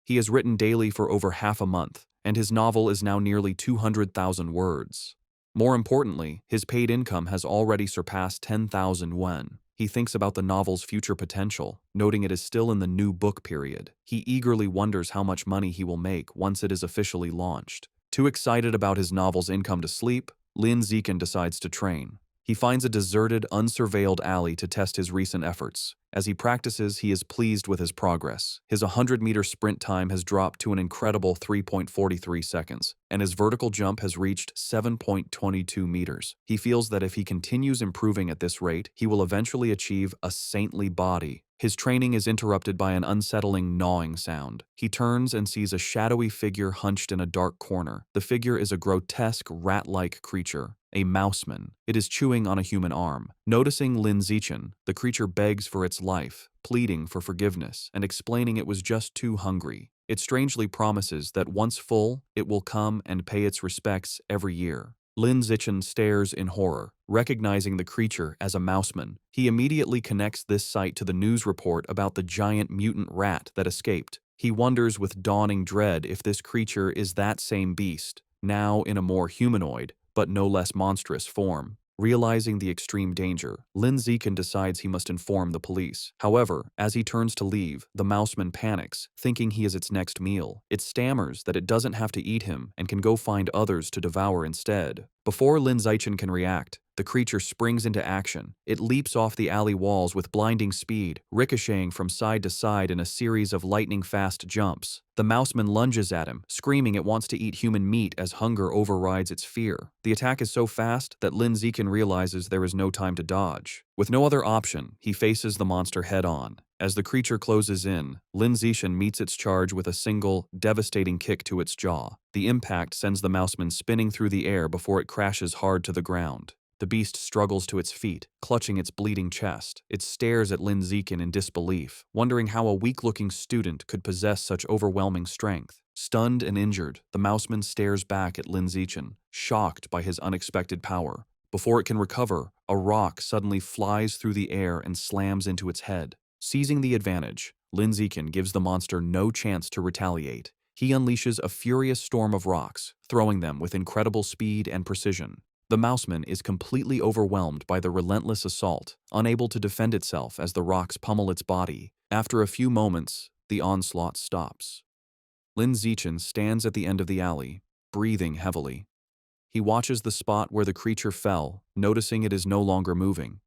He has written daily for over half a month, and his novel is now nearly 200,000 words. More importantly, his paid income has already surpassed 10,000 won. He thinks about the novel's future potential, noting it is still in the new book period. He eagerly wonders how much money he will make once it is officially launched. Too excited about his novel's income to sleep, Lin Zichen decides to train. He finds a deserted, unsurveilled alley to test his recent efforts. As he practices, he is pleased with his progress. His 100-meter sprint time has dropped to an incredible 3.43 seconds, and his vertical jump has reached 7.22 meters. He feels that if he continues improving at this rate, he will eventually achieve a saintly body. His training is interrupted by an unsettling gnawing sound. He turns and sees a shadowy figure hunched in a dark corner. The figure is a grotesque, rat-like creature, a mouseman. It is chewing on a human arm. Noticing Lin Zichen, the creature begs for its life, pleading for forgiveness and explaining it was just too hungry. It strangely promises that once full, it will come and pay its respects every year. Lin Zichen stares in horror, recognizing the creature as a mouseman. He immediately connects this sight to the news report about the giant mutant rat that escaped. He wonders with dawning dread if this creature is that same beast, now in a more humanoid, but no less monstrous form. Realizing the extreme danger, Lin Zichen decides he must inform the police. However, as he turns to leave, the mouseman panics, thinking he is its next meal. It stammers that it doesn't have to eat him and can go find others to devour instead. Before Lin Zichen can react, the creature springs into action. It leaps off the alley walls with blinding speed, ricocheting from side to side in a series of lightning-fast jumps. The mouseman lunges at him, screaming it wants to eat human meat as hunger overrides its fear. The attack is so fast that Lin Zichen realizes there is no time to dodge. With no other option, he faces the monster head-on. As the creature closes in, Lin Zichen meets its charge with a single, devastating kick to its jaw. The impact sends the mouseman spinning through the air before it crashes hard to the ground. The beast struggles to its feet, clutching its bleeding chest. It stares at Lin Zichen in disbelief, wondering how a weak-looking student could possess such overwhelming strength. Stunned and injured, the mouseman stares back at Lin Zichen, shocked by his unexpected power. Before it can recover, a rock suddenly flies through the air and slams into its head. Seizing the advantage, Lin Zichen gives the monster no chance to retaliate. He unleashes a furious storm of rocks, throwing them with incredible speed and precision. The mouseman is completely overwhelmed by the relentless assault, unable to defend itself as the rocks pummel its body. After a few moments, the onslaught stops. Lin Zichen stands at the end of the alley, breathing heavily. He watches the spot where the creature fell, noticing it is no longer moving.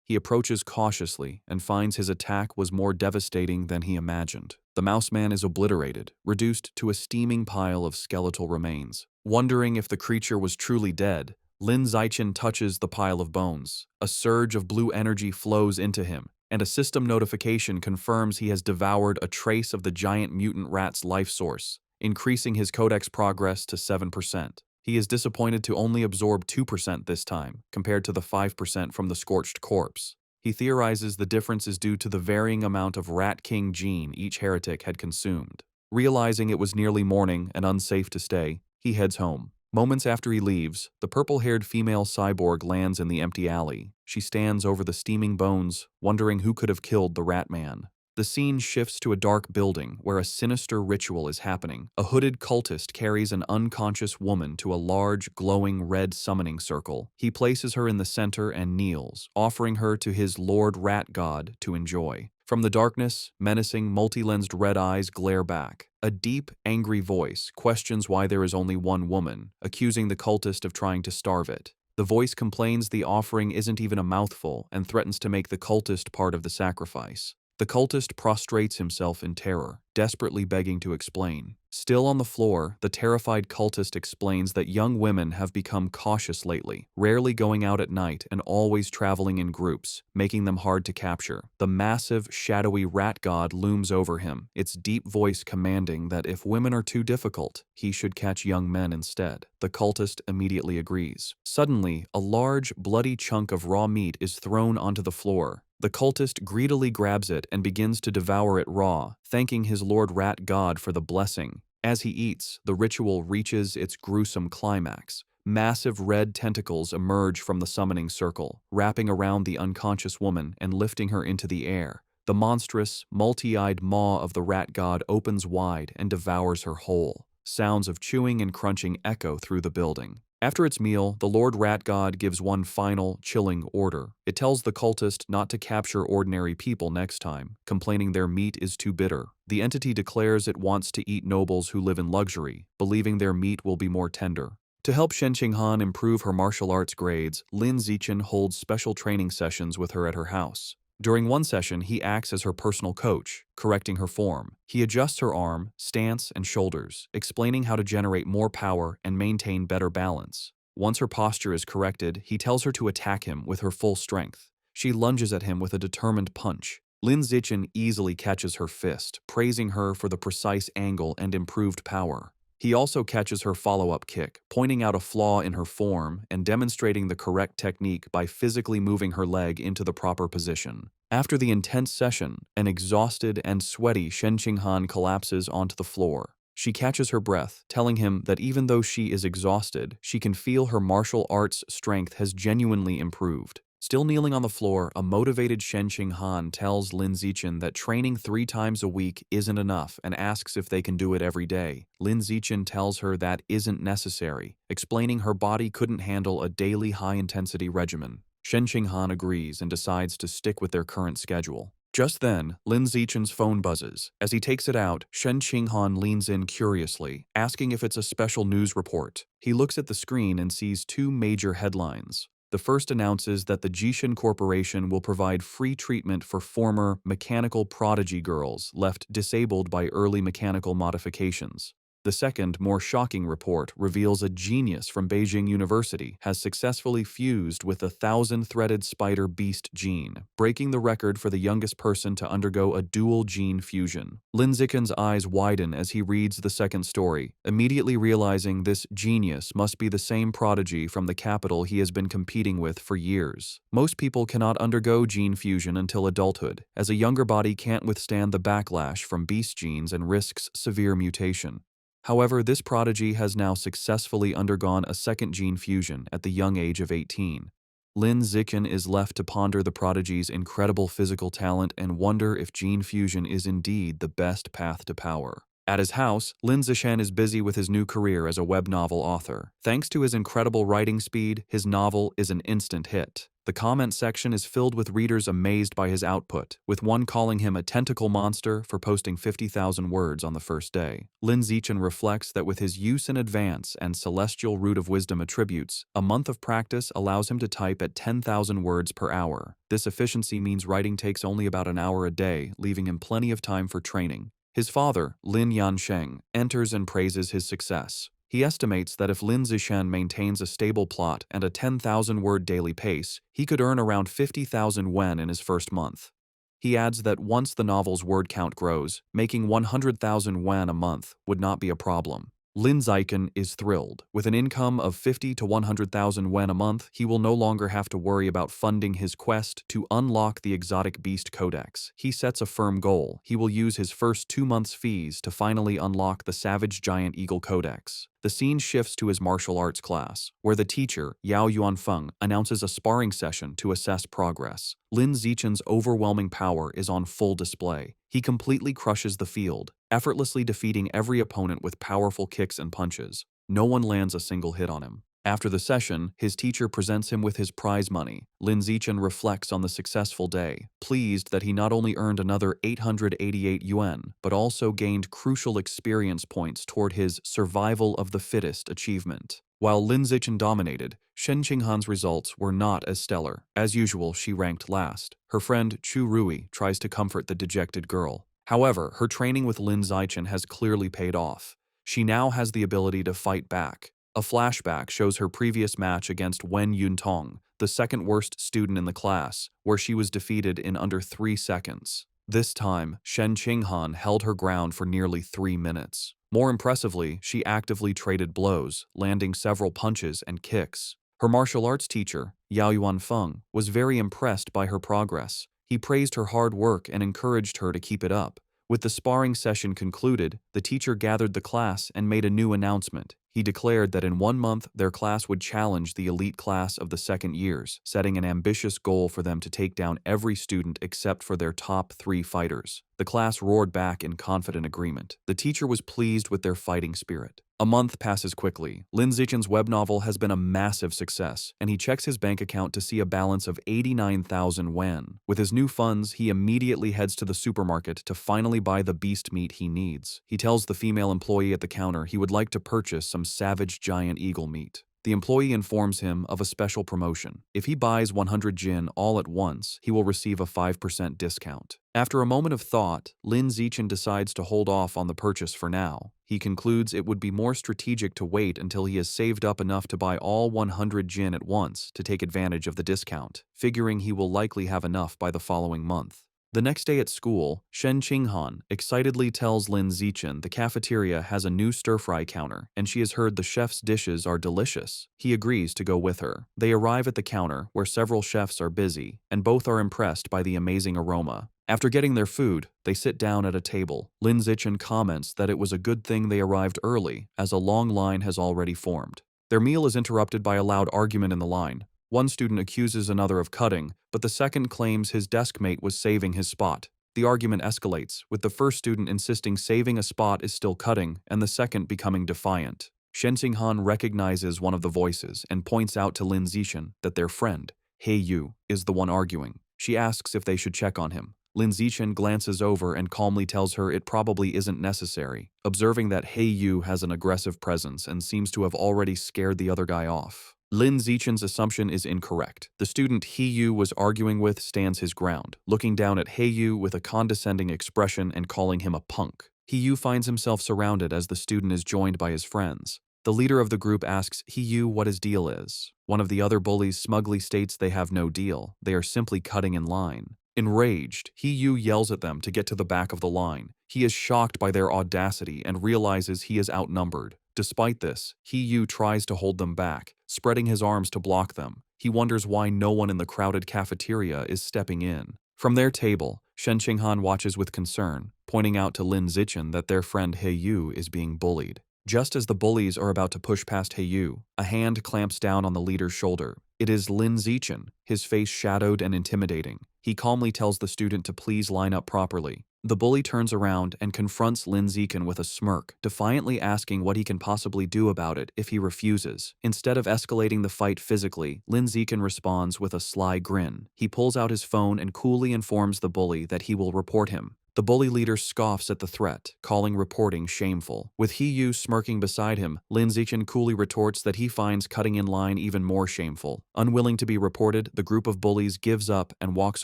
He approaches cautiously and finds his attack was more devastating than he imagined. The mouse man is obliterated, reduced to a steaming pile of skeletal remains. Wondering if the creature was truly dead, Lin Zichen touches the pile of bones. A surge of blue energy flows into him, and a system notification confirms he has devoured a trace of the giant mutant rat's life source, increasing his codex progress to 7%. He is disappointed to only absorb 2% this time, compared to the 5% from the scorched corpse. He theorizes the difference is due to the varying amount of Rat King gene each heretic had consumed. Realizing it was nearly morning and unsafe to stay, he heads home. Moments after he leaves, the purple-haired female cyborg lands in the empty alley. She stands over the steaming bones, wondering who could have killed the Rat Man. The scene shifts to a dark building where a sinister ritual is happening. A hooded cultist carries an unconscious woman to a large, glowing red summoning circle. He places her in the center and kneels, offering her to his Lord Rat God to enjoy. From the darkness, menacing, multi-lensed red eyes glare back. A deep, angry voice questions why there is only one woman, accusing the cultist of trying to starve it. The voice complains the offering isn't even a mouthful and threatens to make the cultist part of the sacrifice. The cultist prostrates himself in terror, desperately begging to explain. Still on the floor, the terrified cultist explains that young women have become cautious lately, rarely going out at night and always traveling in groups, making them hard to capture. The massive, shadowy rat god looms over him, its deep voice commanding that if women are too difficult, he should catch young men instead. The cultist immediately agrees. Suddenly, a large, bloody chunk of raw meat is thrown onto the floor. The cultist greedily grabs it and begins to devour it raw, thanking his Lord Rat God for the blessing. As he eats, the ritual reaches its gruesome climax. Massive red tentacles emerge from the summoning circle, wrapping around the unconscious woman and lifting her into the air. The monstrous, multi-eyed maw of the rat god opens wide and devours her whole. Sounds of chewing and crunching echo through the building. After its meal, the Lord Rat God gives one final, chilling order. It tells the cultist not to capture ordinary people next time, complaining their meat is too bitter. The entity declares it wants to eat nobles who live in luxury, believing their meat will be more tender. To help Shen Qinghan improve her martial arts grades, Lin Zichen holds special training sessions with her at her house. During one session, he acts as her personal coach, correcting her form. He adjusts her arm, stance, and shoulders, explaining how to generate more power and maintain better balance. Once her posture is corrected, he tells her to attack him with her full strength. She lunges at him with a determined punch. Lin Zichen easily catches her fist, praising her for the precise angle and improved power. He also catches her follow-up kick, pointing out a flaw in her form and demonstrating the correct technique by physically moving her leg into the proper position. After the intense session, an exhausted and sweaty Shen Qinghan collapses onto the floor. She catches her breath, telling him that even though she is exhausted, she can feel her martial arts strength has genuinely improved. Still kneeling on the floor, a motivated Shen Qinghan tells Lin Zichen that training 3 times a week isn't enough and asks if they can do it every day. Lin Zichen tells her that isn't necessary, explaining her body couldn't handle a daily high-intensity regimen. Shen Qinghan agrees and decides to stick with their current schedule. Just then, Lin Zichen's phone buzzes. As he takes it out, Shen Qinghan leans in curiously, asking if it's a special news report. He looks at the screen and sees 2 major headlines. The first announces that the Jishin Corporation will provide free treatment for former mechanical prodigy girls left disabled by early mechanical modifications. The second, more shocking report reveals a genius from Beijing University has successfully fused with the 1,000-threaded spider beast gene, breaking the record for the youngest person to undergo a dual gene fusion. Lin Zichen's eyes widen as he reads the second story, immediately realizing this genius must be the same prodigy from the capital he has been competing with for years. Most people cannot undergo gene fusion until adulthood, as a younger body can't withstand the backlash from beast genes and risks severe mutation. However, this prodigy has now successfully undergone a second gene fusion at the young age of 18. Lin Zichen is left to ponder the prodigy's incredible physical talent and wonder if gene fusion is indeed the best path to power. At his house, Lin Zichen is busy with his new career as a web novel author. Thanks to his incredible writing speed, his novel is an instant hit. The comment section is filled with readers amazed by his output, with one calling him a tentacle monster for posting 50,000 words on the first day. Lin Zichen reflects that with his use in advance and celestial root of wisdom attributes, a month of practice allows him to type at 10,000 words per hour. This efficiency means writing takes only about an hour a day, leaving him plenty of time for training. His father, Lin Yansheng, enters and praises his success. He estimates that if Lin Zichen maintains a stable plot and a 10,000-word daily pace, he could earn around 50,000 wen in his first month. He adds that once the novel's word count grows, making 100,000 wen a month would not be a problem. Lin Zichen is thrilled. With an income of 50 to 100,000 wen a month, he will no longer have to worry about funding his quest to unlock the exotic beast codex. He sets a firm goal. He will use his first 2 months' fees to finally unlock the Savage Giant Eagle codex. The scene shifts to his martial arts class, where the teacher, Yao Yuanfeng, announces a sparring session to assess progress. Lin Zichen's overwhelming power is on full display. He completely crushes the field, effortlessly defeating every opponent with powerful kicks and punches. No one lands a single hit on him. After the session, his teacher presents him with his prize money. Lin Zichen reflects on the successful day, pleased that he not only earned another 888 yuan, but also gained crucial experience points toward his survival of the fittest achievement. While Lin Zichen dominated, Shen Qinghan's results were not as stellar. As usual, she ranked last. Her friend Chu Rui tries to comfort the dejected girl. However, her training with Lin Zichen has clearly paid off. She now has the ability to fight back. A flashback shows her previous match against Wen Yuntong, the second worst student in the class, where she was defeated in under 3 seconds. This time, Shen Qinghan held her ground for nearly 3 minutes. More impressively, she actively traded blows, landing several punches and kicks. Her martial arts teacher, Yao Yuanfeng, was very impressed by her progress. He praised her hard work and encouraged her to keep it up. With the sparring session concluded, the teacher gathered the class and made a new announcement. He declared that in 1 month, their class would challenge the elite class of the second years, setting an ambitious goal for them to take down every student except for their top 3 fighters. The class roared back in confident agreement. The teacher was pleased with their fighting spirit. A month passes quickly. Lin Zichen's web novel has been a massive success, and he checks his bank account to see a balance of 89,000 wen. With his new funds, he immediately heads to the supermarket to finally buy the beast meat he needs. He tells the female employee at the counter he would like to purchase some savage giant eagle meat. The employee informs him of a special promotion. If he buys 100 jin all at once, he will receive a 5% discount. After a moment of thought, Lin Zichen decides to hold off on the purchase for now. He concludes it would be more strategic to wait until he has saved up enough to buy all 100 jin at once to take advantage of the discount, figuring he will likely have enough by the following month. The next day at school, Shen Qinghan excitedly tells Lin Zichen the cafeteria has a new stir-fry counter, and she has heard the chef's dishes are delicious. He agrees to go with her. They arrive at the counter, where several chefs are busy, and both are impressed by the amazing aroma. After getting their food, they sit down at a table. Lin Zichen comments that it was a good thing they arrived early, as a long line has already formed. Their meal is interrupted by a loud argument in the line. One student accuses another of cutting, but the second claims his desk mate was saving his spot. The argument escalates, with the first student insisting saving a spot is still cutting, and the second becoming defiant. Shen Qinghan recognizes one of the voices and points out to Lin Zichen that their friend, He Yu, is the one arguing. She asks if they should check on him. Lin Zichen glances over and calmly tells her it probably isn't necessary, observing that He Yu has an aggressive presence and seems to have already scared the other guy off. Lin Zichen's assumption is incorrect. The student He Yu was arguing with stands his ground, looking down at He Yu with a condescending expression and calling him a punk. He Yu finds himself surrounded as the student is joined by his friends. The leader of the group asks He Yu what his deal is. One of the other bullies smugly states they have no deal. They are simply cutting in line. Enraged, He Yu yells at them to get to the back of the line. He is shocked by their audacity and realizes he is outnumbered. Despite this, He Yu tries to hold them back, spreading his arms to block them. He wonders why no one in the crowded cafeteria is stepping in. From their table, Shen Qinghan watches with concern, pointing out to Lin Zichen that their friend He Yu is being bullied. Just as the bullies are about to push past He Yu, a hand clamps down on the leader's shoulder. It is Lin Zichen, his face shadowed and intimidating. He calmly tells the student to please line up properly. The bully turns around and confronts Lin Ziken with a smirk, defiantly asking what he can possibly do about it if he refuses. Instead of escalating the fight physically, Lin Ziken responds with a sly grin. He pulls out his phone and coolly informs the bully that he will report him. The bully leader scoffs at the threat, calling reporting shameful. With He-yu smirking beside him, Lin Zichen coolly retorts that he finds cutting in line even more shameful. Unwilling to be reported, the group of bullies gives up and walks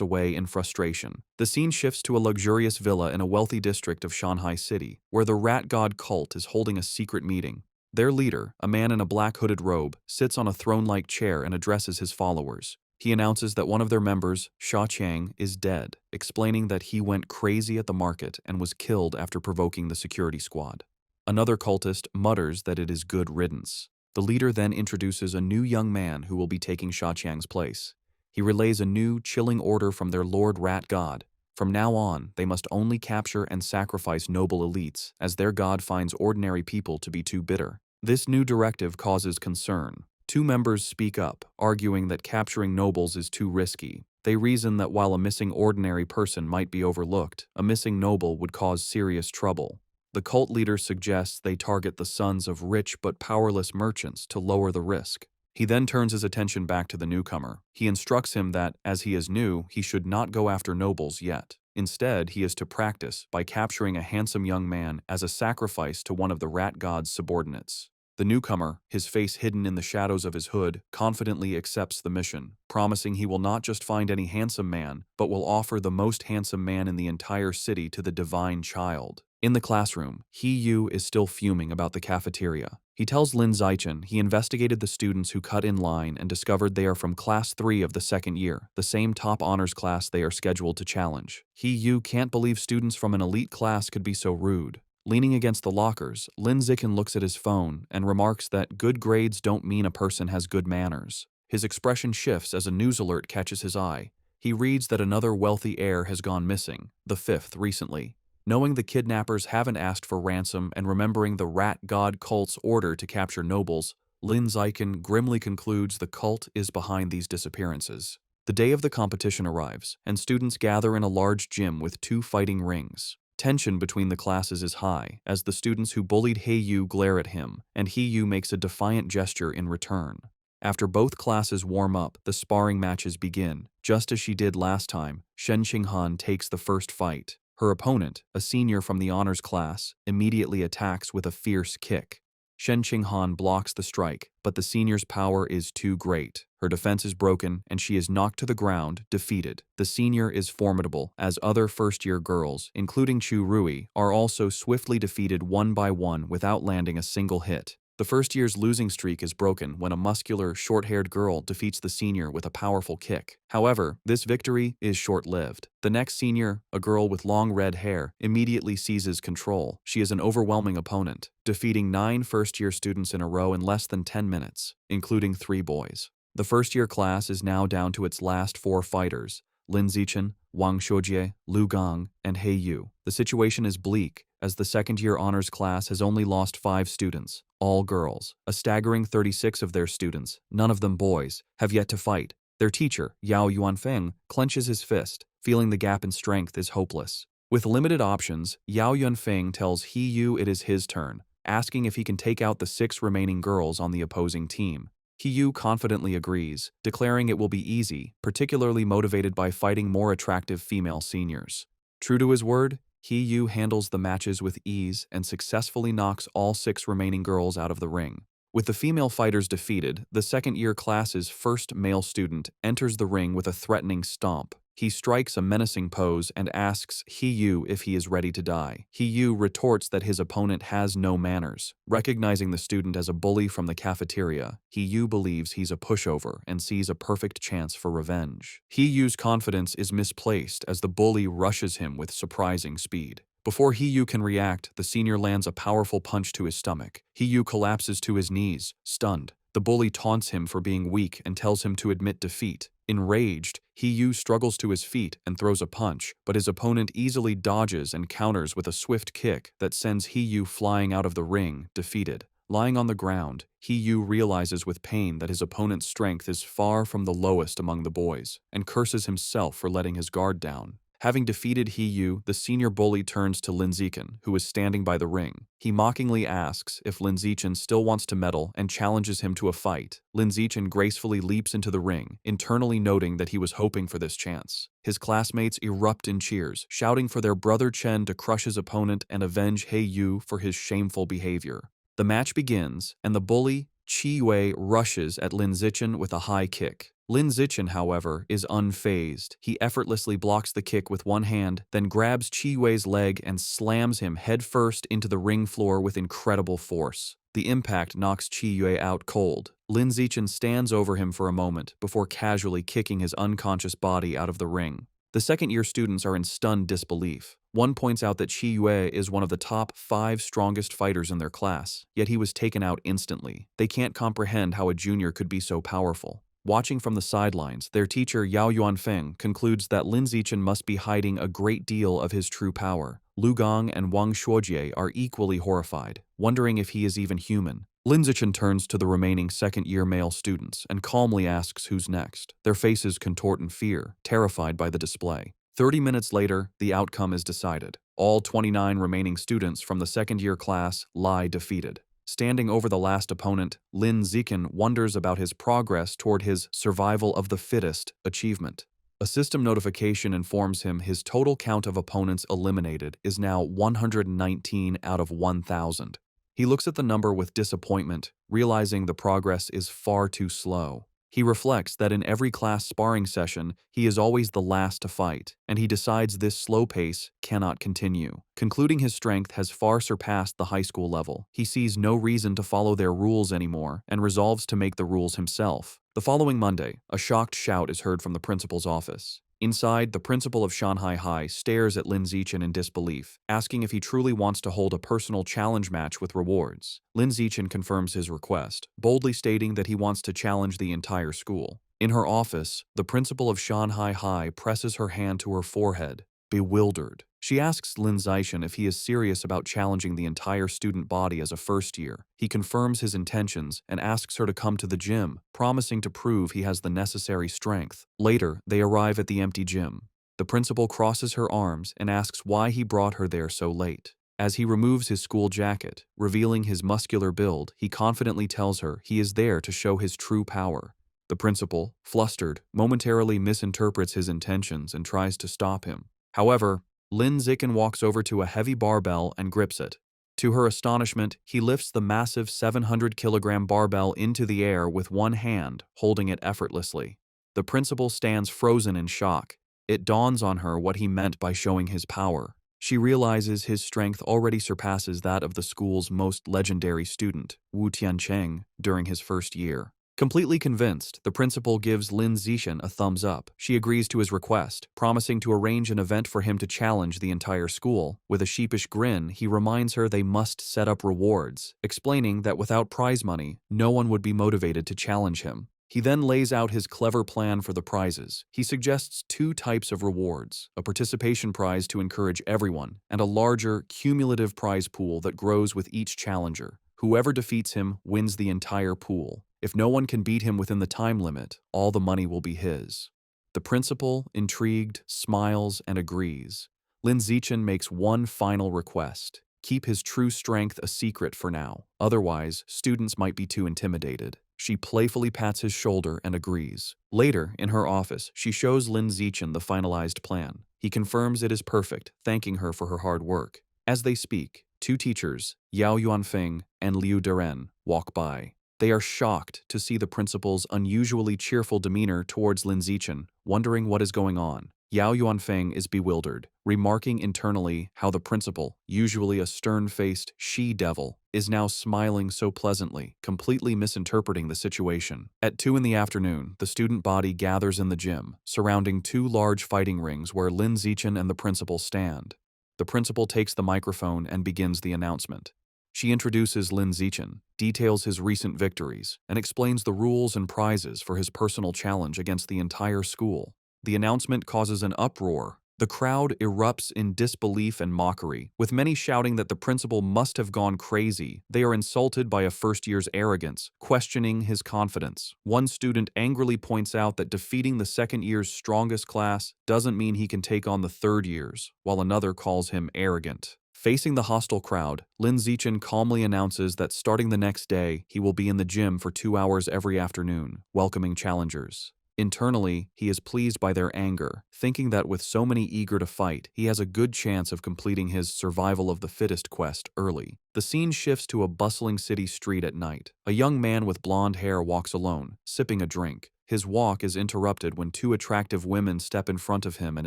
away in frustration. The scene shifts to a luxurious villa in a wealthy district of Shanghai City, where the rat god cult is holding a secret meeting. Their leader, a man in a black hooded robe, sits on a throne-like chair and addresses his followers. He announces that one of their members, Sha Qiang, is dead, explaining that he went crazy at the market and was killed after provoking the security squad. Another cultist mutters that it is good riddance. The leader then introduces a new young man who will be taking Sha Qiang's place. He relays a new, chilling order from their Lord Rat God. From now on, they must only capture and sacrifice noble elites, as their god finds ordinary people to be too bitter. This new directive causes concern. Two members speak up, arguing that capturing nobles is too risky. They reason that while a missing ordinary person might be overlooked, a missing noble would cause serious trouble. The cult leader suggests they target the sons of rich but powerless merchants to lower the risk. He then turns his attention back to the newcomer. He instructs him that, as he is new, he should not go after nobles yet. Instead, he is to practice by capturing a handsome young man as a sacrifice to one of the rat god's subordinates. The newcomer, his face hidden in the shadows of his hood, confidently accepts the mission, promising he will not just find any handsome man, but will offer the most handsome man in the entire city to the divine child. In the classroom, He-yu is still fuming about the cafeteria. He tells Lin Zichen he investigated the students who cut in line and discovered they are from Class 3 of the second year, the same top honors class they are scheduled to challenge. He-yu can't believe students from an elite class could be so rude. Leaning against the lockers, Lin Zichen looks at his phone and remarks that good grades don't mean a person has good manners. His expression shifts as a news alert catches his eye. He reads that another wealthy heir has gone missing, the fifth recently. Knowing the kidnappers haven't asked for ransom and remembering the rat god cult's order to capture nobles, Lin Zichen grimly concludes the cult is behind these disappearances. The day of the competition arrives, and students gather in a large gym with 2 fighting rings. Tension between the classes is high, as the students who bullied He-yu glare at him, and He-yu makes a defiant gesture in return. After both classes warm up, the sparring matches begin. Just as she did last time, Shen Qinghan takes the first fight. Her opponent, a senior from the honors class, immediately attacks with a fierce kick. Shen Qinghan blocks the strike, but the senior's power is too great. Her defense is broken, and she is knocked to the ground, defeated. The senior is formidable, as other first-year girls, including Chu Rui, are also swiftly defeated one by one without landing a single hit. The first year's losing streak is broken when a muscular, short-haired girl defeats the senior with a powerful kick. However, this victory is short-lived. The next senior, a girl with long red hair, immediately seizes control. She is an overwhelming opponent, defeating 9 first-year students in a row in less than 10 minutes, including 3 boys. The first-year class is now down to its last 4 fighters: Lin Zichen, Wang Xiujie, Lu Gang, and He-yu. The situation is bleak, as the second-year honors class has only lost 5 students, all girls. A staggering 36 of their students, none of them boys, have yet to fight. Their teacher, Yao Yuanfeng, clenches his fist, feeling the gap in strength is hopeless. With limited options, Yao Yuanfeng tells He-yu it is his turn, asking if he can take out the 6 remaining girls on the opposing team. He-yu confidently agrees, declaring it will be easy, particularly motivated by fighting more attractive female seniors. True to his word, He-yu handles the matches with ease and successfully knocks all 6 remaining girls out of the ring. With the female fighters defeated, the second-year class's first male student enters the ring with a threatening stomp. He strikes a menacing pose and asks He-yu if he is ready to die. He-yu retorts that his opponent has no manners. Recognizing the student as a bully from the cafeteria, He-yu believes he's a pushover and sees a perfect chance for revenge. He-yu's confidence is misplaced as the bully rushes him with surprising speed. Before He-yu can react, the senior lands a powerful punch to his stomach. He-yu collapses to his knees, stunned. The bully taunts him for being weak and tells him to admit defeat. Enraged, He-yu struggles to his feet and throws a punch, but his opponent easily dodges and counters with a swift kick that sends He-yu flying out of the ring, defeated. Lying on the ground, He-yu realizes with pain that his opponent's strength is far from the lowest among the boys, and curses himself for letting his guard down. Having defeated Yu, the senior bully turns to Lin Zichen, who is standing by the ring. He mockingly asks if Lin Zichen still wants to medal and challenges him to a fight. Lin Zichen gracefully leaps into the ring, internally noting that he was hoping for this chance. His classmates erupt in cheers, shouting for their brother Chen to crush his opponent and avenge Yu for his shameful behavior. The match begins, and the bully, Yue, rushes at Lin Zichen with a high kick. Lin Zichen, however, is unfazed. He effortlessly blocks the kick with one hand, then grabs Yue's leg and slams him headfirst into the ring floor with incredible force. The impact knocks Yue out cold. Lin Zichen stands over him for a moment before casually kicking his unconscious body out of the ring. The second-year students are in stunned disbelief. One points out that Yue is one of the top 5 strongest fighters in their class, yet he was taken out instantly. They can't comprehend how a junior could be so powerful. Watching from the sidelines, their teacher Yao Yuanfeng concludes that Lin Zichen must be hiding a great deal of his true power. Lu Gong and Wang Shuojie are equally horrified, wondering if he is even human. Lin Zichen turns to the remaining second-year male students and calmly asks who's next. Their faces contort in fear, terrified by the display. 30 minutes later, the outcome is decided. All 29 remaining students from the second-year class lie defeated. Standing over the last opponent, Lin Zichen wonders about his progress toward his survival of the fittest achievement. A system notification informs him his total count of opponents eliminated is now 119 out of 1,000. He looks at the number with disappointment, realizing the progress is far too slow. He reflects that in every class sparring session, he is always the last to fight, and he decides this slow pace cannot continue. Concluding his strength has far surpassed the high school level, he sees no reason to follow their rules anymore and resolves to make the rules himself. The following Monday, a shocked shout is heard from the principal's office. Inside, the principal of Shanghai High stares at Lin Zichen in disbelief, asking if he truly wants to hold a personal challenge match with rewards. Lin Zichen confirms his request, boldly stating that he wants to challenge the entire school. In her office, the principal of Shanghai High presses her hand to her forehead, bewildered. She asks Lin Zichen if he is serious about challenging the entire student body as a first year. He confirms his intentions and asks her to come to the gym, promising to prove he has the necessary strength. Later, they arrive at the empty gym. The principal crosses her arms and asks why he brought her there so late. As he removes his school jacket, revealing his muscular build, he confidently tells her he is there to show his true power. The principal, flustered, momentarily misinterprets his intentions and tries to stop him. However, Lin Zichen walks over to a heavy barbell and grips it. To her astonishment, he lifts the massive 700-kilogram barbell into the air with one hand, holding it effortlessly. The principal stands frozen in shock. It dawns on her what he meant by showing his power. She realizes his strength already surpasses that of the school's most legendary student, Wu Tiancheng, during his first year. Completely convinced, the principal gives Lin Zichen a thumbs up. She agrees to his request, promising to arrange an event for him to challenge the entire school. With a sheepish grin, he reminds her they must set up rewards, explaining that without prize money, no one would be motivated to challenge him. He then lays out his clever plan for the prizes. He suggests 2 types of rewards, a participation prize to encourage everyone, and a larger, cumulative prize pool that grows with each challenger. Whoever defeats him wins the entire pool. If no one can beat him within the time limit, all the money will be his. The principal, intrigued, smiles and agrees. Lin Zichen makes one final request: keep his true strength a secret for now. Otherwise, students might be too intimidated. She playfully pats his shoulder and agrees. Later, in her office, she shows Lin Zichen the finalized plan. He confirms it is perfect, thanking her for her hard work. As they speak, 2 teachers, Yao Yuanfeng and Liu Deren, walk by. They are shocked to see the principal's unusually cheerful demeanor towards Lin Zichen, wondering what is going on. Yao Yuanfeng is bewildered, remarking internally how the principal, usually a stern-faced she-devil, is now smiling so pleasantly, completely misinterpreting the situation. At 2 in the afternoon, the student body gathers in the gym, surrounding 2 large fighting rings where Lin Zichen and the principal stand. The principal takes the microphone and begins the announcement. She introduces Lin Zichen, details his recent victories, and explains the rules and prizes for his personal challenge against the entire school. The announcement causes an uproar. The crowd erupts in disbelief and mockery, with many shouting that the principal must have gone crazy. They are insulted by a first year's arrogance, questioning his confidence. One student angrily points out that defeating the second year's strongest class doesn't mean he can take on the third year's, while another calls him arrogant. Facing the hostile crowd, Lin Zichen calmly announces that starting the next day, he will be in the gym for 2 hours every afternoon, welcoming challengers. Internally, he is pleased by their anger, thinking that with so many eager to fight, he has a good chance of completing his survival of the fittest quest early. The scene shifts to a bustling city street at night. A young man with blonde hair walks alone, sipping a drink. His walk is interrupted when two attractive women step in front of him and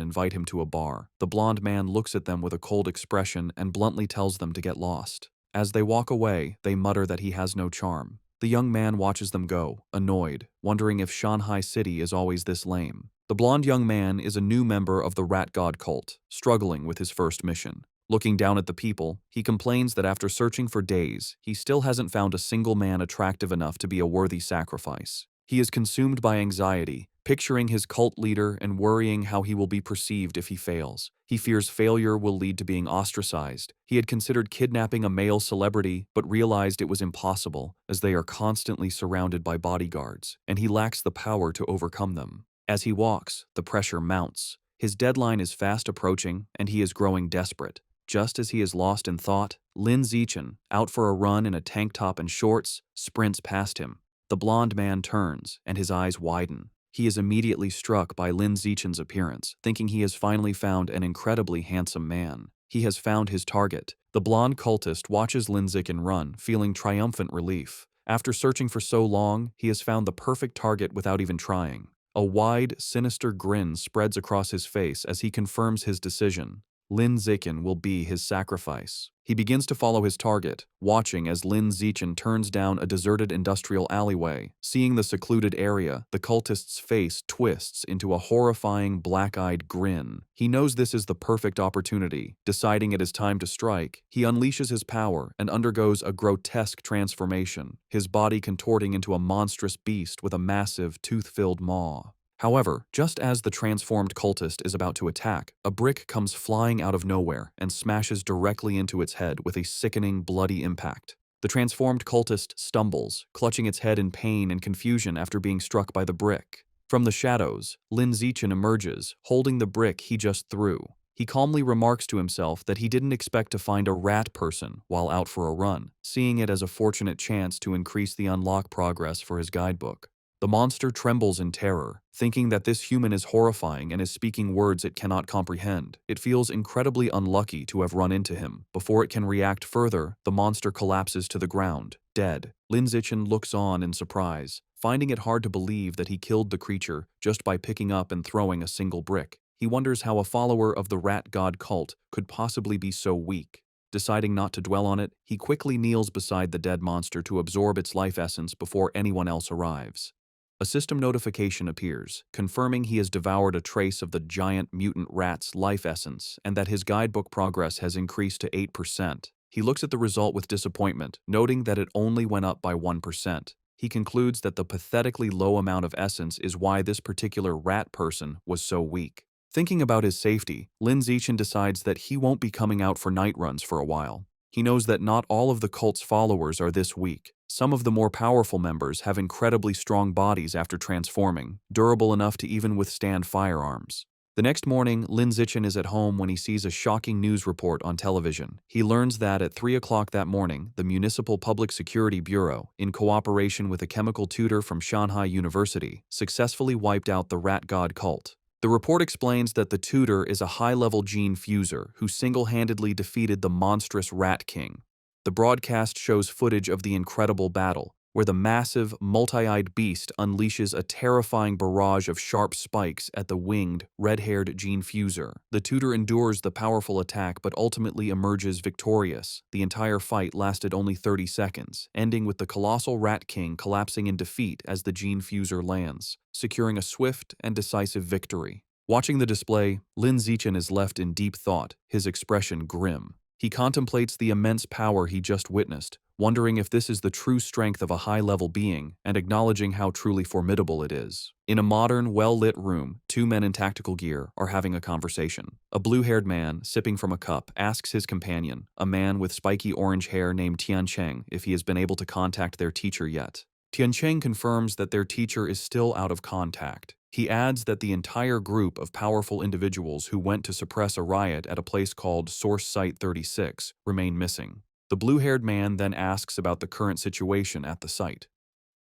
invite him to a bar. The blonde man looks at them with a cold expression and bluntly tells them to get lost. As they walk away, they mutter that he has no charm. The young man watches them go, annoyed, wondering if Shanghai City is always this lame. The blonde young man is a new member of the rat god cult, struggling with his first mission. Looking down at the people, he complains that after searching for days, he still hasn't found a single man attractive enough to be a worthy sacrifice. He is consumed by anxiety, picturing his cult leader and worrying how he will be perceived if he fails. He fears failure will lead to being ostracized. He had considered kidnapping a male celebrity, but realized it was impossible, as they are constantly surrounded by bodyguards, and he lacks the power to overcome them. As he walks, the pressure mounts. His deadline is fast approaching, and he is growing desperate. Just as he is lost in thought, Lin Zichen, out for a run in a tank top and shorts, sprints past him. The blonde man turns, and his eyes widen. He is immediately struck by Lin Zichen's appearance, thinking he has finally found an incredibly handsome man. He has found his target. The blonde cultist watches Lin Zichen run, feeling triumphant relief. After searching for so long, he has found the perfect target without even trying. A wide, sinister grin spreads across his face as he confirms his decision. Lin Zichen will be his sacrifice. He begins to follow his target, watching as Lin Zichen turns down a deserted industrial alleyway. Seeing the secluded area, the cultist's face twists into a horrifying black-eyed grin. He knows this is the perfect opportunity. Deciding it is time to strike, he unleashes his power and undergoes a grotesque transformation, his body contorting into a monstrous beast with a massive, tooth-filled maw. However, just as the transformed cultist is about to attack, a brick comes flying out of nowhere and smashes directly into its head with a sickening, bloody impact. The transformed cultist stumbles, clutching its head in pain and confusion after being struck by the brick. From the shadows, Lin Zichen emerges, holding the brick he just threw. He calmly remarks to himself that he didn't expect to find a rat person while out for a run, seeing it as a fortunate chance to increase the unlock progress for his guidebook. The monster trembles in terror, thinking that this human is horrifying and is speaking words it cannot comprehend. It feels incredibly unlucky to have run into him. Before it can react further, the monster collapses to the ground, dead. Lin Zichen looks on in surprise, finding it hard to believe that he killed the creature just by picking up and throwing a single brick. He wonders how a follower of the rat god cult could possibly be so weak. Deciding not to dwell on it, he quickly kneels beside the dead monster to absorb its life essence before anyone else arrives. A system notification appears, confirming he has devoured a trace of the giant mutant rat's life essence and that his guidebook progress has increased to 8%. He looks at the result with disappointment, noting that it only went up by 1%. He concludes that the pathetically low amount of essence is why this particular rat person was so weak. Thinking about his safety, Lin Zichen decides that he won't be coming out for night runs for a while. He knows that not all of the cult's followers are this weak. Some of the more powerful members have incredibly strong bodies after transforming, durable enough to even withstand firearms. The next morning, Lin Zichen is at home when he sees a shocking news report on television. He learns that at 3 o'clock that morning, the Municipal Public Security Bureau, in cooperation with a chemical tutor from Shanghai University, successfully wiped out the rat god cult. The report explains that the tutor is a high-level gene fuser who single-handedly defeated the monstrous Rat King. The broadcast shows footage of the incredible battle, where the massive, multi-eyed beast unleashes a terrifying barrage of sharp spikes at the winged, red-haired gene fuser. The tutor endures the powerful attack but ultimately emerges victorious. The entire fight lasted only 30 seconds, ending with the colossal Rat King collapsing in defeat as the gene fuser lands, securing a swift and decisive victory. Watching the display, Lin Zichen is left in deep thought, his expression grim. He contemplates the immense power he just witnessed, wondering if this is the true strength of a high-level being and acknowledging how truly formidable it is. In a modern, well-lit room, two men in tactical gear are having a conversation. A blue-haired man, sipping from a cup, asks his companion, a man with spiky orange hair named Tiancheng, if he has been able to contact their teacher yet. Tiancheng confirms that their teacher is still out of contact. He adds that the entire group of powerful individuals who went to suppress a riot at a place called Source Site 36 remain missing. The blue-haired man then asks about the current situation at the site.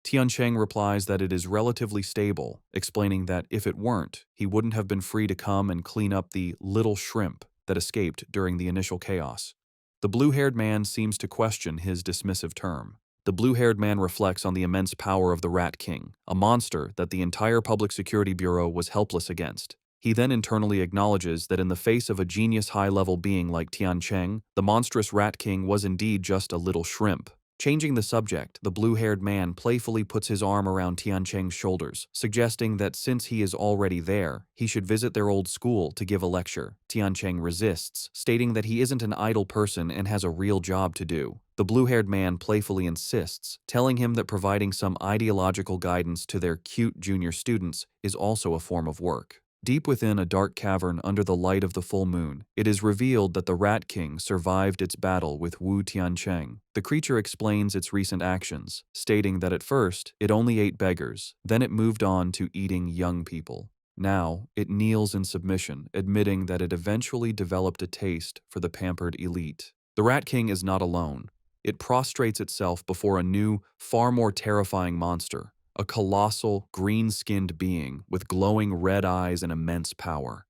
Tiancheng replies that it is relatively stable, explaining that if it weren't, he wouldn't have been free to come and clean up the little shrimp that escaped during the initial chaos. The blue-haired man seems to question his dismissive term. The blue-haired man reflects on the immense power of the Rat King, a monster that the entire Public Security Bureau was helpless against. He then internally acknowledges that in the face of a genius high-level being like Tiancheng, the monstrous Rat King was indeed just a little shrimp. Changing the subject, the blue-haired man playfully puts his arm around Tiancheng's shoulders, suggesting that since he is already there, he should visit their old school to give a lecture. Tiancheng resists, stating that he isn't an idle person and has a real job to do. The blue-haired man playfully insists, telling him that providing some ideological guidance to their cute junior students is also a form of work. Deep within a dark cavern under the light of the full moon, it is revealed that the Rat King survived its battle with Wu Tiancheng. The creature explains its recent actions, stating that at first, it only ate beggars, then it moved on to eating young people. Now, it kneels in submission, admitting that it eventually developed a taste for the pampered elite. The Rat King is not alone. It prostrates itself before a new, far more terrifying monster. A colossal, green-skinned being with glowing red eyes and immense power.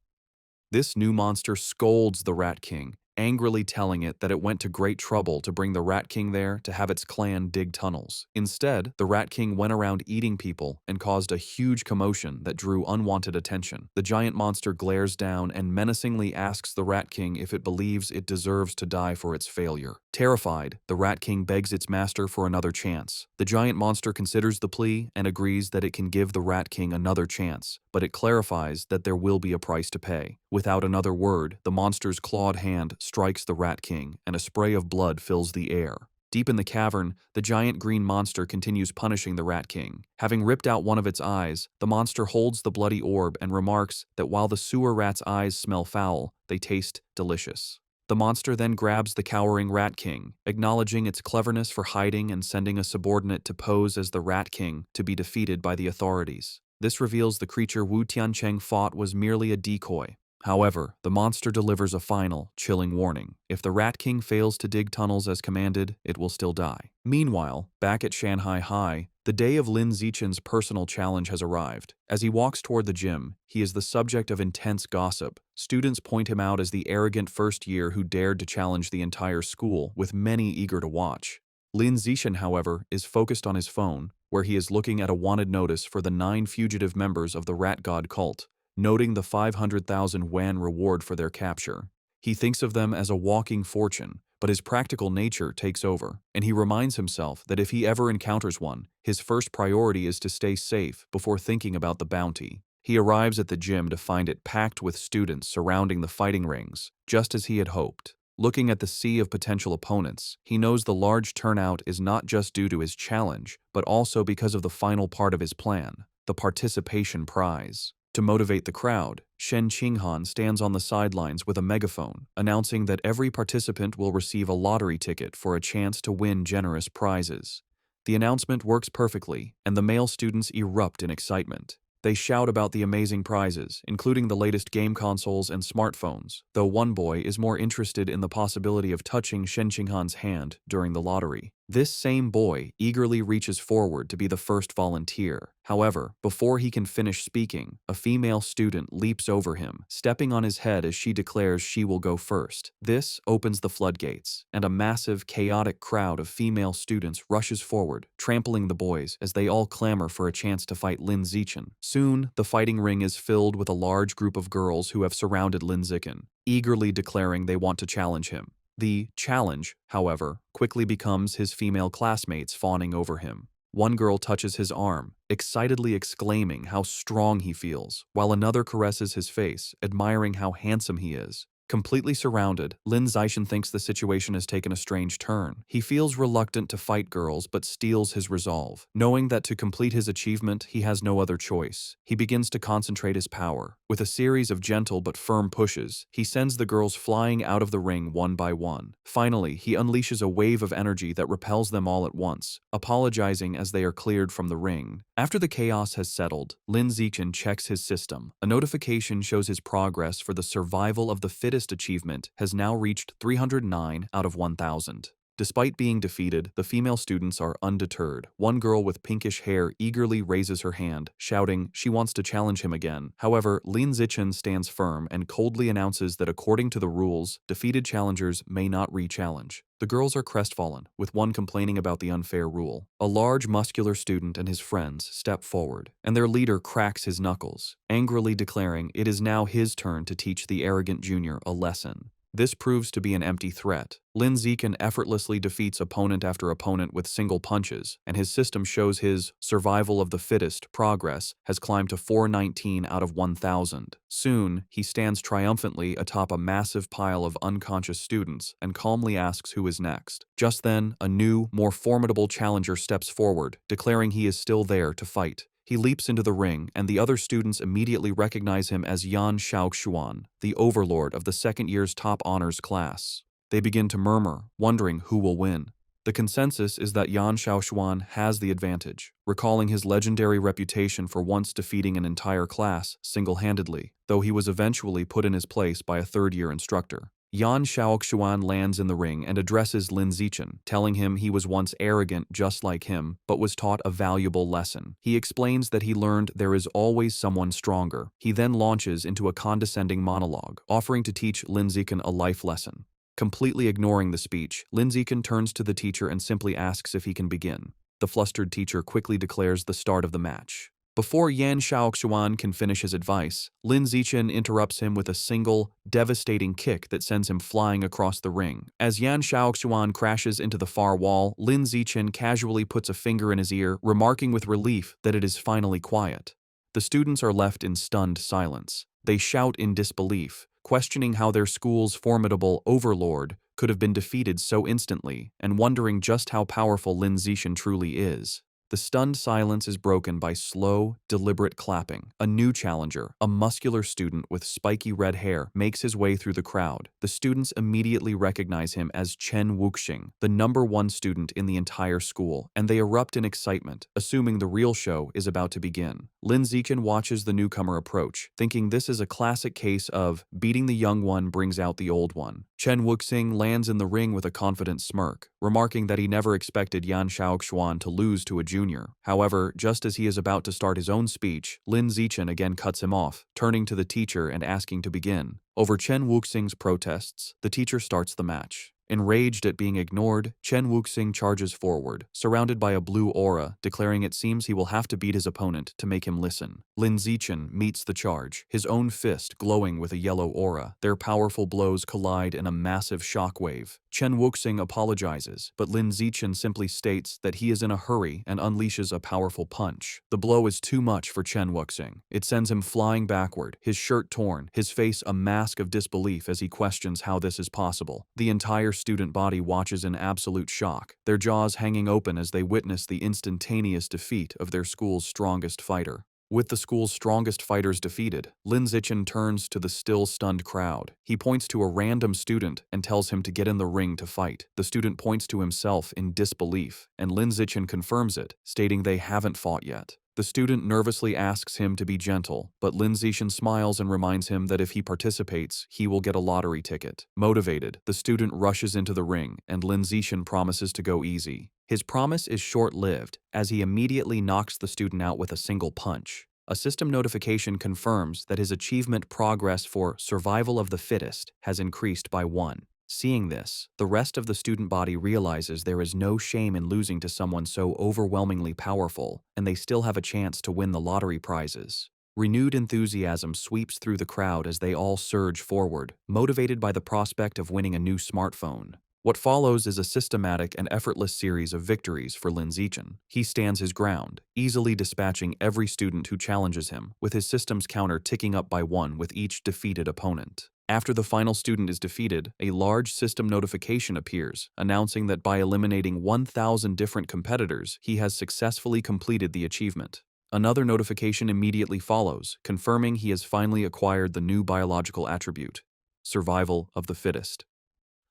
This new monster scolds the Rat King, angrily telling it that it went to great trouble to bring the Rat King there to have its clan dig tunnels. Instead, the Rat King went around eating people and caused a huge commotion that drew unwanted attention. The giant monster glares down and menacingly asks the Rat King if it believes it deserves to die for its failure. Terrified, the Rat King begs its master for another chance. The giant monster considers the plea and agrees that it can give the Rat King another chance, but it clarifies that there will be a price to pay. Without another word, the monster's clawed hand strikes the Rat King, and a spray of blood fills the air. Deep in the cavern, the giant green monster continues punishing the Rat King. Having ripped out one of its eyes, the monster holds the bloody orb and remarks that while the sewer rat's eyes smell foul, they taste delicious. The monster then grabs the cowering Rat King, acknowledging its cleverness for hiding and sending a subordinate to pose as the Rat King to be defeated by the authorities. This reveals the creature Wu Tiancheng fought was merely a decoy. However, the monster delivers a final, chilling warning. If the Rat King fails to dig tunnels as commanded, it will still die. Meanwhile, back at Shanghai High, the day of Lin Zichen's personal challenge has arrived. As he walks toward the gym, he is the subject of intense gossip. Students point him out as the arrogant first year who dared to challenge the entire school, with many eager to watch. Lin Zichen, however, is focused on his phone, where he is looking at a wanted notice for the 9 fugitive members of the Rat God cult, noting the 500,000 yuan reward for their capture. He thinks of them as a walking fortune, but his practical nature takes over, and he reminds himself that if he ever encounters one, his first priority is to stay safe before thinking about the bounty. He arrives at the gym to find it packed with students surrounding the fighting rings, just as he had hoped. Looking at the sea of potential opponents, he knows the large turnout is not just due to his challenge, but also because of the final part of his plan, the participation prize. To motivate the crowd, Shen Qinghan stands on the sidelines with a megaphone, announcing that every participant will receive a lottery ticket for a chance to win generous prizes. The announcement works perfectly, and the male students erupt in excitement. They shout about the amazing prizes, including the latest game consoles and smartphones, though one boy is more interested in the possibility of touching Shen Qinghan's hand during the lottery. This same boy eagerly reaches forward to be the first volunteer. However, before he can finish speaking, a female student leaps over him, stepping on his head as she declares she will go first. This opens the floodgates, and a massive, chaotic crowd of female students rushes forward, trampling the boys as they all clamor for a chance to fight Lin Zichen. Soon, the fighting ring is filled with a large group of girls who have surrounded Lin Zichen, eagerly declaring they want to challenge him. The challenge, however, quickly becomes his female classmates fawning over him. One girl touches his arm, excitedly exclaiming how strong he feels, while another caresses his face, admiring how handsome he is. Completely surrounded, Lin Zixin thinks the situation has taken a strange turn. He feels reluctant to fight girls but steels his resolve. Knowing that to complete his achievement, he has no other choice. He begins to concentrate his power. With a series of gentle but firm pushes, he sends the girls flying out of the ring one by one. Finally, he unleashes a wave of energy that repels them all at once, apologizing as they are cleared from the ring. After the chaos has settled, Lin Zixin checks his system. A notification shows his progress for the survival of the fittest achievement has now reached 309 out of 1,000. Despite being defeated, the female students are undeterred. One girl with pinkish hair eagerly raises her hand, shouting she wants to challenge him again. However, Lin Zixin stands firm and coldly announces that according to the rules, defeated challengers may not re-challenge. The girls are crestfallen, with one complaining about the unfair rule. A large, muscular student and his friends step forward, and their leader cracks his knuckles, angrily declaring it is now his turn to teach the arrogant junior a lesson. This proves to be an empty threat. Lin Zixin effortlessly defeats opponent after opponent with single punches, and his system shows his survival of the fittest progress has climbed to 419 out of 1,000. Soon, he stands triumphantly atop a massive pile of unconscious students and calmly asks who is next. Just then, a new, more formidable challenger steps forward, declaring he is still there to fight. He leaps into the ring, and the other students immediately recognize him as Yan Xiaoxuan, the overlord of the second year's top honors class. They begin to murmur, wondering who will win. The consensus is that Yan Xiaoxuan has the advantage, recalling his legendary reputation for once defeating an entire class single-handedly, though he was eventually put in his place by a third-year instructor. Yan Xiaoxuan lands in the ring and addresses Lin Zixin, telling him he was once arrogant just like him, but was taught a valuable lesson. He explains that he learned there is always someone stronger. He then launches into a condescending monologue, offering to teach Lin Zixin a life lesson. Completely ignoring the speech, Lin Zixin turns to the teacher and simply asks if he can begin. The flustered teacher quickly declares the start of the match. Before Yan Xiaoxuan can finish his advice, Lin Zixin interrupts him with a single, devastating kick that sends him flying across the ring. As Yan Xiaoxuan crashes into the far wall, Lin Zixin casually puts a finger in his ear, remarking with relief that it is finally quiet. The students are left in stunned silence. They shout in disbelief, questioning how their school's formidable overlord could have been defeated so instantly, and wondering just how powerful Lin Zixin truly is. The stunned silence is broken by slow, deliberate clapping. A new challenger, a muscular student with spiky red hair, makes his way through the crowd. The students immediately recognize him as Chen Wuxing, the #1 student in the entire school, and they erupt in excitement, assuming the real show is about to begin. Lin Zixin watches the newcomer approach, thinking this is a classic case of beating the young one brings out the old one. Chen Wuxing lands in the ring with a confident smirk, remarking that he never expected Yan Xiaoxuan to lose to a junior. However, just as he is about to start his own speech, Lin Zixin again cuts him off, turning to the teacher and asking to begin. Over Chen Wuxing's protests, the teacher starts the match. Enraged at being ignored, Chen Wuxing charges forward, surrounded by a blue aura, declaring it seems he will have to beat his opponent to make him listen. Lin Zixin meets the charge, his own fist glowing with a yellow aura. Their powerful blows collide in a massive shockwave. Chen Wuxing apologizes, but Lin Zixin simply states that he is in a hurry and unleashes a powerful punch. The blow is too much for Chen Wuxing. It sends him flying backward, his shirt torn, his face a mask of disbelief as he questions how this is possible. The entire student body watches in absolute shock, their jaws hanging open as they witness the instantaneous defeat of their school's strongest fighter. With the school's strongest fighters defeated, Lin Zixin turns to the still stunned crowd. He points to a random student and tells him to get in the ring to fight. The student points to himself in disbelief, and Lin Zixin confirms it, stating they haven't fought yet. The student nervously asks him to be gentle, but Lin Zixin smiles and reminds him that if he participates, he will get a lottery ticket. Motivated, the student rushes into the ring, and Lin Zixin promises to go easy. His promise is short-lived, as he immediately knocks the student out with a single punch. A system notification confirms that his achievement progress for survival of the fittest has increased by 1. Seeing this, the rest of the student body realizes there is no shame in losing to someone so overwhelmingly powerful, and they still have a chance to win the lottery prizes. Renewed enthusiasm sweeps through the crowd as they all surge forward, motivated by the prospect of winning a new smartphone. What follows is a systematic and effortless series of victories for Lin Zixin. He stands his ground, easily dispatching every student who challenges him, with his system's counter ticking up by 1 with each defeated opponent. After the final student is defeated, a large system notification appears, announcing that by eliminating 1,000 different competitors, he has successfully completed the achievement. Another notification immediately follows, confirming he has finally acquired the new biological attribute, survival of the fittest.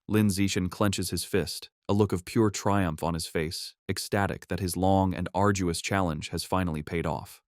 Lin Zixin clenches his fist, a look of pure triumph on his face, ecstatic that his long and arduous challenge has finally paid off.